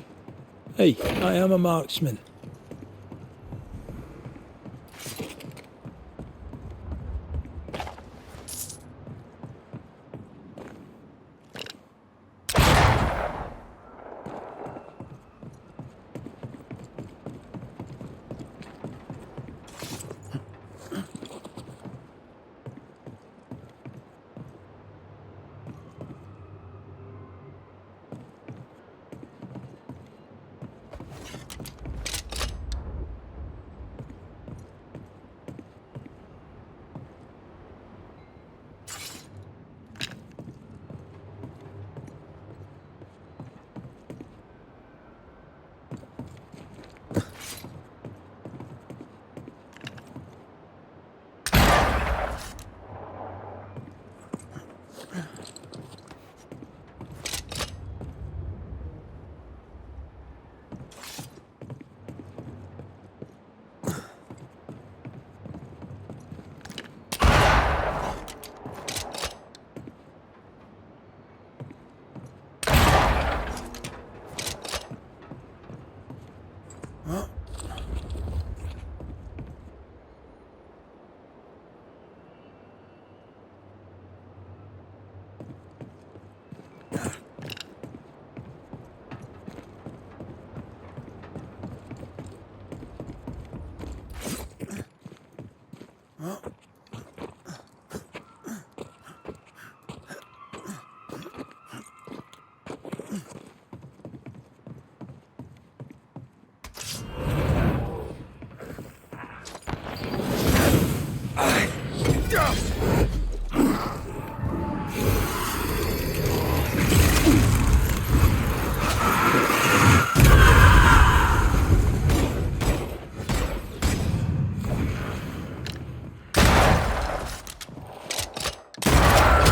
Hey, I am a marksman.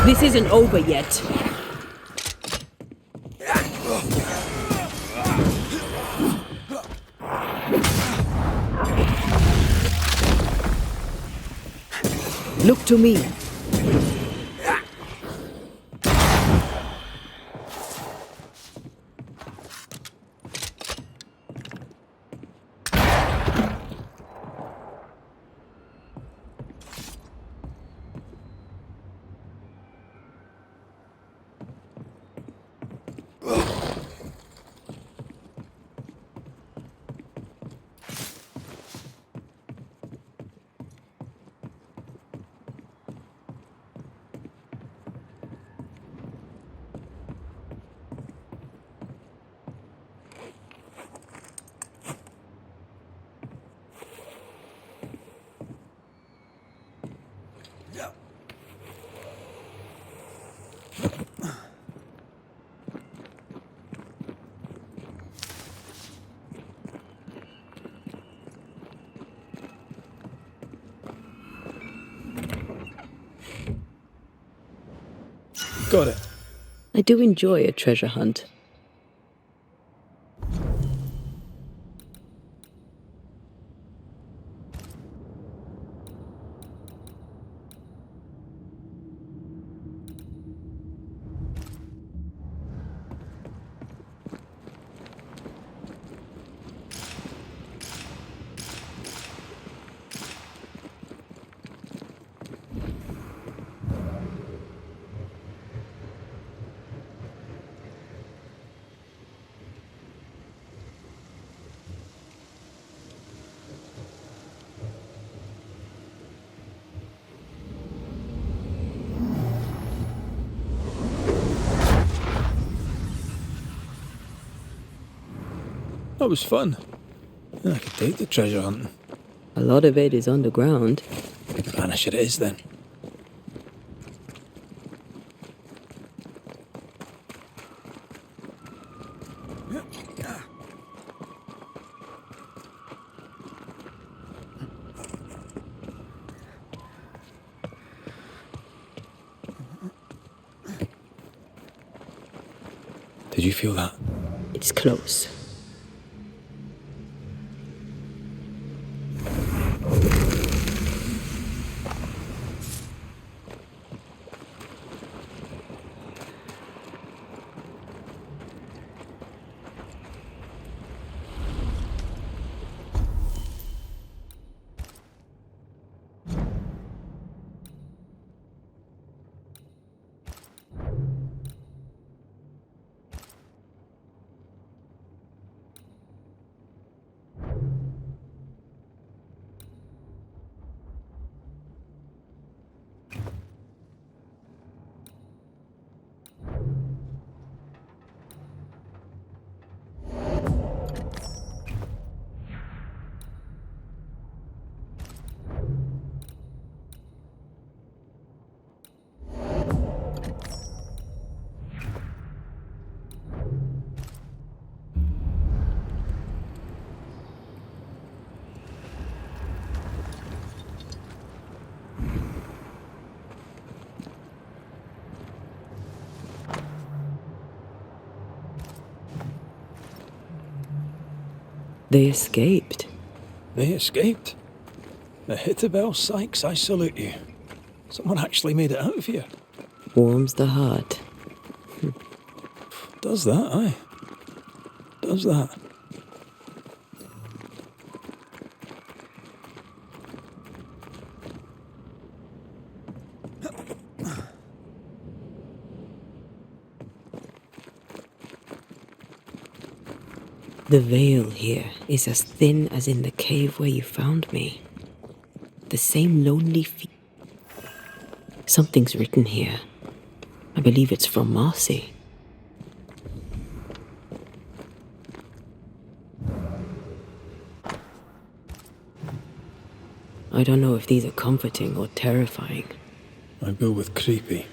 This isn't over yet. Look to me. Got it. I do enjoy a treasure hunt. That was fun. I could take the treasure hunting. A lot of it is underground. Banisher it is then. Did you feel that? It's close. They escaped. They escaped? Ahithophel Sykes, I salute you. Someone actually made it out of here. Warms the heart. Does that, aye. Does that. The veil here is as thin as in the cave where you found me. The same lonely Something's written here. I believe it's from Marcy. I don't know if these are comforting or terrifying. I'd go with creepy.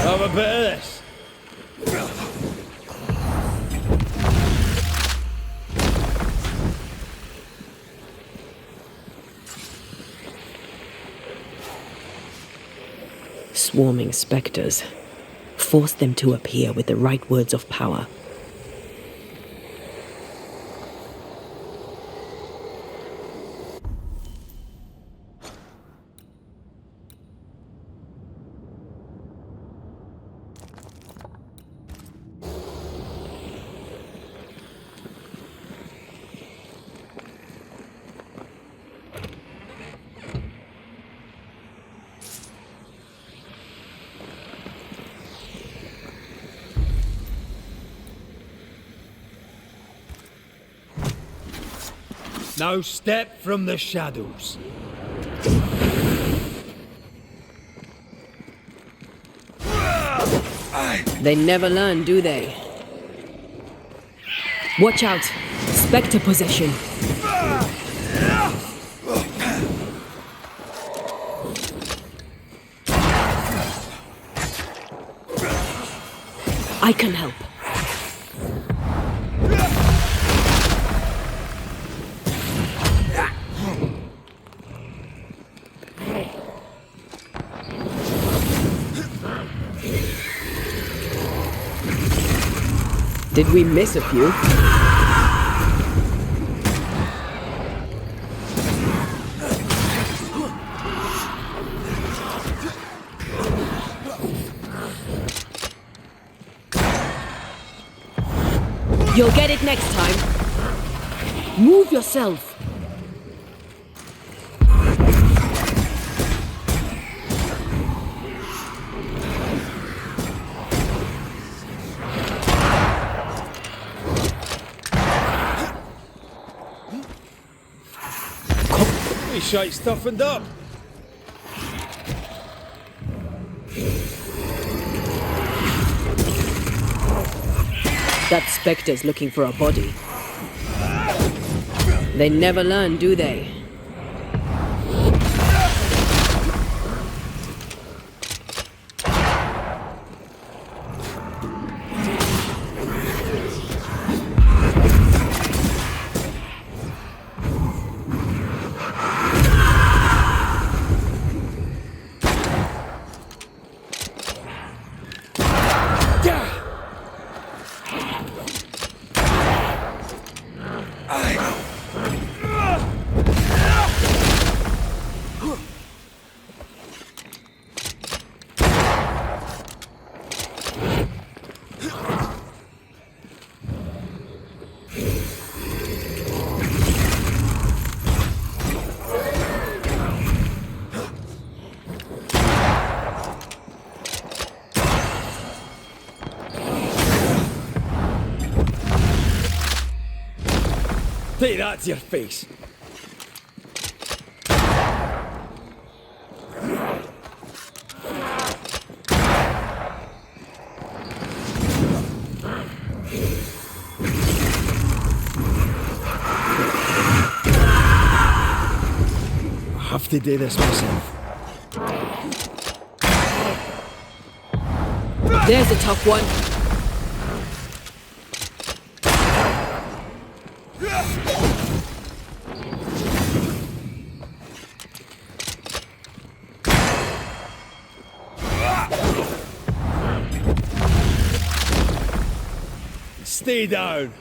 Have a bit of this. Swarming spectres. Force them to appear with the right words of power. Now step from the shadows. They never learn, do they? Watch out! Spectre possession! I can help. Did we miss a few? You'll get it next time. Move yourself. Shite stuffened up. That spectre's looking for a body. They never learn, do they? Take that to your face. I have to do this myself. There's a tough one. Stay down.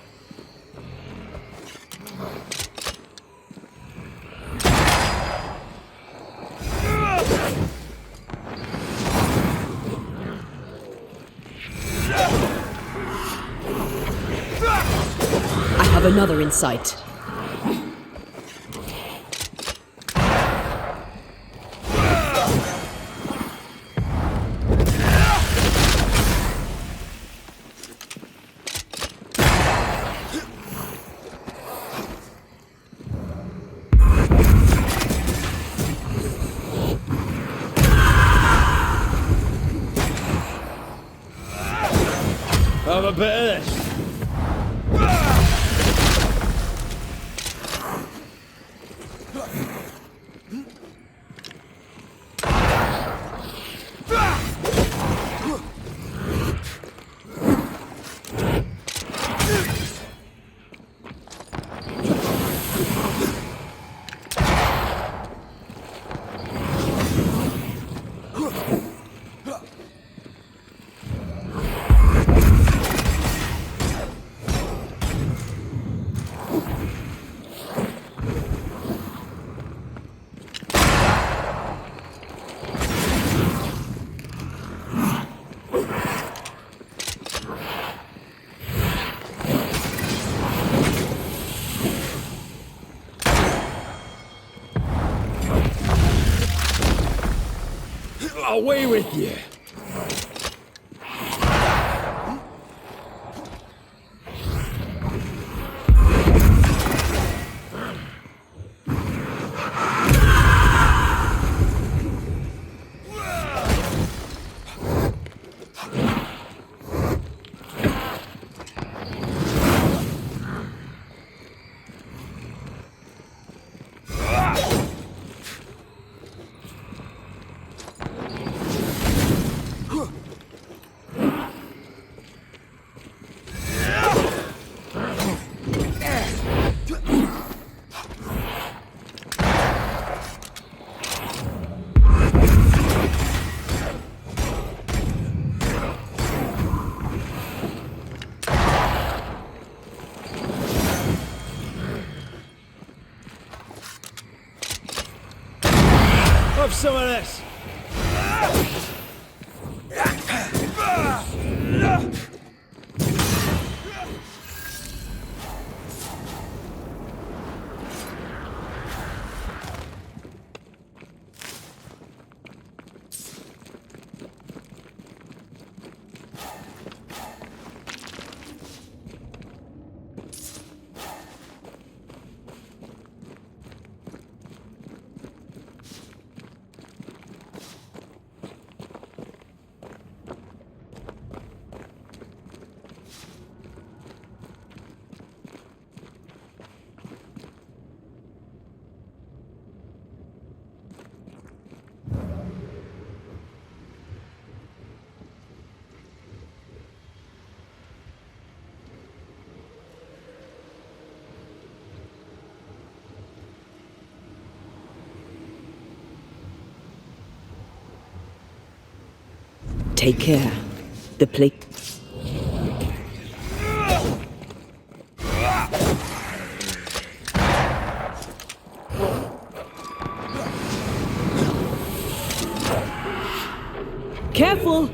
I have another in sight. Have a bit of this. Away with you! Have some of this! Take care. The plate. Careful!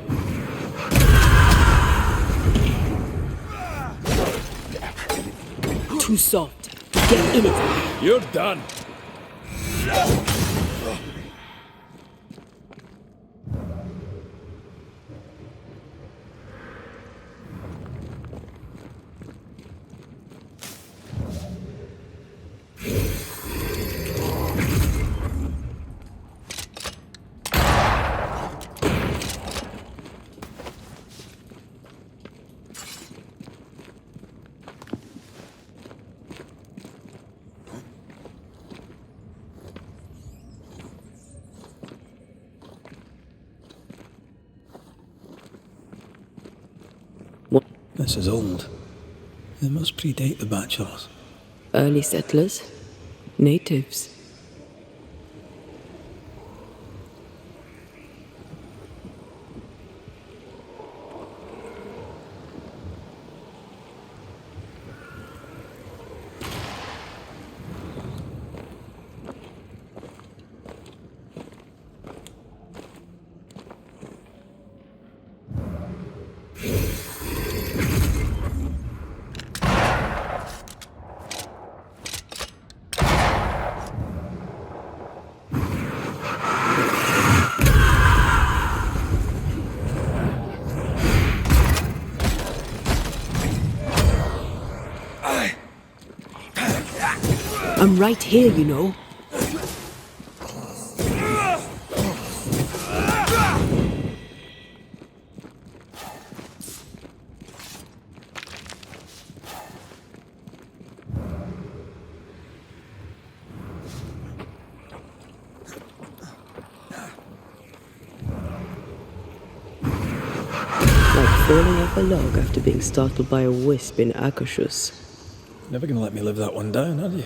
Too soft. Get in it. You're done. This is old. It must predate the bachelors. Early settlers. Natives. I'm right here, you know. Like falling off a log after being startled by a wisp in Akashus. Never gonna let me live that one down, are you?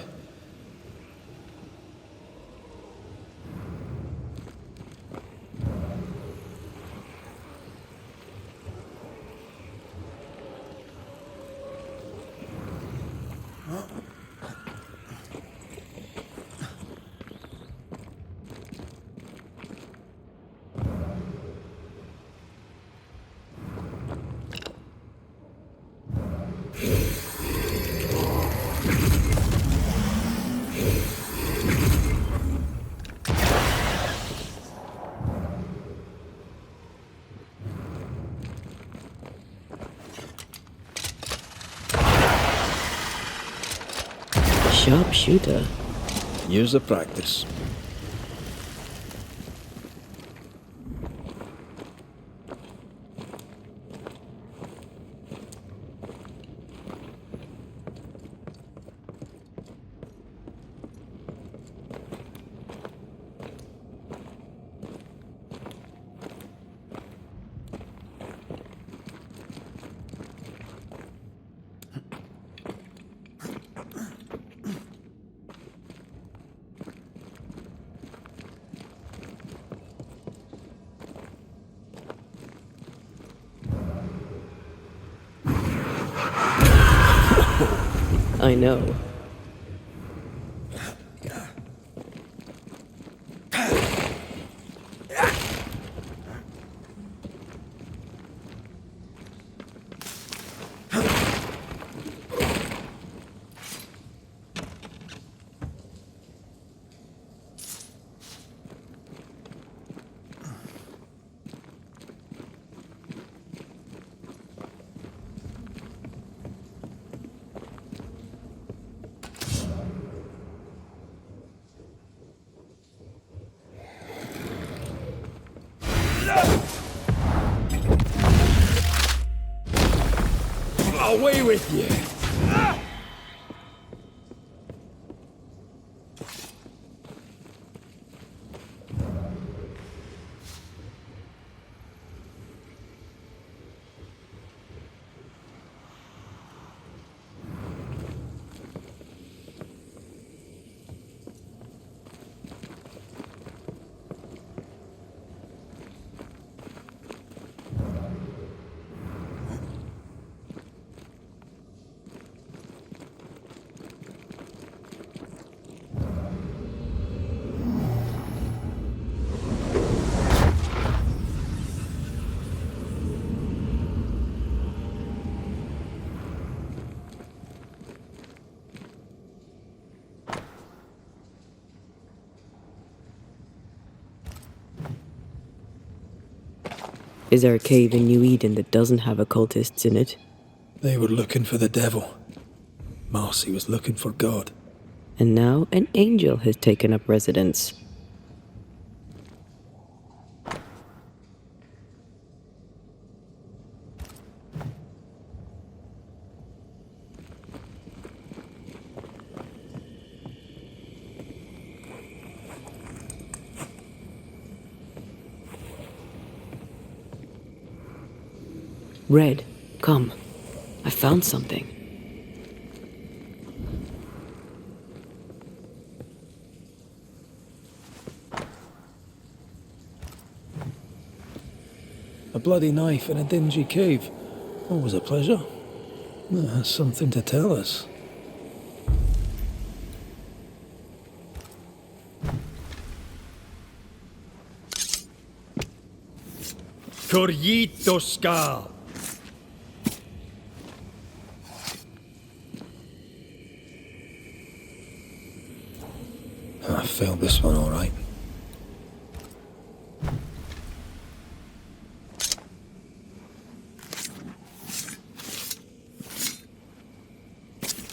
Sharpshooter. Years of practice. I know. Away with you! Is there a cave in New Eden that doesn't have occultists in it? They were looking for the devil. Marcy was looking for God. And now an angel has taken up residence. Red, come. I found something. A bloody knife in a dingy cave. Always a pleasure. That has something to tell us. Corrito Skal! I failed this one all right.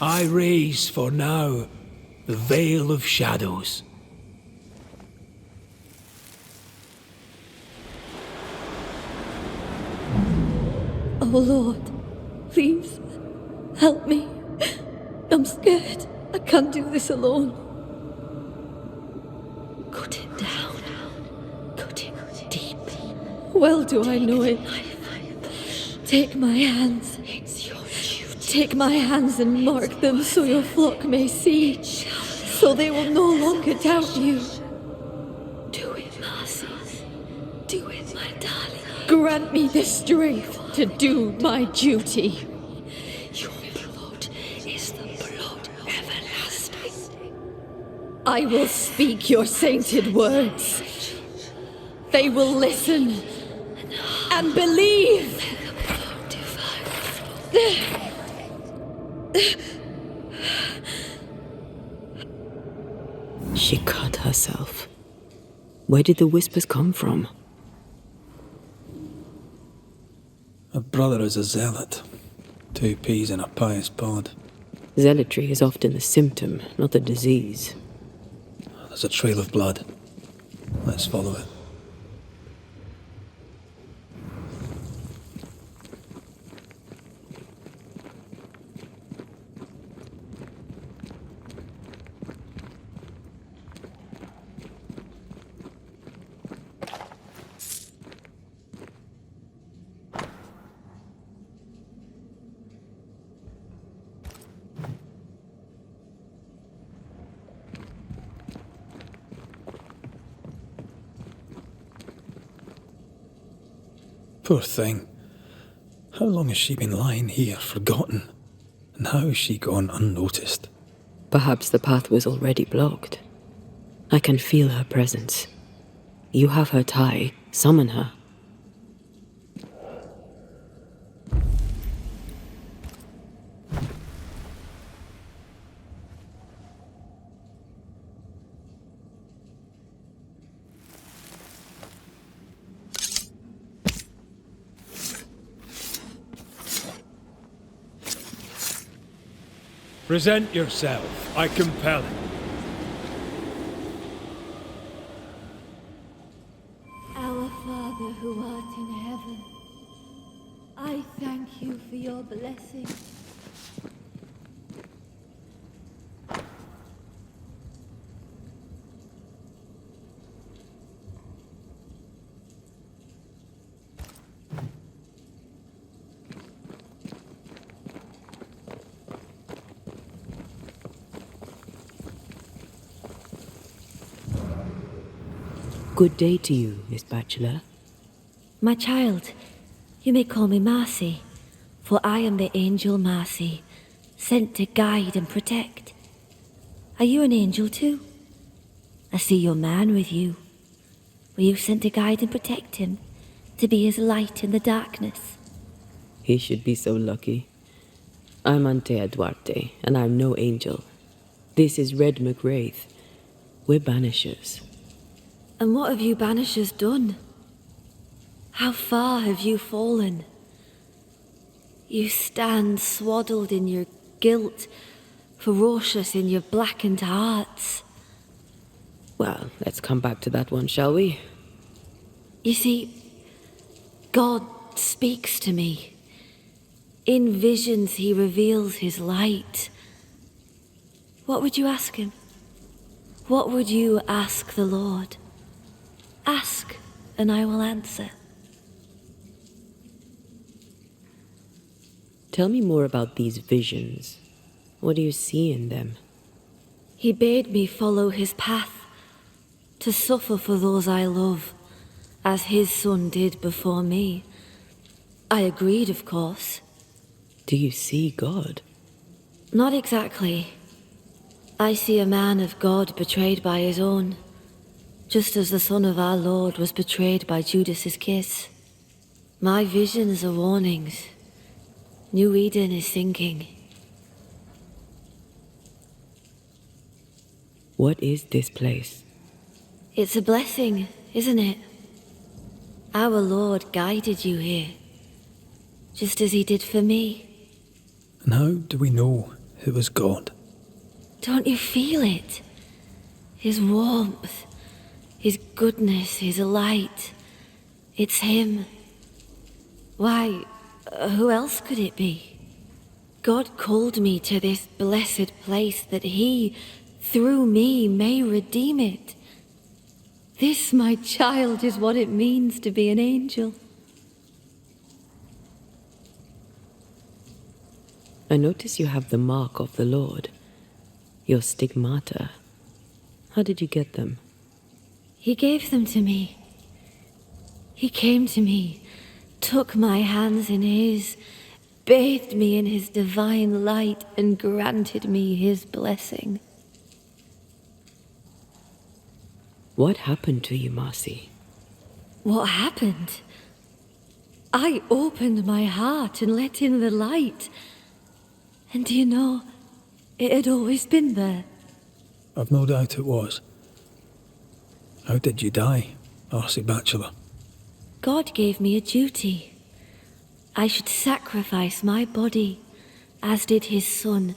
I raise for now the veil of shadows. Oh Lord, please, help me. I'm scared. I can't do this alone. Cut it down. Cut it deep. Well do I know it. Take my hands. It's your duty. Take my hands and mark them so your flock may see, so they will no longer doubt you. Do it, Marcy. Do it, my darling. Grant me the strength to do my duty. Your blood is the blood everlasting. I will speak your sainted words. They will listen and believe. She cut herself. Where did the whispers come from? A brother is a zealot. 2 peas in a pious pod. Zealotry is often the symptom, not the disease. There's a trail of blood. Let's follow it. Poor thing. How long has she been lying here, forgotten? And how has she gone unnoticed? Perhaps the path was already blocked. I can feel her presence. You have her tie. Summon her. Present yourself, I compel it. Our Father who art in heaven, I thank you for your blessing. Good day to you, Miss Bachelor. My child, you may call me Marcy, for I am the angel Marcy, sent to guide and protect. Are you an angel too? I see your man with you. Were you sent to guide and protect him, to be his light in the darkness? He should be so lucky. I'm Antea Duarte, and I'm no angel. This is Red McWraith. We're banishers. And what have you banishers done? How far have you fallen? You stand swaddled in your guilt, ferocious in your blackened hearts. Well, let's come back to that one, shall we? You see, God speaks to me. In visions he reveals his light. What would you ask him? What would you ask the Lord? Ask, and I will answer. Tell me more about these visions. What do you see in them? He bade me follow his path, to suffer for those I love, as his son did before me. I agreed, of course. Do you see God? Not exactly. I see a man of God betrayed by his own, just as the Son of our Lord was betrayed by Judas's kiss. My visions are warnings. New Eden is sinking. What is this place? It's a blessing, isn't it? Our Lord guided you here, just as he did for me. And how do we know it was God? Don't you feel it? His warmth, his goodness, his light. It's him. Why, who else could it be? God called me to this blessed place that he, through me, may redeem it. This, my child, is what it means to be an angel. I notice you have the mark of the Lord. Your stigmata. How did you get them? He gave them to me. He came to me, took my hands in his, bathed me in his divine light, and granted me his blessing. What happened to you, Marcy? What happened? I opened my heart and let in the light. And do you know, it had always been there. I've no doubt it was. How did you die, Marcy Bachelor? God gave me a duty. I should sacrifice my body, as did his son,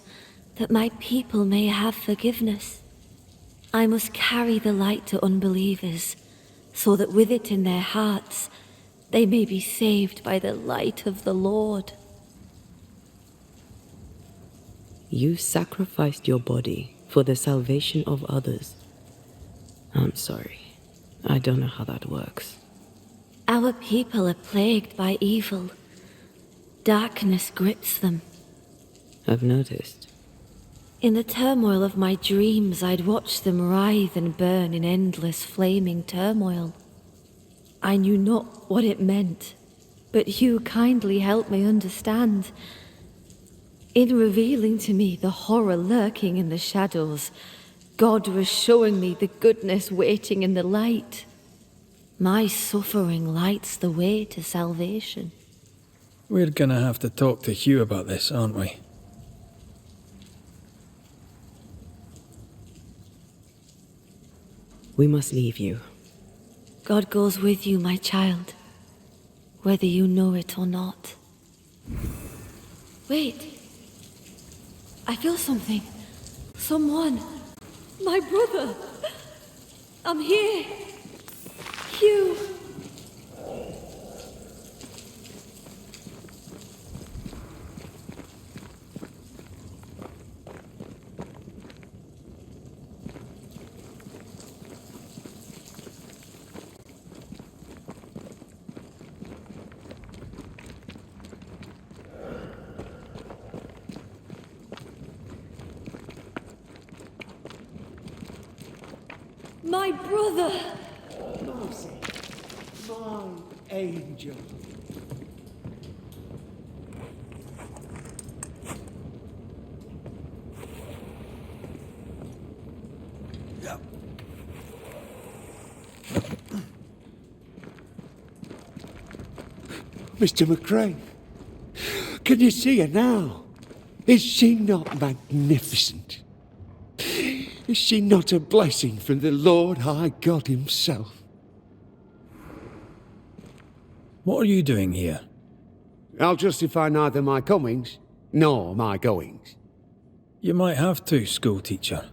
that my people may have forgiveness. I must carry the light to unbelievers, so that with it in their hearts, they may be saved by the light of the Lord. You sacrificed your body for the salvation of others. I'm sorry. I don't know how that works. Our people are plagued by evil. Darkness grips them. I've noticed. In the turmoil of my dreams, I'd watch them writhe and burn in endless flaming turmoil. I knew not what it meant, but you kindly helped me understand. In revealing to me the horror lurking in the shadows, God was showing me the goodness waiting in the light. My suffering lights the way to salvation. We're gonna have to talk to Hugh about this, aren't we? We must leave you. God goes with you, my child, whether you know it or not. Wait. I feel something. Someone. My brother. I'm here. Hugh. My brother! Marcy, my angel. Mr. McCrae, can you see her now? Is she not magnificent? Is she not a blessing from the Lord High God himself? What are you doing here? I'll justify neither my comings nor my goings. You might have to, school teacher.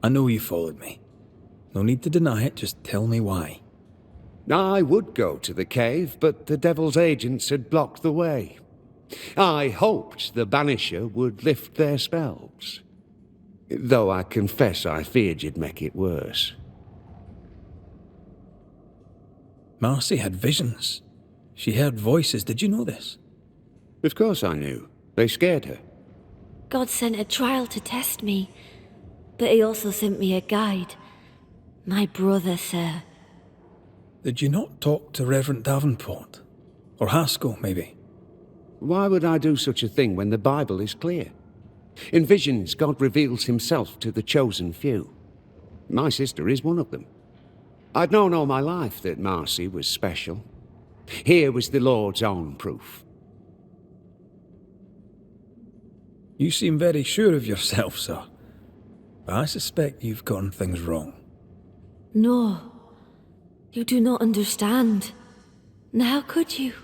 I know you followed me. No need to deny it, just tell me why. I would go to the cave, but the devil's agents had blocked the way. I hoped the Banisher would lift their spells. Though I confess I feared you'd make it worse. Marcy had visions. She heard voices, did you know this? Of course I knew. They scared her. God sent a trial to test me, but he also sent me a guide. My brother, sir. Did you not talk to Reverend Davenport? Or Haskell, maybe? Why would I do such a thing when the Bible is clear? In visions, God reveals himself to the chosen few. My sister is one of them. I'd known all my life that Marcy was special. Here was the Lord's own proof. You seem very sure of yourself, sir. But I suspect you've gotten things wrong. No, you do not understand. Now could you?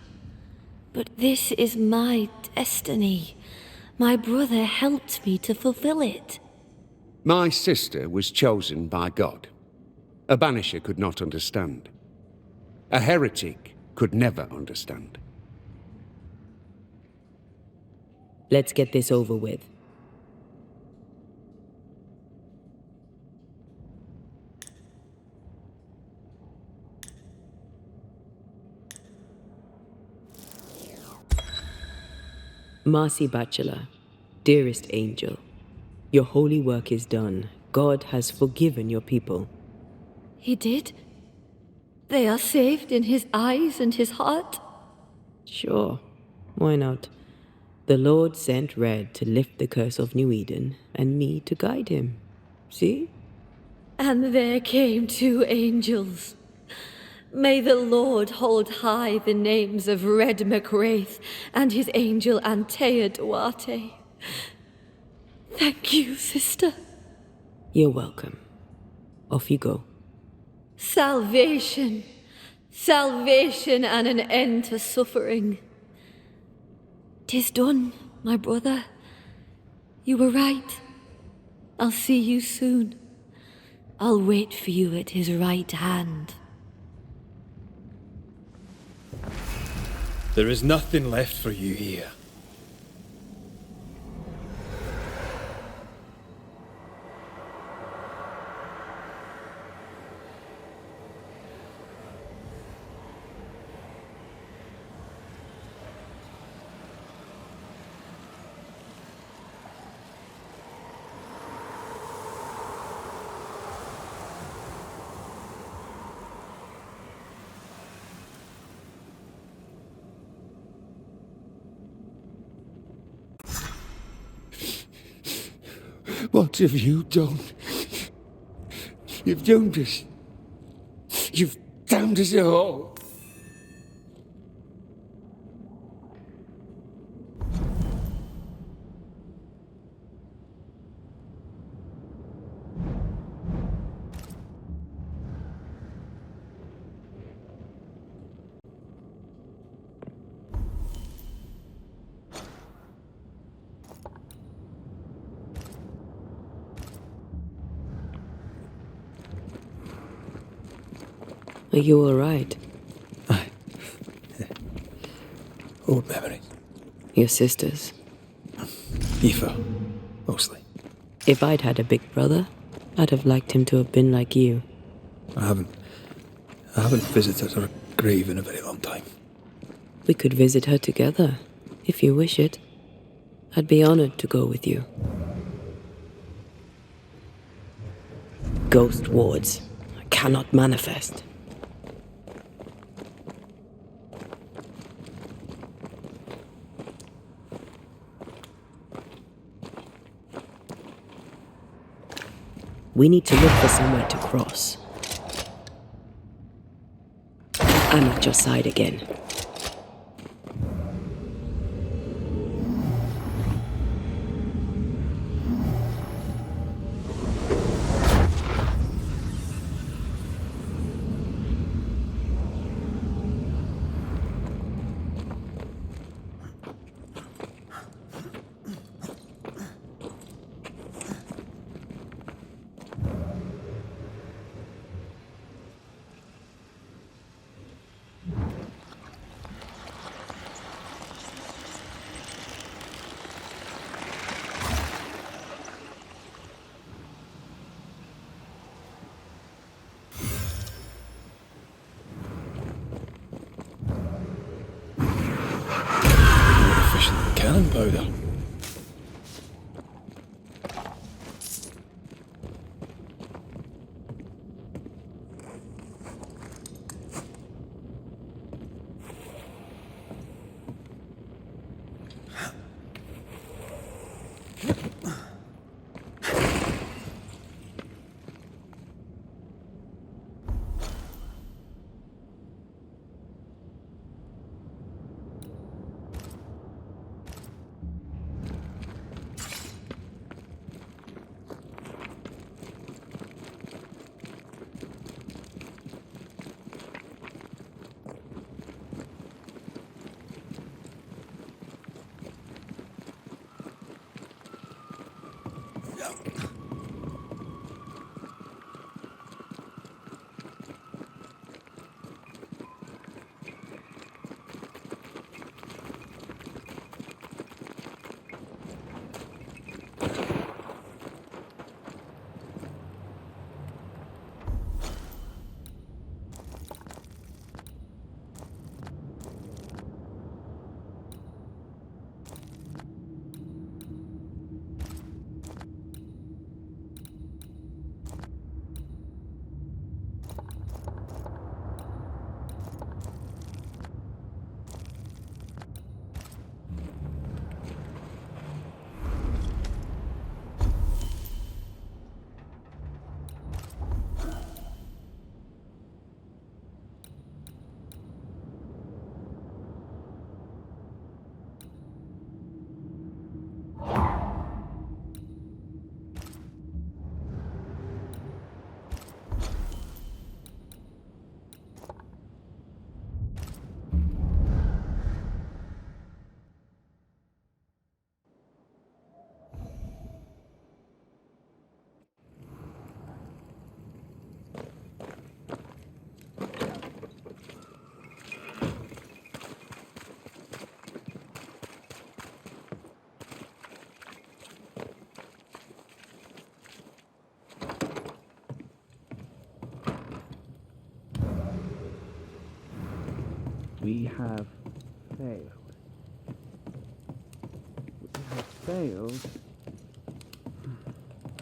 But this is my destiny. My brother helped me to fulfill it. My sister was chosen by God. A banisher could not understand. A heretic could never understand. Let's get this over with. Marcy Bachelor, dearest angel, your holy work is done. God has forgiven your people. He did? They are saved in his eyes and his heart? Sure, why not? The Lord sent Red to lift the curse of New Eden, and me to guide him. See? And there came 2 angels. May the Lord hold high the names of Red McWraith and his angel Antea Duarte. Thank you, sister. You're welcome. Off you go. Salvation. Salvation and an end to suffering. 'Tis done, my brother. You were right. I'll see you soon. I'll wait for you at his right hand. There is nothing left for you here. What have you done? You've doomed us. You've damned us all. Are you alright? Aye. Old memories. Your sisters? Aoife, mostly. If I'd had a big brother, I'd have liked him to have been like you. I haven't visited her grave in a very long time. We could visit her together, if you wish it. I'd be honored to go with you. Ghost wards. I cannot manifest. We need to look for somewhere to cross. I'm at your side again. Cannon powder. we have failed. We have failed.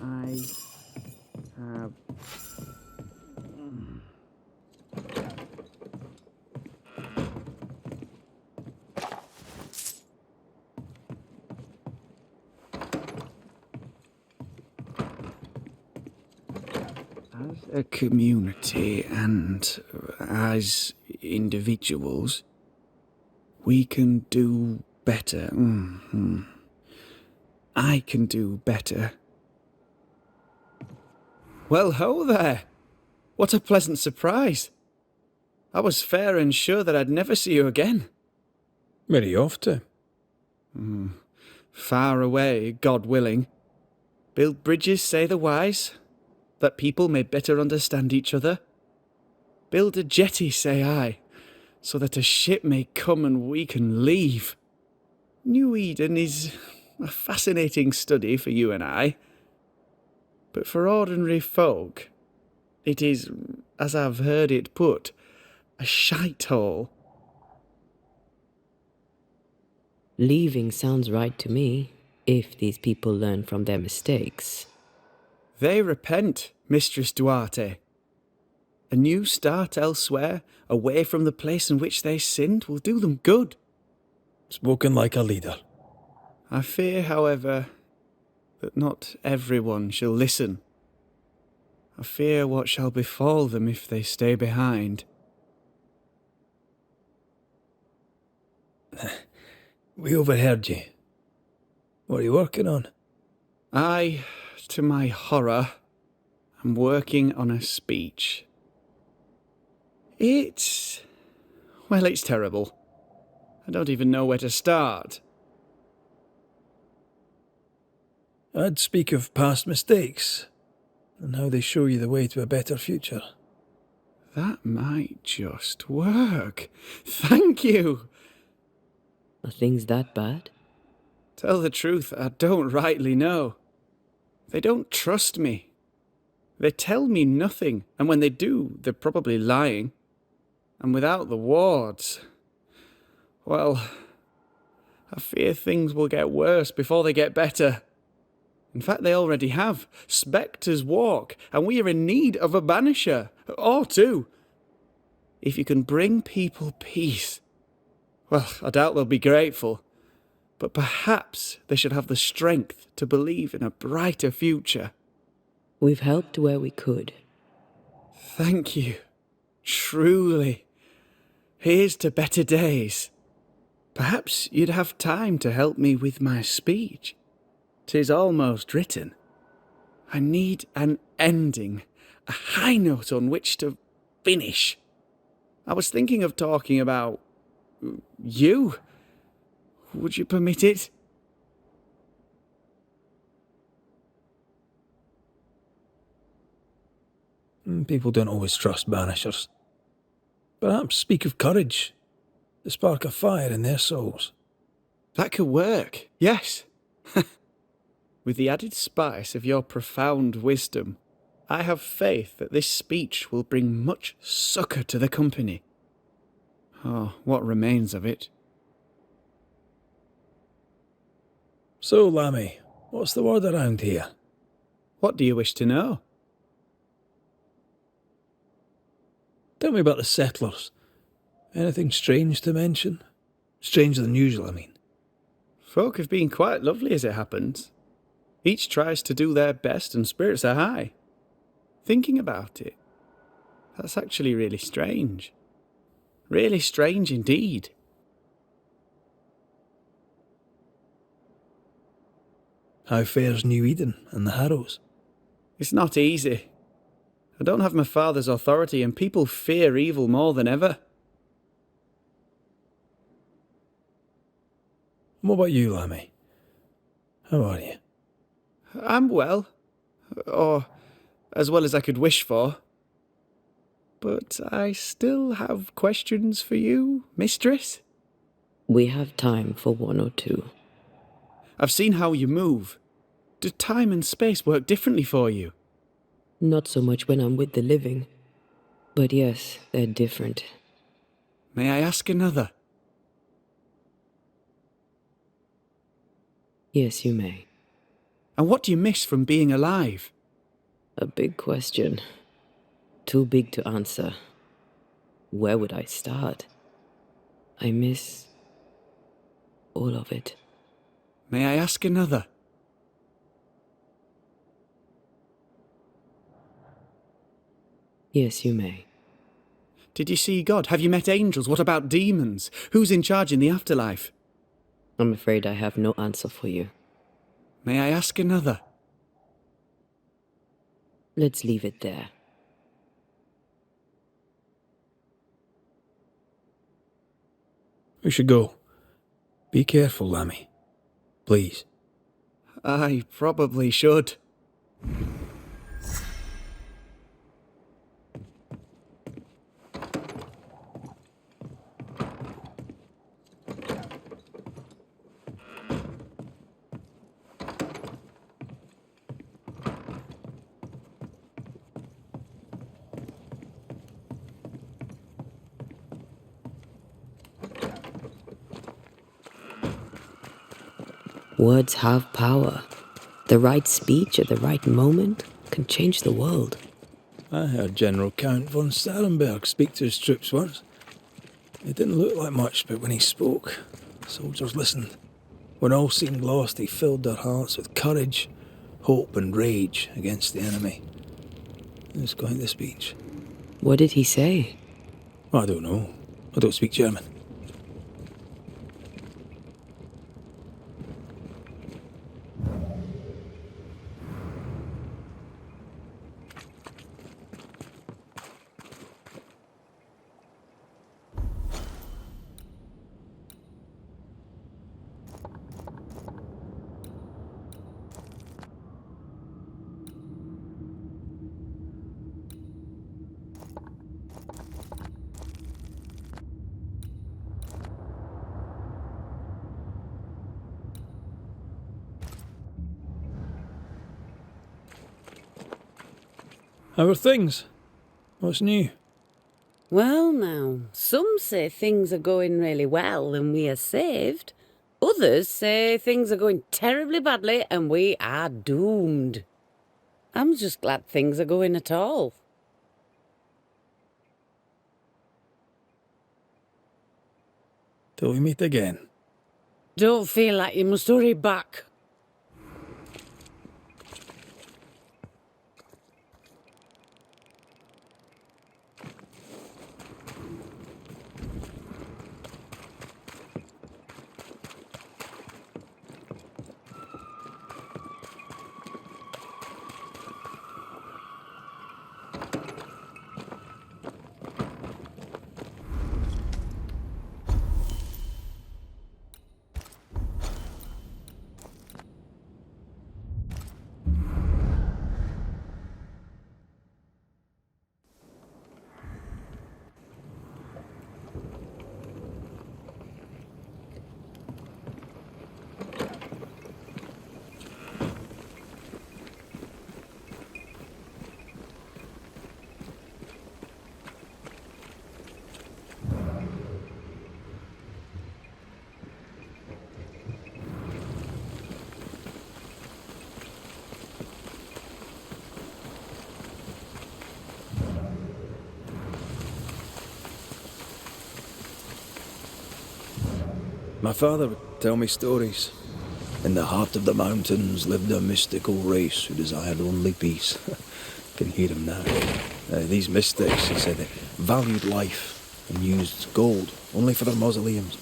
I have... As a community and as individuals, we can do better. I can do better. Well, ho there! What a pleasant surprise! I was fair and sure that I'd never see you again. Where are you off to? Far away, God willing. Build bridges, say the wise, that people may better understand each other. Build a jetty, say I, so that a ship may come and we can leave. New Eden is a fascinating study for you and I. But for ordinary folk, it is, as I've heard it put, a shithole. Leaving sounds right to me, if these people learn from their mistakes. They repent, Mistress Duarte. A new start elsewhere, away from the place in which they sinned, will do them good. Spoken like a leader. I fear, however, that not everyone shall listen. I fear what shall befall them if they stay behind. We overheard you. What are you working on? I, to my horror, am working on a speech. It's terrible. I don't even know where to start. I'd speak of past mistakes and how they show you the way to a better future. That might just work. Thank you. Are things that bad? Tell the truth, I don't rightly know. They don't trust me. They tell me nothing, and when they do, they're probably lying. And without the wards, well, I fear things will get worse before they get better. In fact, they already have. Spectres walk, and we are in need of a banisher, or two. If you can bring people peace, well, I doubt they'll be grateful, but perhaps they should have the strength to believe in a brighter future. We've helped where we could. Thank you. Truly. Here's to better days. Perhaps you'd have time to help me with my speech. 'Tis almost written. I need an ending, a high note on which to finish. I was thinking of talking about you. Would you permit it? People don't always trust banishers. Perhaps speak of courage, to spark a fire in their souls. That could work, yes. With the added spice of your profound wisdom, I have faith that this speech will bring much succour to the company. Oh, what remains of it? So, Lammy, what's the word around here? What do you wish to know? Tell me about the settlers. Anything strange to mention? Stranger than usual, I mean. Folk have been quite lovely as it happens. Each tries to do their best and spirits are high. Thinking about it, that's actually really strange. Really strange indeed. How fares New Eden and the Harrows? It's not easy. I don't have my father's authority and people fear evil more than ever. What about you, Lammy? How are you? I'm well. Or as well as I could wish for. But I still have questions for you, mistress. We have time for one or two. I've seen how you move. Do time and space work differently for you? Not so much when I'm with the living. But yes, they're different. May I ask another? Yes, you may. And what do you miss from being alive? A big question. Too big to answer. Where would I start? I miss all of it. May I ask another? Yes, you may. Did you see God? Have you met angels? What about demons? Who's in charge in the afterlife? I'm afraid I have no answer for you. May I ask another? Let's leave it there. We should go. Be careful, Lammy. Please. I probably should. Words have power. The right speech at the right moment can change the world. I heard General Count von Starenberg speak to his troops once. It didn't look like much, but when he spoke, soldiers listened. When all seemed lost, he filled their hearts with courage, hope and rage against the enemy. It was quite the speech. What did he say? I don't know. I don't speak German. How are things? What's new? Well now, some say things are going really well and we are saved. Others say things are going terribly badly and we are doomed. I'm just glad things are going at all. Till we meet again. Don't feel like you must hurry back. My father would tell me stories. In the heart of the mountains lived a mystical race who desired only peace. Can hear him now. These mystics, he said, valued life and used gold only for their mausoleums.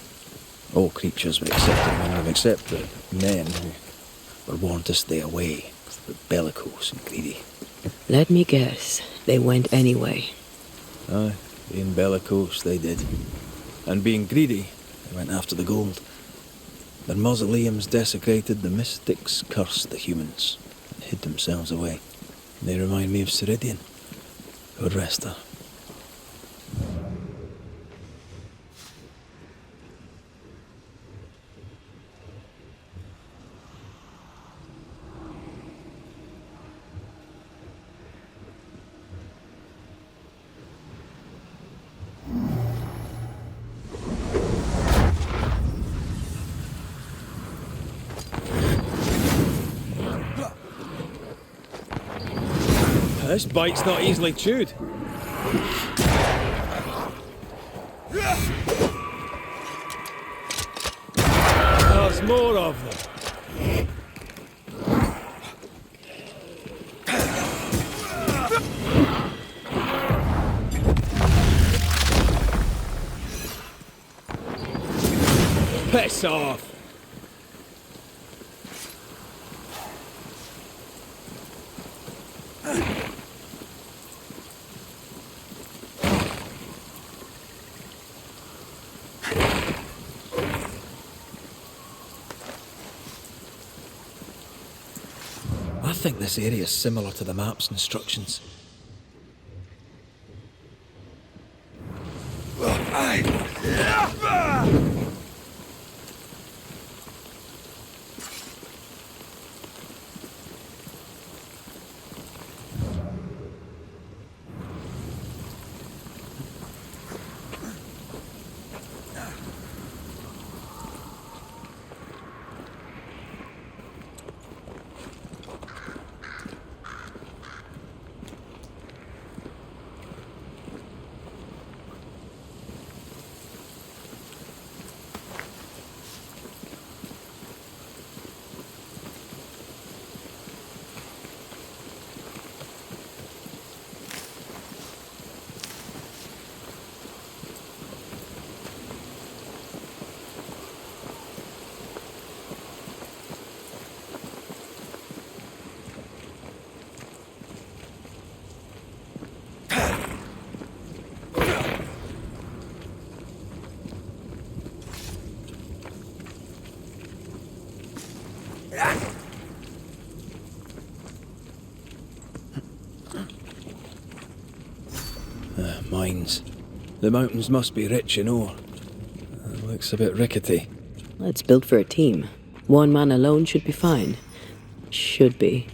All creatures were accepted among them except the men who were born to stay away, they were bellicose and greedy. Let me guess, they went anyway. Aye, being bellicose they did. And being greedy, they went after the gold. Their mausoleums desecrated, the mystics cursed the humans and hid themselves away. They remind me of Ceridian. God rest her. This bite's not easily chewed. There's more of them. Piss off! I think this area is similar to the map's instructions. Mines. The mountains must be rich in ore. Looks a bit rickety. It's built for a team. One man alone should be fine. Should be.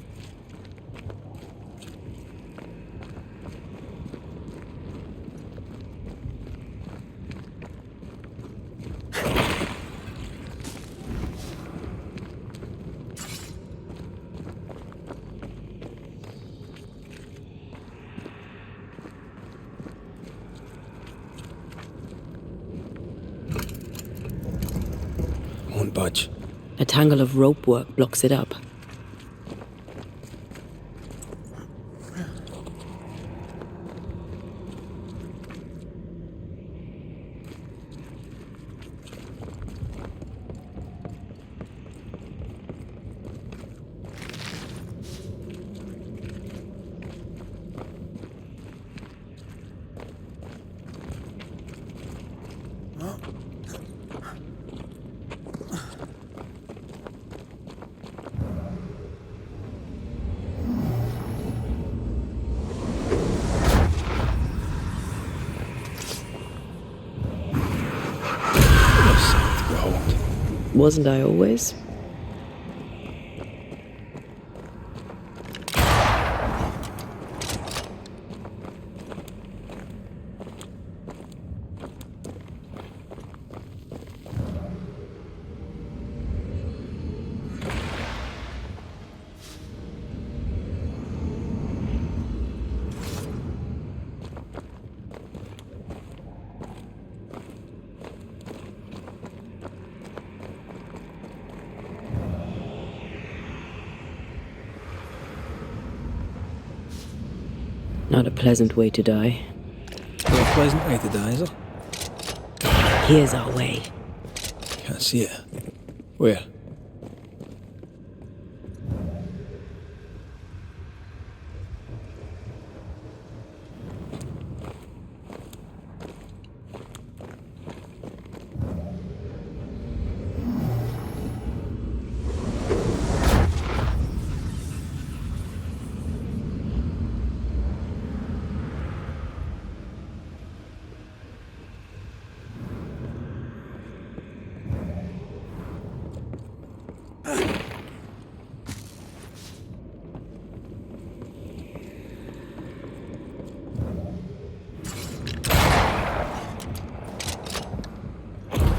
Won't budge. A tangle of rope work blocks it up. Wasn't I always? Not a pleasant way to die. Not a pleasant way to die, is it? Here's our way. Can't see it. Where?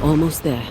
Almost there.